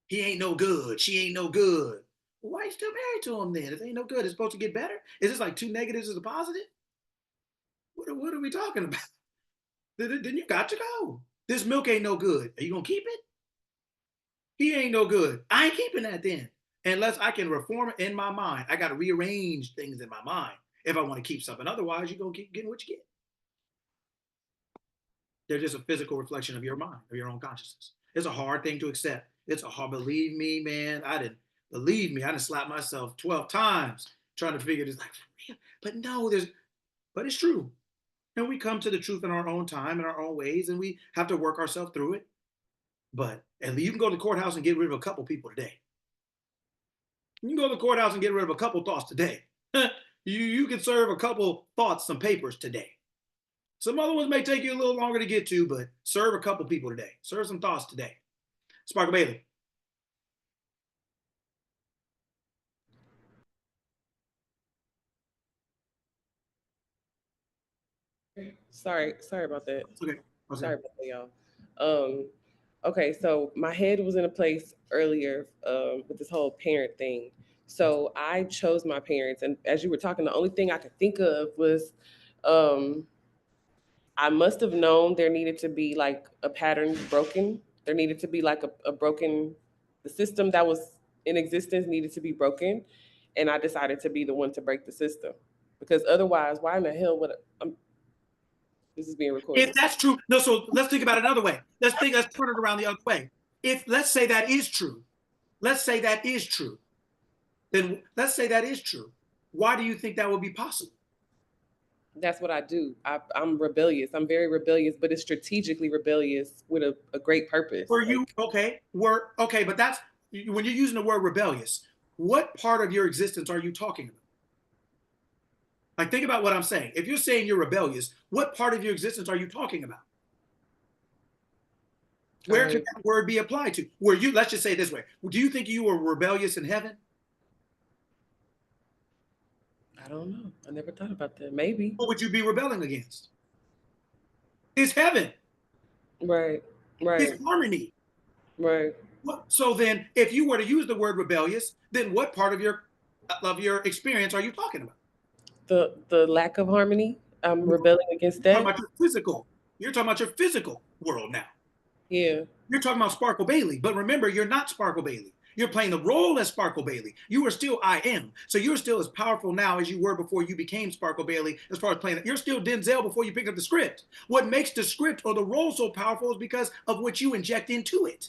He ain't no good. She ain't no good. Well, why are you still married to him then? If it ain't no good, it's supposed to get better. Is this like two negatives is a positive? What are we talking about? Then you got to go. This milk ain't no good. Are you gonna keep it? He ain't no good. I ain't keeping that then. Unless I can reform it in my mind. I got to rearrange things in my mind if I want to keep something. Otherwise, you're gonna keep getting what you get. They're just a physical reflection of your mind, of your own consciousness. It's a hard thing to accept. Believe me, man, I didn't slap myself 12 times trying to figure this out. But no, but it's true. And we come to the truth in our own time, in our own ways, and we have to work ourselves through it. But you can go to the courthouse and get rid of a couple people today. You can go to the courthouse and get rid of a couple thoughts today. You can serve a couple thoughts some papers today. Some other ones may take you a little longer to get to, but serve a couple people today. Serve some thoughts today. Sparkle Bailey.
Sorry about that.
Okay.
Sorry about that, y'all. Okay, so my head was in a place earlier with this whole parent thing. So I chose my parents, and as you were talking, the only thing I could think of was I must have known there needed to be like a pattern broken. There needed to be like a broken, the system that was in existence needed to be broken. And I decided to be the one to break the system. Because otherwise, why in the hell would this is being recorded?
If that's true, no, so let's think about it another way. Let's turn it around the other way. If let's say that is true, then let's say that is true. Why do you think that would be possible?
That's what I do. I'm rebellious. I'm very rebellious, but it's strategically rebellious with a great purpose.
Were you okay? But that's when you're using the word rebellious. What part of your existence are you talking about? Like, think about what I'm saying. If you're saying you're rebellious, what part of your existence are you talking about? Where can that word be applied to? Were you, let's just say it this way. Do you think you were rebellious in heaven?
I don't know. I never thought about that. Maybe.
What would you be rebelling against? It's heaven.
Right.
It's harmony.
Right.
So then, if you were to use the word rebellious, then what part of your experience are you talking about?
The lack of harmony. I'm rebelling against that.
You're talking about your physical world now.
Yeah.
You're talking about Sparkle Bailey, but remember, you're not Sparkle Bailey. You're playing the role as Sparkle Bailey. You are still I am. So you're still as powerful now as you were before you became Sparkle Bailey as far as playing it. You're still Denzel before you picked up the script. What makes the script or the role so powerful is because of what you inject into it.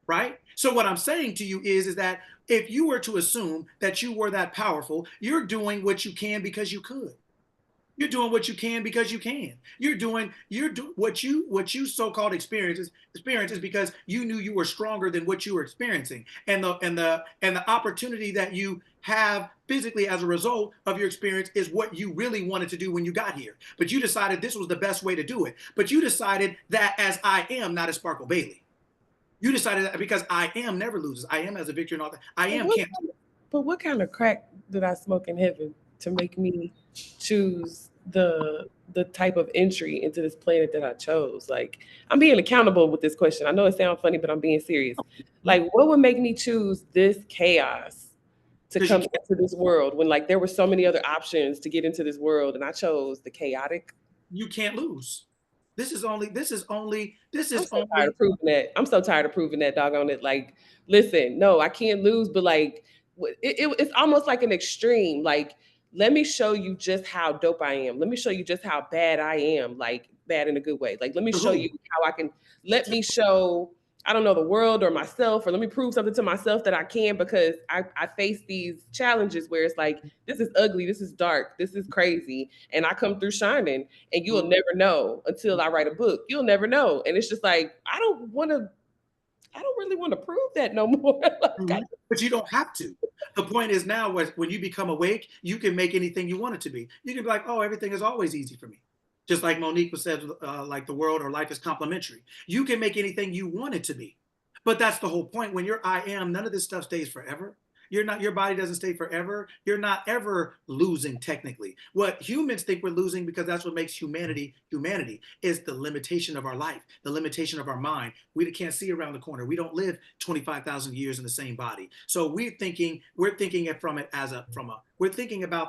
Right? So what I'm saying to you is that if you were to assume that you were that powerful, you're doing what you can because you could. You're doing what you can because you can. You're doing what you so-called experiences because you knew you were stronger than what you were experiencing. And the opportunity that you have physically as a result of your experience is what you really wanted to do when you got here. But you decided this was the best way to do it. But you decided that as I am, not as Sparkle Bailey. You decided that because I am never loses. I am as a victor and all that. I am can't.
But what kind of crack did I smoke in heaven to make me choose the type of entry into this planet that I chose? Like, I'm being accountable with this question. I know it sounds funny, but I'm being serious. Like, what would make me choose this chaos to come into this world when like there were so many other options to get into this world and I chose the chaotic?
You can't lose. I'm so
tired of proving that. I'm so tired of proving that, doggone it. Like, listen, no, I can't lose, but like it's almost like an extreme. Like, let me show you just how dope I am. Let me show you just how bad I am, like bad in a good way. Like, let me show you how let me show, I don't know, the world or myself, or let me prove something to myself that I can, because I face these challenges where it's like, this is ugly, this is dark, this is crazy. And I come through shining, and you'll never know until I write a book. You'll never know. And it's just like, I don't really want to prove that no more.
But you don't have to. The point is now when you become awake, you can make anything you want it to be. You can be like, oh, everything is always easy for me. Just like Monique said, like the world or life is complimentary. You can make anything you want it to be. But that's the whole point. When you're I am, none of this stuff stays forever. Your body doesn't stay forever. You're not ever losing technically. What humans think we're losing, because that's what makes humanity, is the limitation of our life, the limitation of our mind. We can't see around the corner. We don't live 25,000 years in the same body. So we're thinking about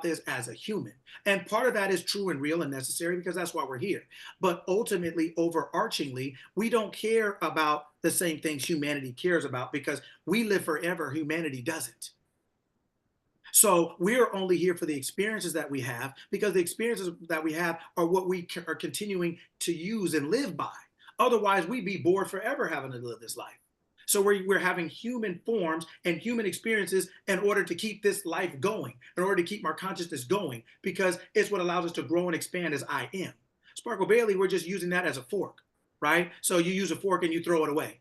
this as a human. And part of that is true and real and necessary, because that's why we're here. But ultimately, overarchingly, we don't care about the same things humanity cares about, because we live forever. Humanity doesn't. So we're only here for the experiences that we have, because the experiences that we have are what we are continuing to use and live by. Otherwise, we'd be bored forever having to live this life. So we're having human forms and human experiences in order to keep this life going, in order to keep our consciousness going, because it's what allows us to grow and expand as I am. Sparkle Bailey, we're just using that as a fork, right? So you use a fork and you throw it away.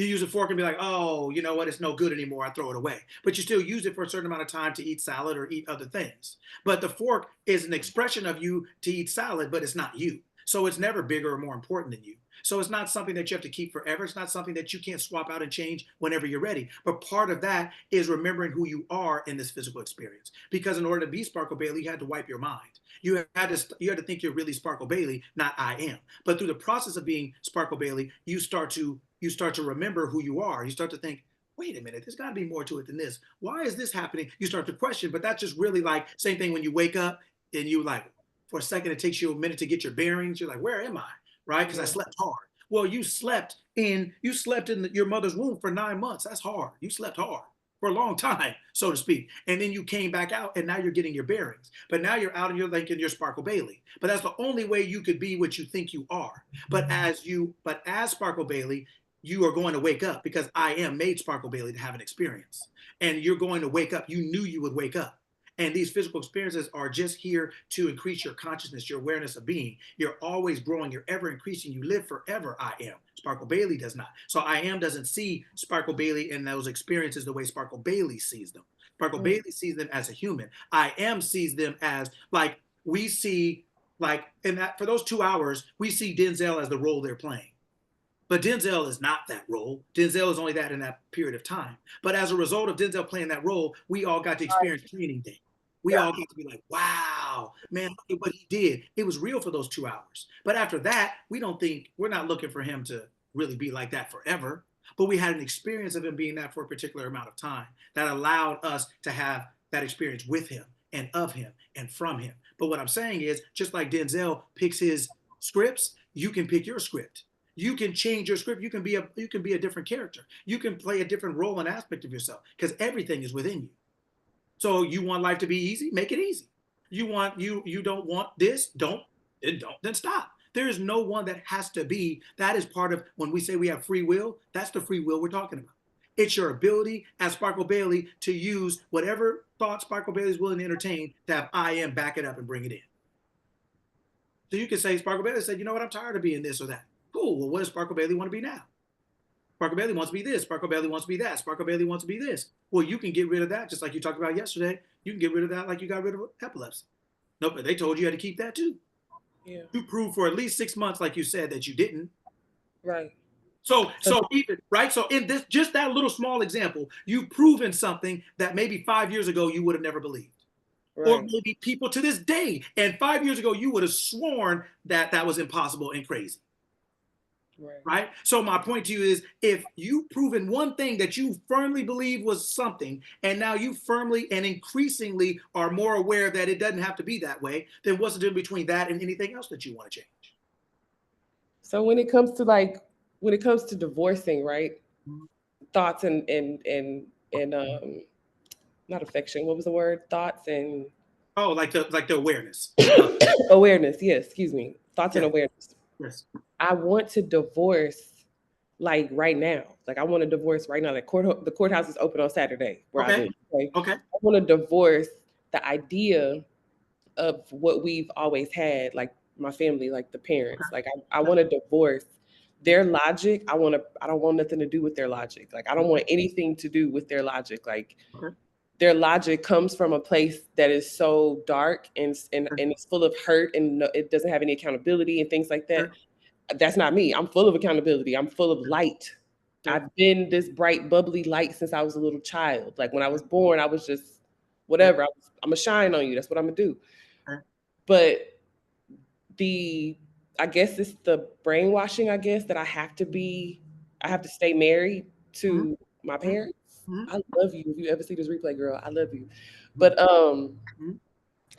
You use a fork and be like, oh, you know what? It's no good anymore. I throw it away. But you still use it for a certain amount of time to eat salad or eat other things. But the fork is an expression of you to eat salad, but it's not you. So it's never bigger or more important than you. So it's not something that you have to keep forever. It's not something that you can't swap out and change whenever you're ready. But part of that is remembering who you are in this physical experience. Because in order to be Sparkle Bailey, you had to wipe your mind. You had to think you're really Sparkle Bailey, not I am. But through the process of being Sparkle Bailey, you start to remember who you are. You start to think, wait a minute, there's got to be more to it than this. Why is this happening? You start to question, but that's just really like same thing when you wake up and you like, for a second, it takes you a minute to get your bearings. You're like, where am I? Right? Because I slept hard. Well, you slept in your mother's womb for 9 months. That's hard. You slept hard for a long time, so to speak. And then you came back out and now you're getting your bearings. But now you're out and you're thinking you're Sparkle Bailey. But that's the only way you could be what you think you are. But as Sparkle Bailey, you are going to wake up because I am made Sparkle Bailey to have an experience. And you're going to wake up. You knew you would wake up. And these physical experiences are just here to increase your consciousness, your awareness of being. You're always growing. You're ever increasing. You live forever, I am. Sparkle Bailey does not. So I am doesn't see Sparkle Bailey and those experiences the way Sparkle Bailey sees them. Sparkle Bailey sees them as a human. I am sees them as like we see, like in that for those 2 hours, we see Denzel as the role they're playing. But Denzel is not that role. Denzel is only that in that period of time. But as a result of Denzel playing that role, we all got to experience Training Day. We all got to be like, wow, man, look at what he did. It was real for those 2 hours. But after that, we're not looking for him to really be like that forever. But we had an experience of him being that for a particular amount of time that allowed us to have that experience with him and of him and from him. But what I'm saying is, just like Denzel picks his scripts, you can pick your script. You can change your script. You can be a different character. You can play a different role and aspect of yourself because everything is within you. So you want life to be easy? Make it easy. You don't want this? Then stop. There is no one that has to be. That is part of when we say we have free will. That's the free will we're talking about. It's your ability as Sparkle Bailey to use whatever thought Sparkle Bailey is willing to entertain to have I am back it up and bring it in. So you can say Sparkle Bailey said, you know what? I'm tired of being this or that. Cool. Well, what does Sparkle Bailey want to be now? Sparkle Bailey wants to be this. Sparkle Bailey wants to be that. Sparkle Bailey wants to be this. Well, you can get rid of that just like you talked about yesterday. You can get rid of that like you got rid of epilepsy. Nope, but they told you had to keep that too.
Yeah.
You proved for at least 6 months, like you said, that you didn't.
Right.
So even right. So in this, just that little small example, you've proven something that maybe 5 years ago you would have never believed. Right. Or maybe people to this day, and 5 years ago you would have sworn that that was impossible and crazy. Right. So my point to you is, if you've proven one thing that you firmly believe was something, and now you firmly and increasingly are more aware that it doesn't have to be that way, then what's the difference between that and anything else that you want to change?
So when it comes to divorcing, right? Mm-hmm. Thoughts and not affection. What was the word? Thoughts and
like the awareness.
Awareness. Yes. Excuse me. Thoughts and awareness.
Yes.
I want to divorce like right now. Like I want to divorce right now. The courthouse is open on Saturday where I live. Okay. I want to divorce the idea of what we've always had, like my family, like the parents. Like I want to divorce their logic. I don't want nothing to do with their logic. Like I don't want anything to do with their logic. Like their logic comes from a place that is so dark and it's full of hurt and it doesn't have any accountability and things like that. That's not me. I'm full of accountability. I'm full of light. I've been this bright, bubbly light since I was a little child. Like when I was born, I was just whatever. I'm gonna shine on you. That's what I'm gonna do. But I guess it's the brainwashing, I guess, that I have to stay married to my parents. I love you. If you ever see this replay, girl, I love you. But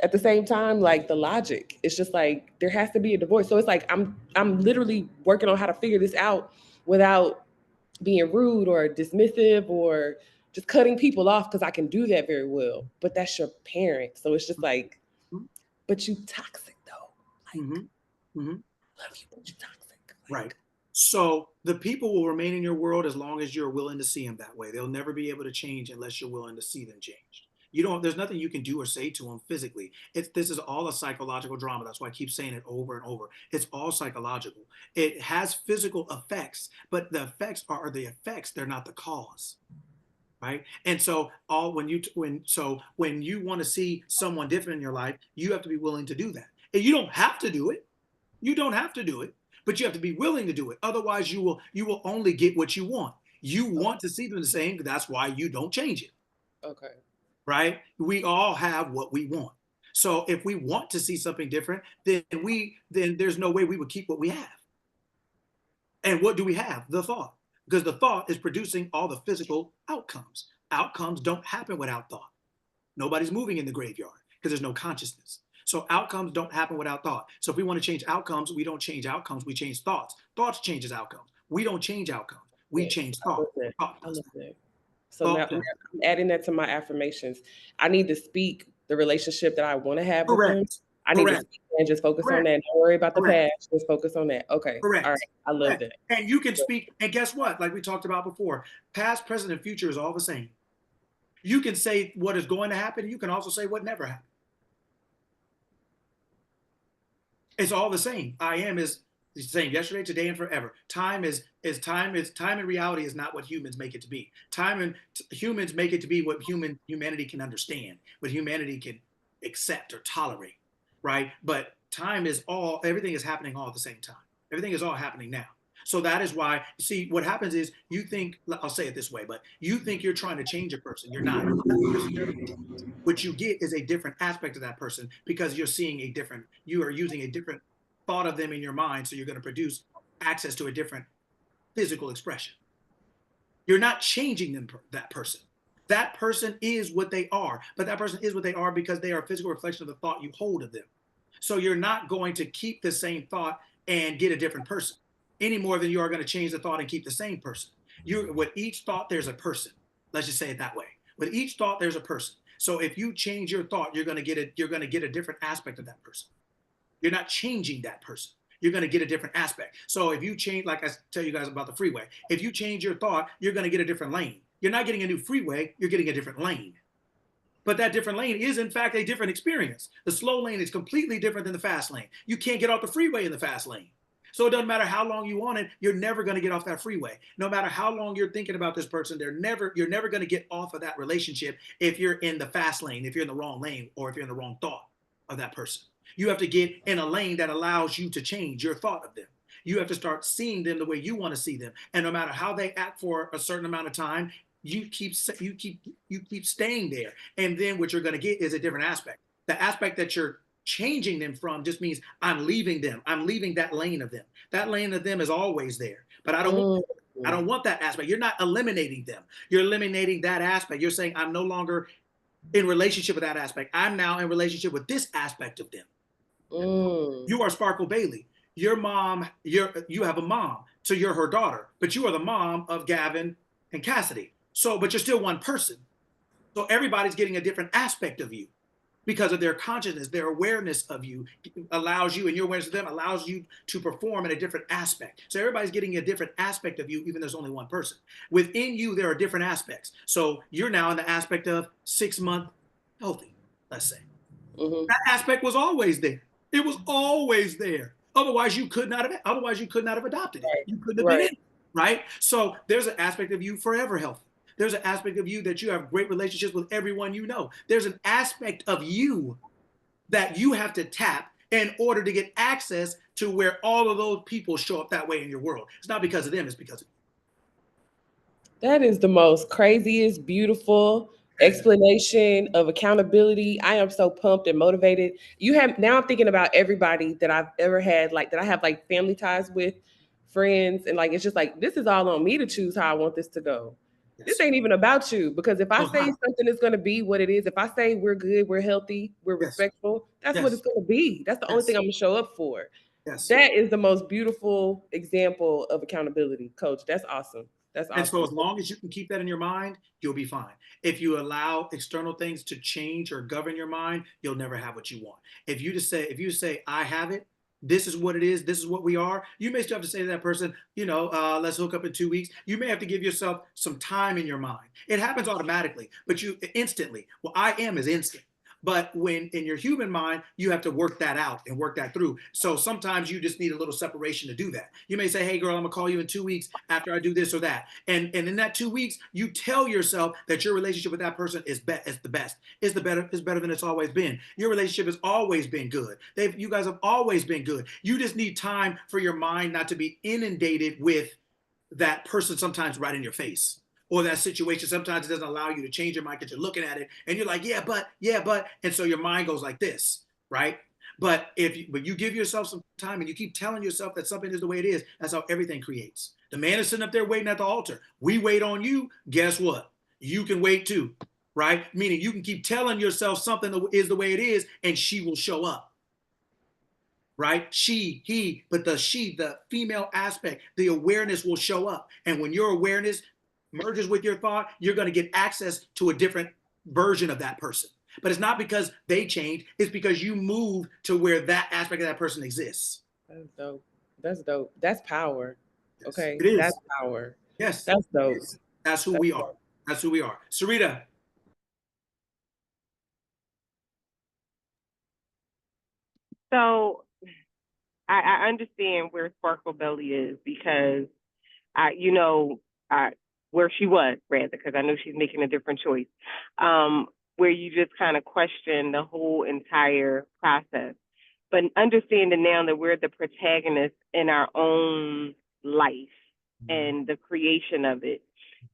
at the same time, like the logic, it's just like there has to be a divorce. So it's like I'm literally working on how to figure this out without being rude or dismissive or just cutting people off, because I can do that very well. But that's your parent. So it's just like, but you toxic though. Like, love you, but you toxic. Like,
right. So the people will remain in your world as long as you're willing to see them that way. They'll never be able to change unless you're willing to see them change. There's nothing you can do or say to them physically. This is all a psychological drama. That's why I keep saying it over and over. It's all psychological. It has physical effects, but the effects are the effects. They're not the cause. Right. And so when you want to see someone different in your life, you have to be willing to do that. And you don't have to do it. You don't have to do it, but you have to be willing to do it. Otherwise, you will only get what you want. You want to see them the same. That's why you don't change it.
Okay.
Right? We all have what we want. So if we want to see something different, then there's no way we would keep what we have. And what do we have? The thought. Because the thought is producing all the physical outcomes. Outcomes don't happen without thought. Nobody's moving in the graveyard because there's no consciousness. So outcomes don't happen without thought. So if we want to change outcomes, we don't change outcomes, we change thoughts. Thoughts changes outcomes. We don't change outcomes. We change thought.
I love that. So now I'm adding that to my affirmations. I need to speak the relationship that I want to have with them. I need to speak and just focus on that. Don't worry about the past. Just focus on that. Okay.
Correct.
All right. I love that.
And you can speak, and guess what? Like we talked about before, past, present, and future is all the same. You can say what is going to happen. You can also say what never happened. It's all the same. I am is the same yesterday, today, and forever. Time and reality is not what humans make it to be. Humans make it to be what humanity can understand, what humanity can accept or tolerate, right? But time is everything is happening all at the same time. Everything is all happening now. So that is why, see, what happens is you think, I'll say it this way, but you think you're trying to change a person. You're not. What you get is a different aspect of that person because you are using a different thought of them in your mind. So you're going to produce access to a different physical expression. You're not changing that person. That person is what they are, but that person is what they are because they are a physical reflection of the thought you hold of them. So you're not going to keep the same thought and get a different person any more than you are going to change the thought and keep the same person. With each thought, there's a person. Let's just say it that way. With each thought, there's a person. So if you change your thought, you're going to get a different aspect of that person. You're not changing that person. You're going to get a different aspect. So if you change, like I tell you guys about the freeway, if you change your thought, you're going to get a different lane. You're not getting a new freeway, you're getting a different lane. But that different lane is, in fact, a different experience. The slow lane is completely different than the fast lane. You can't get off the freeway in the fast lane. So it doesn't matter how long you want it, you're never going to get off that freeway. No matter how long you're thinking about this person, you're never going to get off of that relationship if you're in the fast lane, if you're in the wrong lane, or if you're in the wrong thought of that person. You have to get in a lane that allows you to change your thought of them. You have to start seeing them the way you want to see them. And no matter how they act for a certain amount of time, you keep staying there. And then what you're going to get is a different aspect. The aspect that you're changing them from just means I'm leaving them. I'm leaving that lane of them. That lane of them is always there. But I don't want that aspect. You're not eliminating them. You're eliminating that aspect. You're saying I'm no longer in relationship with that aspect. I'm now in relationship with this aspect of them. You are Sparkle Bailey. Your mom, you have a mom, so you're her daughter, but you are the mom of Gavin and Cassidy. So, but you're still one person. So everybody's getting a different aspect of you because of their consciousness, their awareness of you allows you, and your awareness of them allows you to perform in a different aspect. So everybody's getting a different aspect of you, even though there's only one person. Within you, there are different aspects. So you're now in the aspect of 6 month healthy, let's say. That aspect was always there. It was always there. Otherwise, you could not have adopted it. You couldn't have been in it, right? So there's an aspect of you forever healthy. There's an aspect of you that you have great relationships with everyone you know. There's an aspect of you that you have to tap in order to get access to where all of those people show up that way in your world. It's not because of them, it's because of you.
That is the most craziest, beautiful explanation of accountability. I am so pumped and motivated. Now I'm thinking about everybody that I've ever had, like that I have like family ties with, friends, and like it's just like this is all on me to choose how I want this to go. Yes. This ain't even about you, because if I say something is going to be what it is, if I say we're good, we're healthy, we're respectful, that's what it's going to be. That's the only thing I'm going to show up for. Yes. That is the most beautiful example of accountability, Coach. That's awesome. That's awesome.
And so as long as you can keep that in your mind, you'll be fine. If you allow external things to change or govern your mind, you'll never have what you want. If you say, I have it, this is what it is, this is what we are. You may still have to say to that person, let's hook up in 2 weeks. You may have to give yourself some time in your mind. It happens automatically, but you instantly. Well, I am is instant. But when in your human mind, you have to work that out and work that through. So sometimes you just need a little separation to do that. You may say, hey, girl, I'm going to call you in 2 weeks after I do this or that. And in that 2 weeks, you tell yourself that your relationship with that person is the best. Is better than it's always been. Your relationship has always been good. You guys have always been good. You just need time for your mind not to be inundated with that person sometimes right in your face. Or that situation, sometimes it doesn't allow you to change your mind because you're looking at it and you're like, yeah, but, and so your mind goes like this, right? But but you give yourself some time and you keep telling yourself that something is the way it is, that's how everything creates. The man is sitting up there waiting at the altar. We wait on you. Guess what? You can wait too, right? Meaning you can keep telling yourself something is the way it is, and she will show up. Right? She, he, but the female aspect, the awareness will show up. And when your awareness merges with your thought, you're going to get access to a different version of that person. But it's not because they changed, it's because you move to where that aspect of that person exists.
That's dope. That's dope. That's power. Okay.
It is.
That's power.
Yes.
That's dope.
That's who we are. That's who we are. Sarita.
So I understand where Sparkle Belly is because where she was rather, because I know she's making a different choice. Where you just kind of question the whole entire process. But understanding now that we're the protagonists in our own life and the creation of it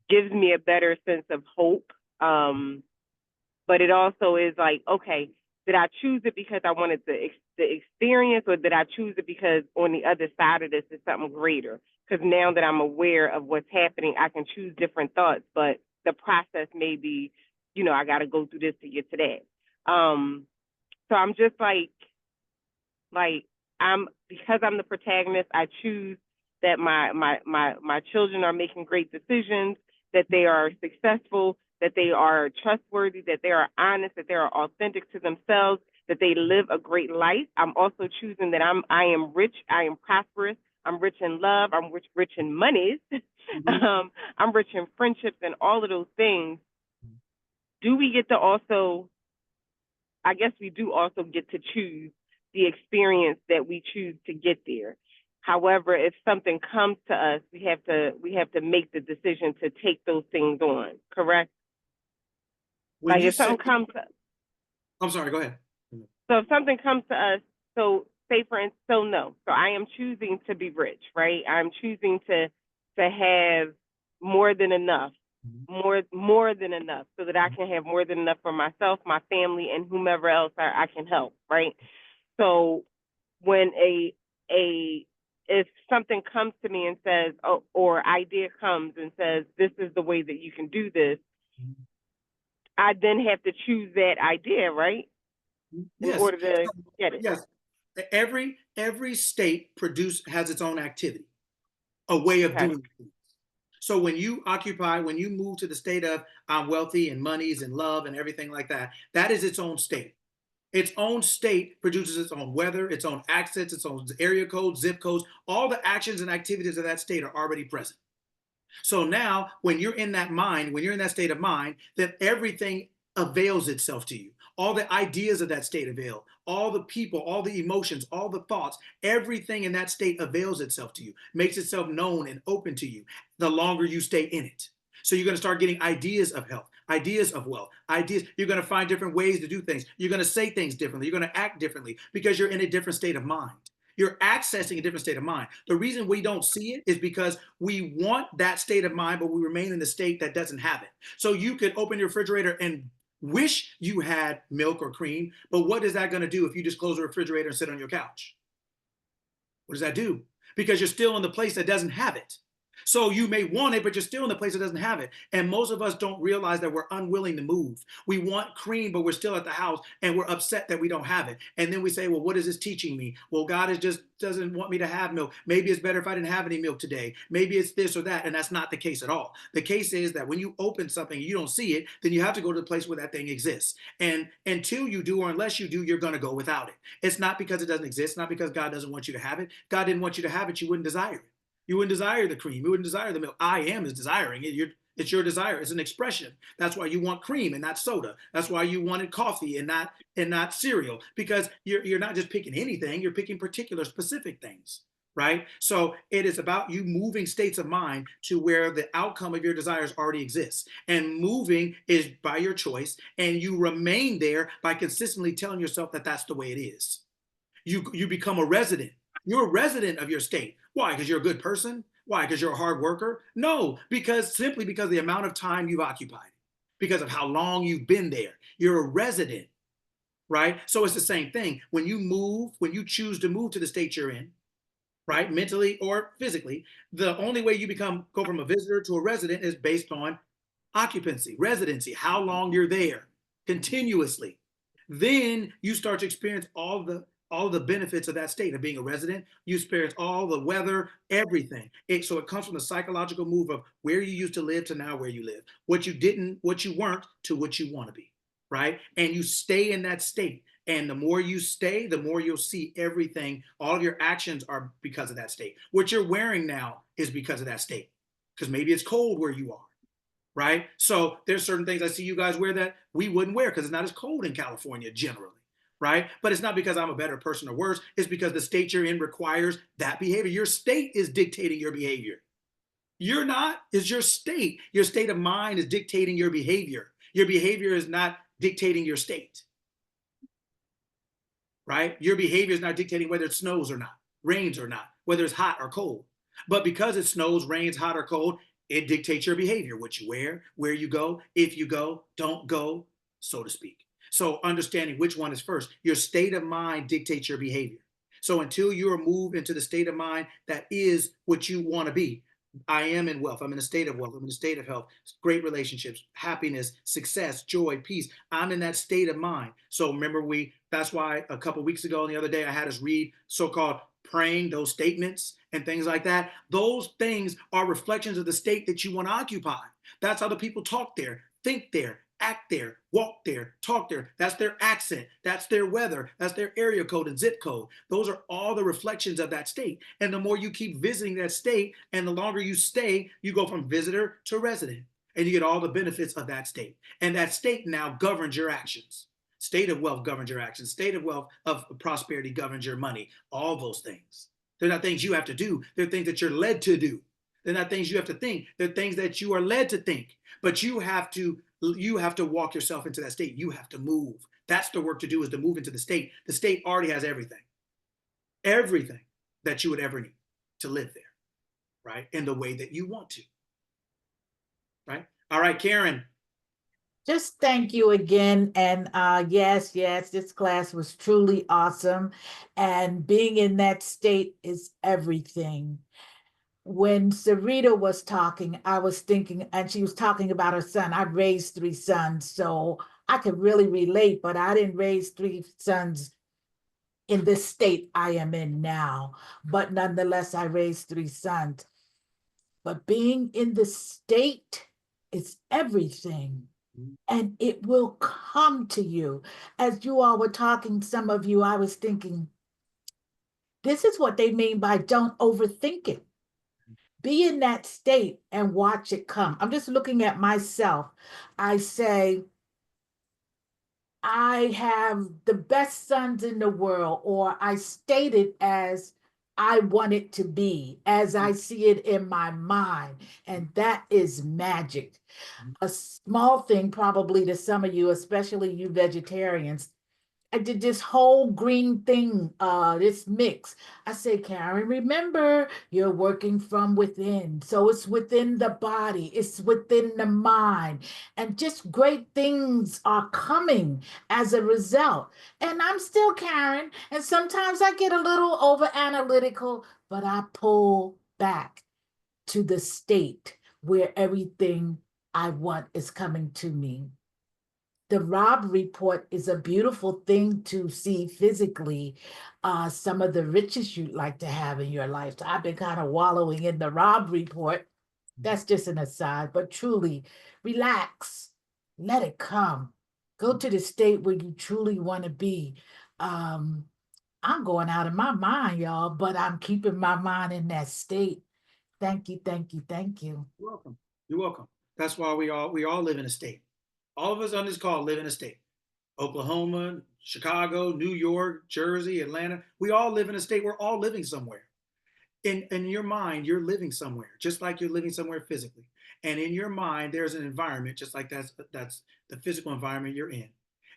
gives me a better sense of hope. But it also is like, okay, did I choose it because I wanted the experience, or did I choose it because on the other side of this is something greater? Because now that I'm aware of what's happening, I can choose different thoughts, but the process may be, I got to go through this to get to that. So I'm just because I'm the protagonist, I choose that my children are making great decisions, that they are successful, that they are trustworthy, that they are honest, that they are authentic to themselves, that they live a great life. I'm also choosing that I am rich, I am prosperous, I'm rich in love, I'm rich in monies, I'm rich in friendships and all of those things. Do we get to also, I guess we do also get to choose the experience that we choose to get there. However, if something comes to us, we have to make the decision to take those things on, correct? If something comes to us.
I'm sorry, go ahead.
So if something comes to us, so say for instance, so I am choosing to be rich, right? I'm choosing to have more than enough, more than enough, so that I can have more than enough for myself, my family, and whomever else I can help, right? So when if something comes to me and says, or idea comes and says, this is the way that you can do this, I then have to choose that idea, right?
Yes.
In order to get it.
Yes. Every state has its own activity, a way of doing things. So when you move to the state of I'm wealthy and monies and love and everything like that, that is its own state. Its own state produces its own weather, its own accents, its own area codes, zip codes. All the actions and activities of that state are already present. So now when you're in that mind, when you're in that state of mind, then everything avails itself to you. All the ideas of that state avail, all the people, all the emotions, all the thoughts, everything in that state avails itself to you, makes itself known and open to you the longer you stay in it. So you're going to start getting ideas of health, ideas of wealth, ideas. You're going to find different ways to do things. You're going to say things differently. You're going to act differently because you're in a different state of mind. You're accessing a different state of mind. The reason we don't see it is because we want that state of mind, but we remain in the state that doesn't have it. So you could open your refrigerator and wish you had milk or cream, but what is that going to do if you just close the refrigerator and sit on your couch? What does that do? Because you're still in the place that doesn't have it. So you may want it, but you're still in the place that doesn't have it. And most of us don't realize that we're unwilling to move. We want cream, but we're still at the house and we're upset that we don't have it. And then we say, well, what is this teaching me? Well, God is just doesn't want me to have milk. Maybe it's better if I didn't have any milk today. Maybe it's this or that. And that's not the case at all. The case is that when you open something and you don't see it, then you have to go to the place where that thing exists. And until you do, or unless you do, you're going to go without it. It's not because it doesn't exist, not because God doesn't want you to have it. God didn't want you to have it, you wouldn't desire it. You wouldn't desire the cream. You wouldn't desire the milk. I am is desiring it. It's your desire. It's an expression. That's why you want cream and not soda. That's why you wanted coffee and not cereal, because you're not just picking anything. You're picking particular specific things, right? So it is about you moving states of mind to where the outcome of your desires already exists. And moving is by your choice, and you remain there by consistently telling yourself that that's the way it is. You become a resident. You're a resident of your state. Why? Because you're a good person? Why? Because you're a hard worker? No, simply because of the amount of time you've occupied, because of how long you've been there. You're a resident, right? So it's the same thing. When you choose to move to the state you're in, right, mentally or physically, the only way you go from a visitor to a resident is based on occupancy, residency, how long you're there continuously. Then you start to experience all the benefits of that state of being a resident. You experience all the weather, everything. So it comes from the psychological move of where you used to live to now where you live, what you weren't to what you want to be, right? And you stay in that state. And the more you stay, the more you'll see everything. All of your actions are because of that state. What you're wearing now is because of that state, because maybe it's cold where you are, right? So there's certain things I see you guys wear that we wouldn't wear because it's not as cold in California generally, right? But it's not because I'm a better person or worse. It's because the state you're in requires that behavior. Your state is dictating your behavior. You're not, it's your state. Your state of mind is dictating your behavior. Your behavior is not dictating your state, right? Your behavior is not dictating whether it snows or not, rains or not, whether it's hot or cold. But because it snows, rains, hot or cold, it dictates your behavior, what you wear, where you go, if you go, don't go, so to speak. So understanding which one is first, your state of mind dictates your behavior. So until you're moved into the state of mind that is what you want to be, I am in wealth. I'm in a state of wealth. I'm in a state of health, great relationships, happiness, success, joy, peace. I'm in that state of mind. So remember, that's why a couple of weeks ago and the other day, I had us read so-called praying, those statements and things like that. Those things are reflections of the state that you want to occupy. That's how the people talk there, think there, act there, walk there, talk there. That's their accent. That's their weather. That's their area code and zip code. Those are all the reflections of that state. And the more you keep visiting that state and the longer you stay, you go from visitor to resident and you get all the benefits of that state. And that state now governs your actions. State of wealth governs your actions. State of wealth of prosperity governs your money. All those things. They're not things you have to do. They're things that you're led to do. They're not things you have to think. They're things that you are led to think. But you have to walk yourself into that state. You have to move. That's the work to do, is to move into the state. The state already has everything that you would ever need to live there, right? In the way that you want to, right? All right, Karen.
Just thank you again. And yes, this class was truly awesome. And being in that state is everything. When Sarita was talking, I was thinking, and she was talking about her son. I raised 3 sons, so I could really relate, but I didn't raise 3 sons in this state I am in now. But nonetheless, I raised 3 sons. But being in the state is everything. And it will come to you. As you all were talking, some of you, I was thinking, this is what they mean by don't overthink it. Be in that state and watch it come. I'm just looking at myself. I say, I have the best sons in the world, or I state it as I want it to be, as I see it in my mind. And that is magic. A small thing probably to some of you, especially you vegetarians. I did this whole green thing, this mix. I said, Karen, remember, you're working from within. So it's within the body, it's within the mind. And just great things are coming as a result. And I'm still Karen. And sometimes I get a little over analytical, but I pull back. to the state where everything I want is coming to me. The Rob report is a beautiful thing to see physically, some of the riches you'd like to have in your life. So I've been kind of wallowing in the Rob report. That's just an aside, but truly relax, let it come. Go to the state where you truly want to be. I'm going out of my mind, y'all, but I'm keeping my mind in that state. Thank you, thank you, thank you.
You're welcome. You're welcome. That's why we all live in a state. All of us on this call live in a state. Oklahoma, Chicago, New York, Jersey, Atlanta. We all live in a state. We're all living somewhere. In your mind, you're living somewhere, just like you're living somewhere physically. And in your mind, there's an environment, just like that's the physical environment you're in.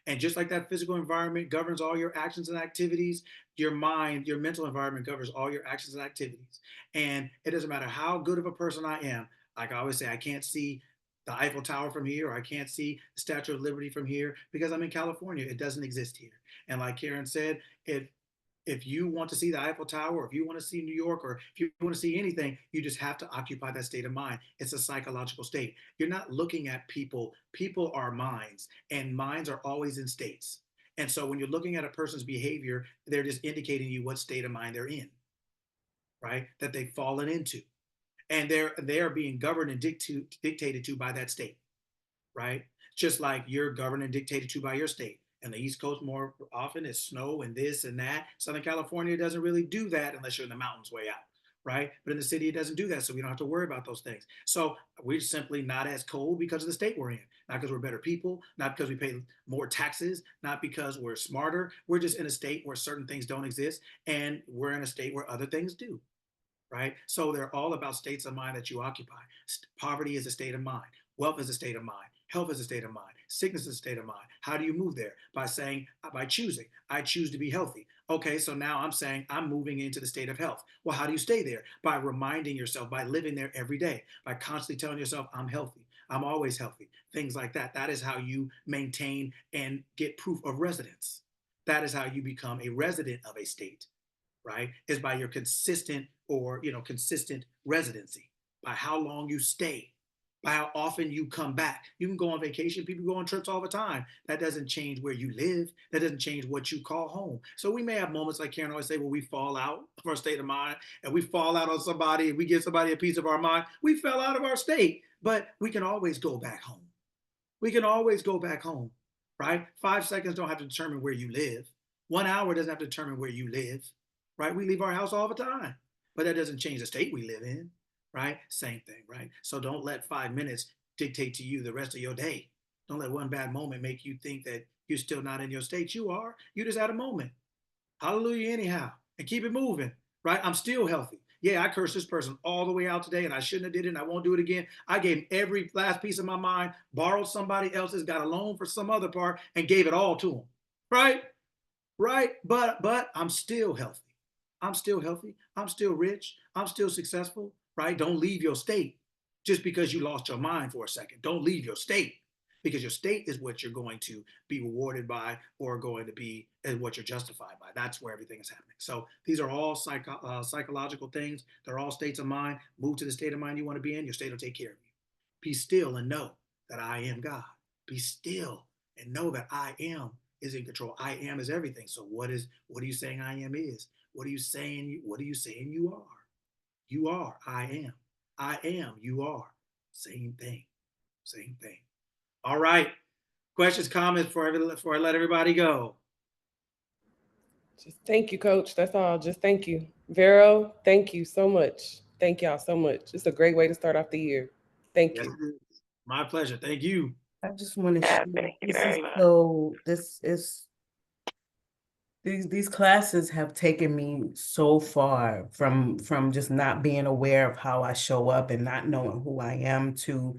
And just like that physical environment governs all your actions and activities, your mind, your mental environment governs all your actions and activities. And it doesn't matter how good of a person I am. Like I always say, I can't see the Eiffel Tower from here, or I can't see the Statue of Liberty from here because I'm in California. It doesn't exist here. And like Karen said, if you want to see the Eiffel Tower, or if you want to see New York, or if you want to see anything, you just have to occupy that state of mind. It's a psychological state. You're not looking at people. People are minds, and minds are always in states. And so when you're looking at a person's behavior, they're just indicating you what state of mind they're in, right? That they've fallen into. And they're being governed and dictated to by that state, right? Just like you're governed and dictated to by your state. And the East Coast more often is snow and this and that. Southern California doesn't really do that unless you're in the mountains way out, right? But in the city, it doesn't do that. So we don't have to worry about those things. So we're simply not as cold because of the state we're in, not because we're better people, not because we pay more taxes, not because we're smarter. We're just in a state where certain things don't exist. And we're in a state where other things do. Right? So they're all about states of mind that you occupy. Poverty is a state of mind. Wealth is a state of mind. Health is a state of mind. Sickness is a state of mind. How do you move there? By choosing. I choose to be healthy. Okay, so now I'm saying I'm moving into the state of health. Well, how do you stay there? By reminding yourself, by living there every day, by constantly telling yourself, I'm healthy. I'm always healthy. Things like that. That is how you maintain and get proof of residence. That is how you become a resident of a state, right? Is by your consistent residency, by how long you stay, by how often you come back. You can go on vacation. People go on trips all the time. That doesn't change where you live. That doesn't change what you call home. So we may have moments like Karen always say, where we fall out of our state of mind, and we fall out on somebody, and we give somebody a piece of our mind. We fell out of our state, but we can always go back home. We can always go back home, right? 5 seconds don't have to determine where you live. 1 hour doesn't have to determine where you live, right? We leave our house all the time, but that doesn't change the state we live in, right? Same thing, right? So don't let 5 minutes dictate to you the rest of your day. Don't let one bad moment make you think that you're still not in your state. You are. You just had a moment. Hallelujah anyhow. And keep it moving, right? I'm still healthy. Yeah, I cursed this person all the way out today, and I shouldn't have did it, and I won't do it again. I gave every last piece of my mind, borrowed somebody else's, got a loan for some other part, and gave it all to them, right? Right? But I'm still healthy. I'm still healthy. I'm still rich. I'm still successful, right? Don't leave your state just because you lost your mind for a second. Don't leave your state, because your state is what you're going to be rewarded by, or going to be, and what you're justified by. That's where everything is happening. So these are all psychological things. They're all states of mind. Move to the state of mind you want to be in. Your state will take care of you. Be still and know that I am God. Be still and know that I am is in control. I am is everything. So what are you saying I am is? What are you saying you are? You are, I am. I am, you are. Same thing. Same thing. All right. Questions, comments before I let everybody go?
Just thank you, Coach. That's all. Just thank you. Vero, thank you so much. Thank y'all so much. It's a great way to start off the year. Thank you.
My pleasure. Thank you.
I just want to share. These classes have taken me so far from just not being aware of how I show up and not knowing who I am, to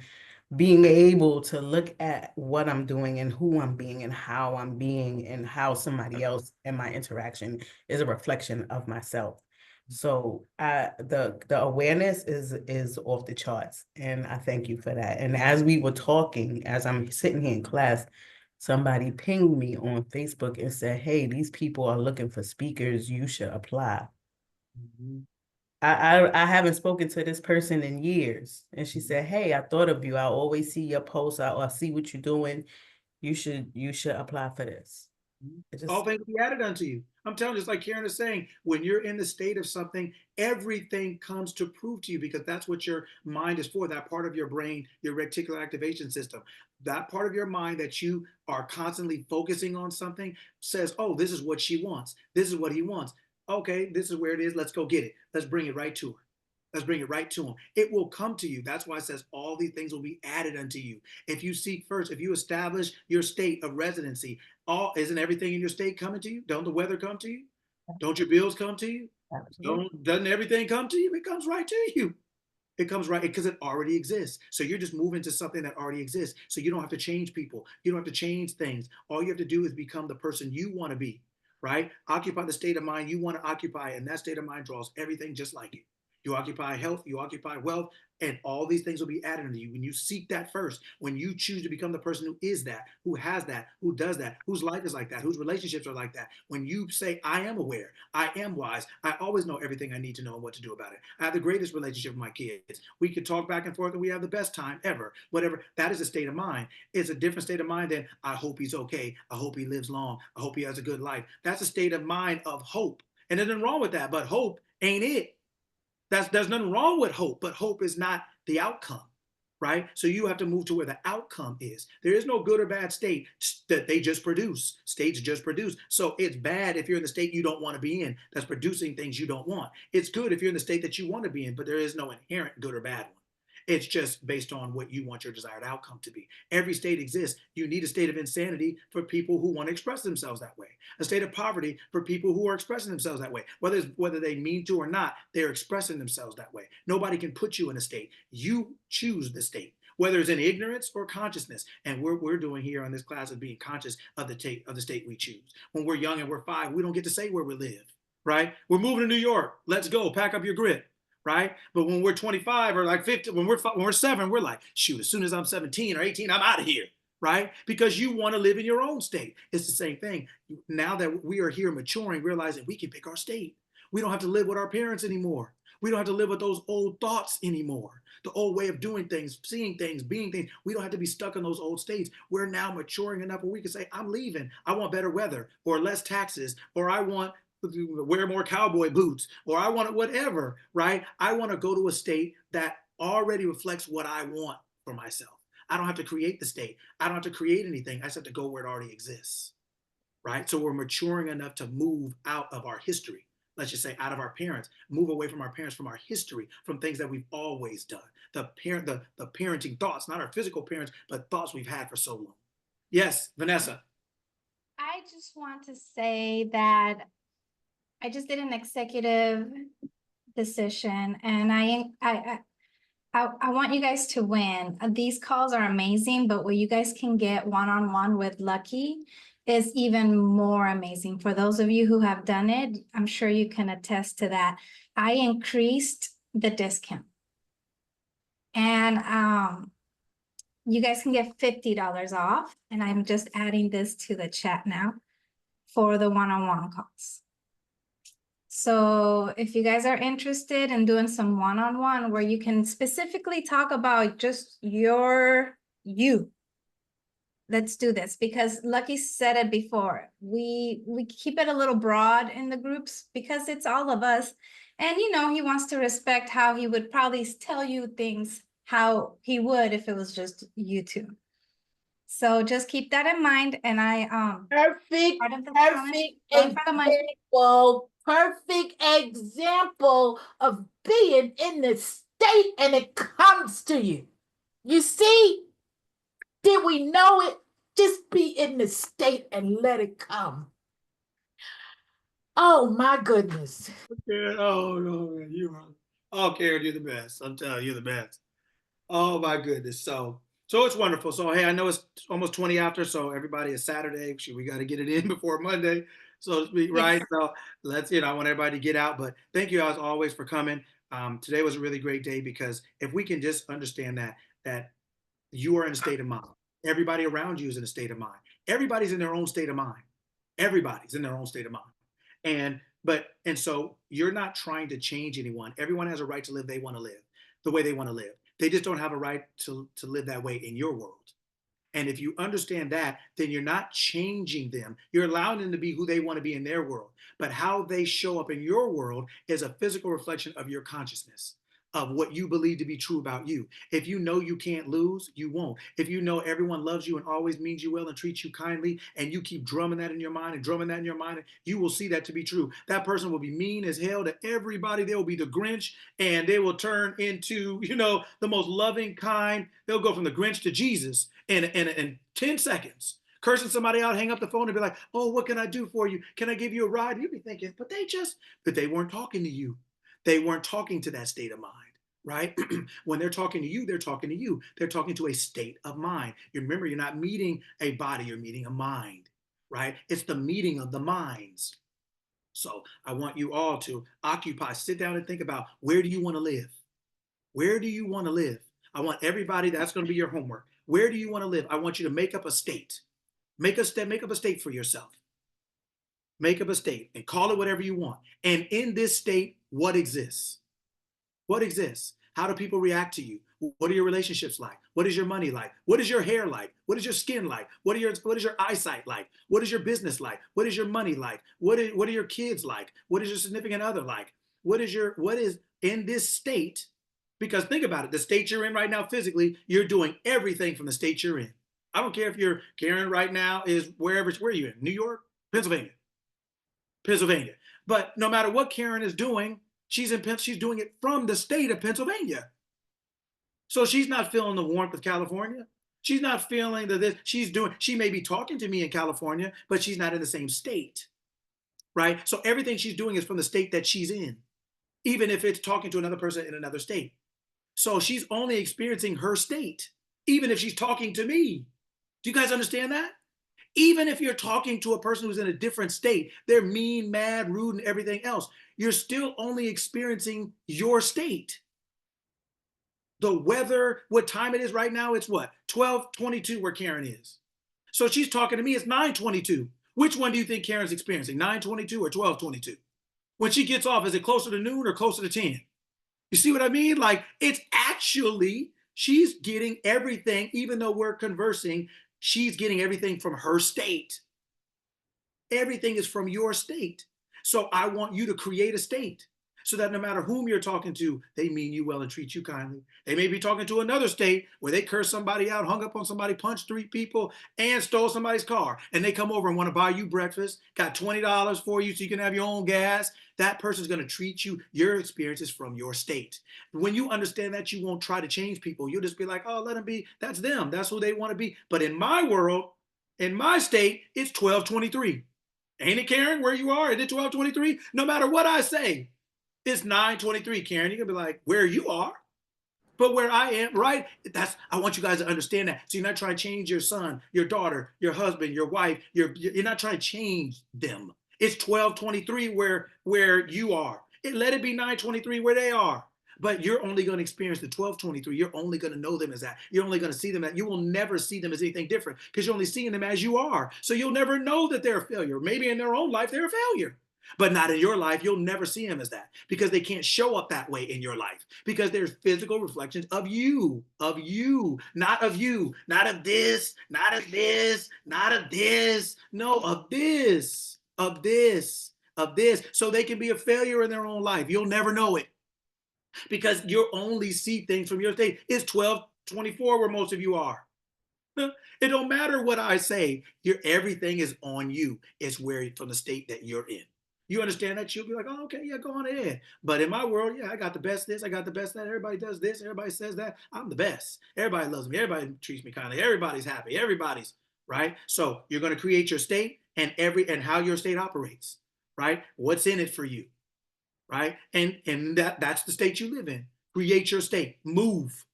being able to look at what I'm doing and who I'm being and how I'm being, and how somebody else and my interaction is a reflection of myself. So the awareness is off the charts, and I thank you for that. And as we were talking, as I'm sitting here in class, somebody pinged me on Facebook and said, hey, these people are looking for speakers, you should apply. I haven't spoken to this person in years. And she said, hey, I thought of you. I always see your posts. I see what you're doing. You should apply for this.
All things will be added unto you. I'm telling you, just like Karen is saying, when you're in the state of something, everything comes to prove to you, because that's what your mind is for. That part of your brain, your reticular activation system, that part of your mind that you are constantly focusing on something says, oh, this is what she wants. This is what he wants. Okay, this is where it is. Let's go get it. Let's bring it right to her. Let's bring it right to him. It will come to you. That's why it says all these things will be added unto you. If you seek first, if you establish your state of residency, isn't everything in your state coming to you? Don't the weather come to you? Don't your bills come to you? Doesn't everything come to you? It comes right to you. It comes right because it already exists. So you're just moving to something that already exists. So you don't have to change people. You don't have to change things. All you have to do is become the person you want to be, right? Occupy the state of mind you want to occupy, and that state of mind draws everything just like it. You occupy health, you occupy wealth, and all these things will be added to you. When you seek that first, when you choose to become the person who is that, who has that, who does that, whose life is like that, whose relationships are like that, when you say, I am aware, I am wise, I always know everything I need to know and what to do about it. I have the greatest relationship with my kids. We could talk back and forth and we have the best time ever, whatever. That is a state of mind. It's a different state of mind than I hope he's okay. I hope he lives long. I hope he has a good life. That's a state of mind of hope. And there's nothing wrong with that, but hope ain't it. There's nothing wrong with hope, but hope is not the outcome, right? So you have to move to where the outcome is. There is no good or bad state that they just produce. States just produce. So it's bad if you're in the state you don't want to be in, that's producing things you don't want. It's good if you're in the state that you want to be in, but there is no inherent good or bad one. It's just based on what you want your desired outcome to be. Every state exists. You need a state of insanity for people who want to express themselves that way. A state of poverty for people who are expressing themselves that way. Whether they mean to or not, they're expressing themselves that way. Nobody can put you in a state. You choose the state, whether it's in ignorance or consciousness. And we're doing here on this class of being conscious of the state we choose. When we're young and we're 5, we don't get to say where we live, right? We're moving to New York. Let's go. Pack up your grip. Right? But when we're 25 or like 50, when we're 7, we're like, shoot, as soon as I'm 17 or 18, I'm out of here, right? Because you want to live in your own state. It's the same thing. Now that we are here maturing, realizing we can pick our state. We don't have to live with our parents anymore. We don't have to live with those old thoughts anymore. The old way of doing things, seeing things, being things. We don't have to be stuck in those old states. We're now maturing enough where we can say, I'm leaving. I want better weather or less taxes, or I want wear more cowboy boots, or I want whatever, right? I want to go to a state that already reflects what I want for myself. I don't have to create the state. I don't have to create anything. I just have to go where it already exists, right? So we're maturing enough to move out of our history. Let's just say out of our parents, move away from our parents, from our history, from things that we've always done. The parenting thoughts, not our physical parents, but thoughts we've had for so long. Yes, Vanessa.
I just want to say that I just did an executive decision, and I want you guys to win. These calls are amazing, but what you guys can get one-on-one with Lucky is even more amazing. For those of you who have done it, I'm sure you can attest to that. I increased the discount. And you guys can get $50 off, and I'm just adding this to the chat now for the one-on-one calls. So if you guys are interested in doing some one-on-one where you can specifically talk about just you, let's do this, because Lucky said it before. We keep it a little broad in the groups because it's all of us. And he wants to respect how he would probably tell you things how he would if it was just you two. So just keep that in mind. And
perfect example of being in the state and it comes to you. You see, did we know it? Just be in the state and let it come. Oh my goodness.
Oh no, Karen, you're the best. I'm telling you, you're the best. Oh my goodness. So it's wonderful. So hey, I know it's almost 20 after, so everybody, is Saturday. We got to get it in before Monday, so to speak, right? Yes. So let's, I want everybody to get out. But thank you as always for coming. Today was a really great day, because if we can just understand that you are in a state of mind, everybody around you is in a state of mind. Everybody's in their own state of mind. Everybody's in their own state of mind. And And so you're not trying to change anyone. Everyone has a right to live they want to live, the way they want to live. They just don't have a right to live that way in your world. And if you understand that, then you're not changing them. You're allowing them to be who they want to be in their world. But how they show up in your world is a physical reflection of your consciousness, of what you believe to be true about you. If you know you can't lose, you won't. If you know everyone loves you and always means you well and treats you kindly, and you keep drumming that in your mind and drumming that in your mind, you will see that to be true. That person will be mean as hell to everybody. They will be the Grinch, and they will turn into, the most loving, kind. They'll go from the Grinch to Jesus in 10 seconds. Cursing somebody out, hang up the phone and be like, oh, what can I do for you? Can I give you a ride? You'll be thinking, but they weren't talking to you. They weren't talking to that state of mind, right? When they're talking to you, they're talking to you. They're talking to a state of mind. You remember, you're not meeting a body, you're meeting a mind, right? It's the meeting of the minds. So I want you all to sit down and think about, where do you want to live? Where do you want to live? I want everybody, that's going to be your homework. Where do you want to live? I want you to make up a state. Make up a state for yourself. Make up a state and call it whatever you want. And in this state, what exists? What exists? How do people react to you? What are your relationships like? What is your money like? What is your hair like? What is your skin like? What is your eyesight like? What is your business like? What is your money like? What are your kids like? What is your significant other like? What is in this state? Because think about it, the state you're in right now physically, you're doing everything from the state you're in. I don't care if Karen right now is where are you in? New York? Pennsylvania. But no matter what Karen is doing, she's doing it from the state of Pennsylvania. So she's not feeling the warmth of California. She's not feeling this. She may be talking to me in California, but she's not in the same state, right? So everything she's doing is from the state that she's in, even if it's talking to another person in another state. So she's only experiencing her state, even if she's talking to me. Do you guys understand that? Even if you're talking to a person who's in a different state, they're mean, mad, rude, and everything else, you're still only experiencing your state. The weather, what time it is right now, it's what? 12:22 where Karen is. So she's talking to me, it's 9:22. Which one do you think Karen's experiencing, 9:22 or 12:22? When she gets off, is it closer to noon or closer to 10? You see what I mean? Like, it's actually, she's getting everything, even though we're conversing, she's getting everything from her state. Everything is from your state. So I want you to create a state so that no matter whom you're talking to, they mean you well and treat you kindly. They may be talking to another state where they cursed somebody out, hung up on somebody, punched 3 people, and stole somebody's car. And they come over and want to buy you breakfast, got $20 for you so you can have your own gas. That person's going to treat you, your experiences from your state. When you understand that, you won't try to change people. You'll just be like, oh, let them be. That's them. That's who they want to be. But in my world, in my state, it's 12:23. Ain't it, Karen, where you are? Is it 12:23? No matter what I say, it's 9:23, Karen. You're going to be like, where you are? But where I am, right? I want you guys to understand that. So you're not trying to change your son, your daughter, your husband, your wife. You're not trying to change them. It's 12:23 where you are. Let it be 9:23 where they are. But you're only going to experience the 12:23. You're only going to know them as that. You're only going to see them that. You will never see them as anything different because you're only seeing them as you are. So you'll never know that they're a failure. Maybe in their own life, they're a failure. But not in your life. You'll never see them as that because they can't show up that way in your life because there's physical reflections of you, not of you, not of this, not of this, not of this, no, of this, of this, of this. So they can be a failure in their own life. You'll never know it because you only see things from your state. It's 12:24 where most of you are. It don't matter what I say. Everything is on you. It's from the state that you're in. You understand that? You'll be like, oh, okay, yeah, go on ahead. But in my world, yeah, I got the best this, I got the best that. Everybody does this, everybody says that. I'm the best. Everybody loves me. Everybody treats me kindly. Everybody's happy. Everybody's right. So you're going to create your state and how your state operates, right? What's in it for you, right? And that's the state you live in. Create your state. Move.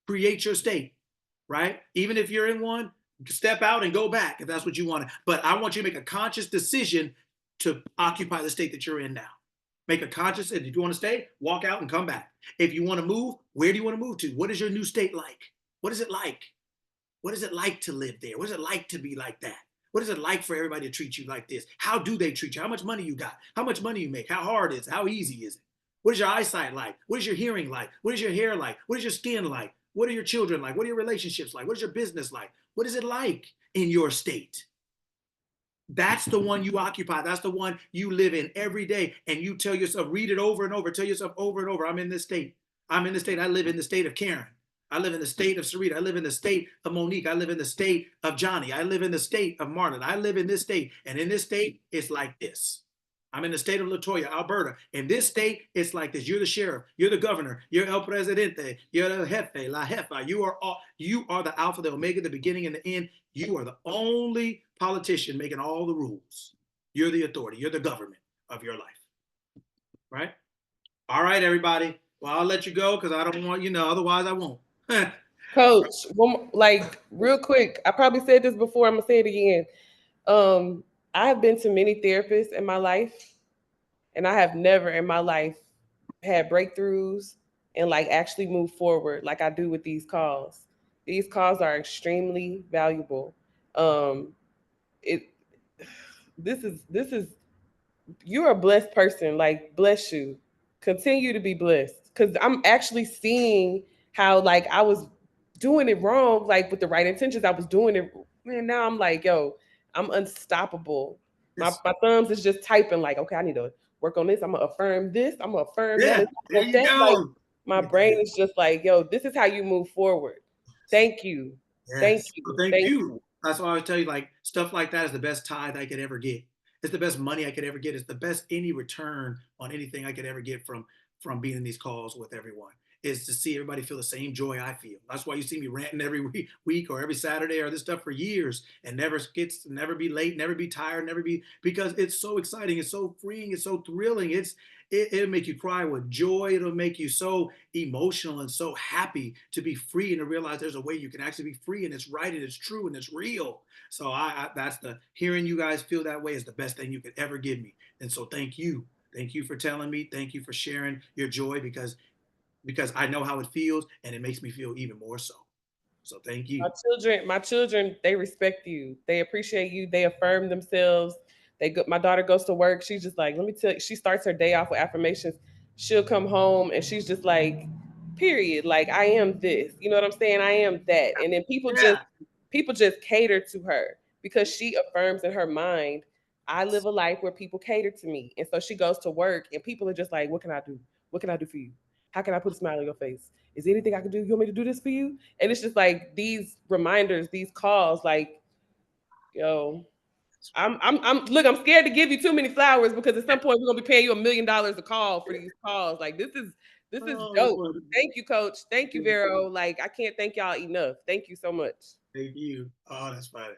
Create your state, right? Even if you're in one, step out and go back if that's what you want. But I want you to make a conscious decision to occupy the state that you're in now. Make a conscious decision. If you want to stay, walk out and come back. If you want to move, where do you want to move to? What is your new state like? What is it like? What is it like to live there? What is it like to be like that? What is it like for everybody to treat you like this? How do they treat you? How much money you got? How much money you make? How hard is it? How easy is it? What is your eyesight like? What is your hearing like? What is your hair like? What is your skin like? What are your children like? What are your relationships like? What is your business like? What is it like in your state? That's the one you occupy. That's the one you live in every day. And you tell yourself, read it over and over, tell yourself over and over, I'm in this state. I'm in the state. I live in the state of Karen. I live in the state of Sarita. I live in the state of Monique. I live in the state of Johnny. I live in the state of Marlon. I live in this state. And in this state, it's like this. I'm in the state of Latoya, Alberta. In this state, it's like this. You're the sheriff. You're the governor. You're El Presidente. You're the jefe, la jefa. You are the alpha, the omega, the beginning and the end. You are the only politician making all the rules. You're the authority. You're the government of your life. Right? All right, everybody. Well, I'll let you go because I don't want, otherwise I won't.
Coach, like real quick, I probably said this before, I'm gonna say it again. I have been to many therapists in my life, and I have never in my life had breakthroughs and like actually move forward like I do with these calls. These calls are extremely valuable. This is you're a blessed person. Like, bless you. Continue to be blessed. Because I'm actually seeing how like I was doing it wrong, like with the right intentions. I was doing it, man. Now I'm like, yo, I'm unstoppable. My thumbs is just typing like, okay, I need to work on this. I'm gonna affirm this. I'm gonna affirm that.
There you go.
Like, my brain is just like, yo, this is how you move forward. Thank you.
Yes.
Thank you.
Well, thank you. That's why I always tell you, like, stuff like that is the best tithe I could ever get. It's the best money I could ever get. It's the best any return on anything I could ever get from being in these calls with everyone, is to see everybody feel the same joy I feel. That's why you see me ranting every week or every Saturday or this stuff for years, and never be late, never be tired, because it's so exciting. It's so freeing. It's so thrilling. It'll make you cry with joy. It'll make you so emotional and so happy to be free and to realize there's a way you can actually be free, and it's right and it's true and it's real. So that's hearing you guys feel that way is the best thing you could ever give me. And so thank you. Thank you for telling me. Thank you for sharing your joy, because I know how it feels, and it makes me feel even more so. So thank you.
My children, they respect you. They appreciate you. They affirm themselves. My daughter goes to work. She's just like, let me tell you, she starts her day off with affirmations. She'll come home and she's just like, period. Like, I am this. You know what I'm saying? I am that. And then people just cater to her because she affirms in her mind, I live a life where people cater to me. And so she goes to work and people are just like, what can I do? What can I do for you? How can I put a smile on your face? Is there anything I can do? You want me to do this for you? And it's just like these reminders, these calls, like, yo, I'm scared to give you too many flowers because at some point we're gonna be paying you $1 million a call for these calls. Like, this is dope. Thank you, Coach. Thank you, Vero. Like, I can't thank y'all enough. Thank you so much.
Thank you. Oh, that's funny.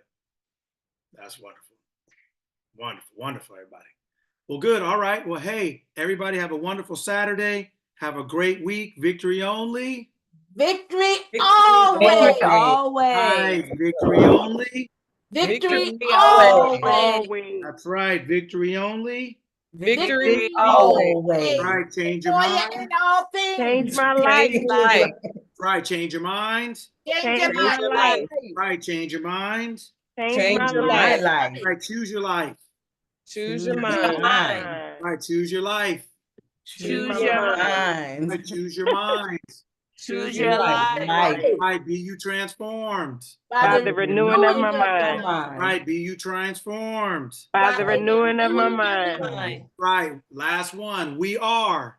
That's wonderful. Wonderful, everybody. Well, good. All right. Well, hey, everybody, have a wonderful Saturday. Have a great week. Victory only.
Victory always.
Right. Victory only.
Victory always.
That's right. Victory only.
Victory
always.
Right. Change your mind.
Change my life.
Right. Change your mind.
Change my life.
Right. Change your mind.
Change my life.
Right. Choose your life.
Choose your mind.
Right. Choose your life.
Choose your mind.
Right. Choose your mind.
Choose your life.
Right. Be you transformed.
By the renewing of my mind.
Right. Be you transformed.
By the renewing of my mind.
Right. Last one. We are.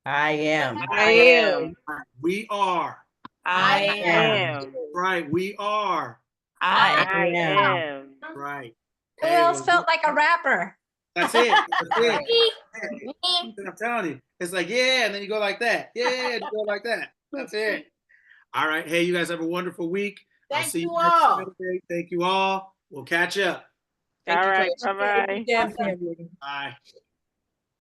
I am.
I am.
We are.
I am.
Right. We are.
I
am.
Right.
Who else felt like a rapper?
That's it. That's it. I'm telling you. It's like, yeah, and then you go like that. Yeah, and you go like that. That's it. All right. Hey, you guys have a wonderful week. I'll see you next Saturday. Thank you all. We'll catch up.
All right. Bye-bye.
Definitely.
Bye.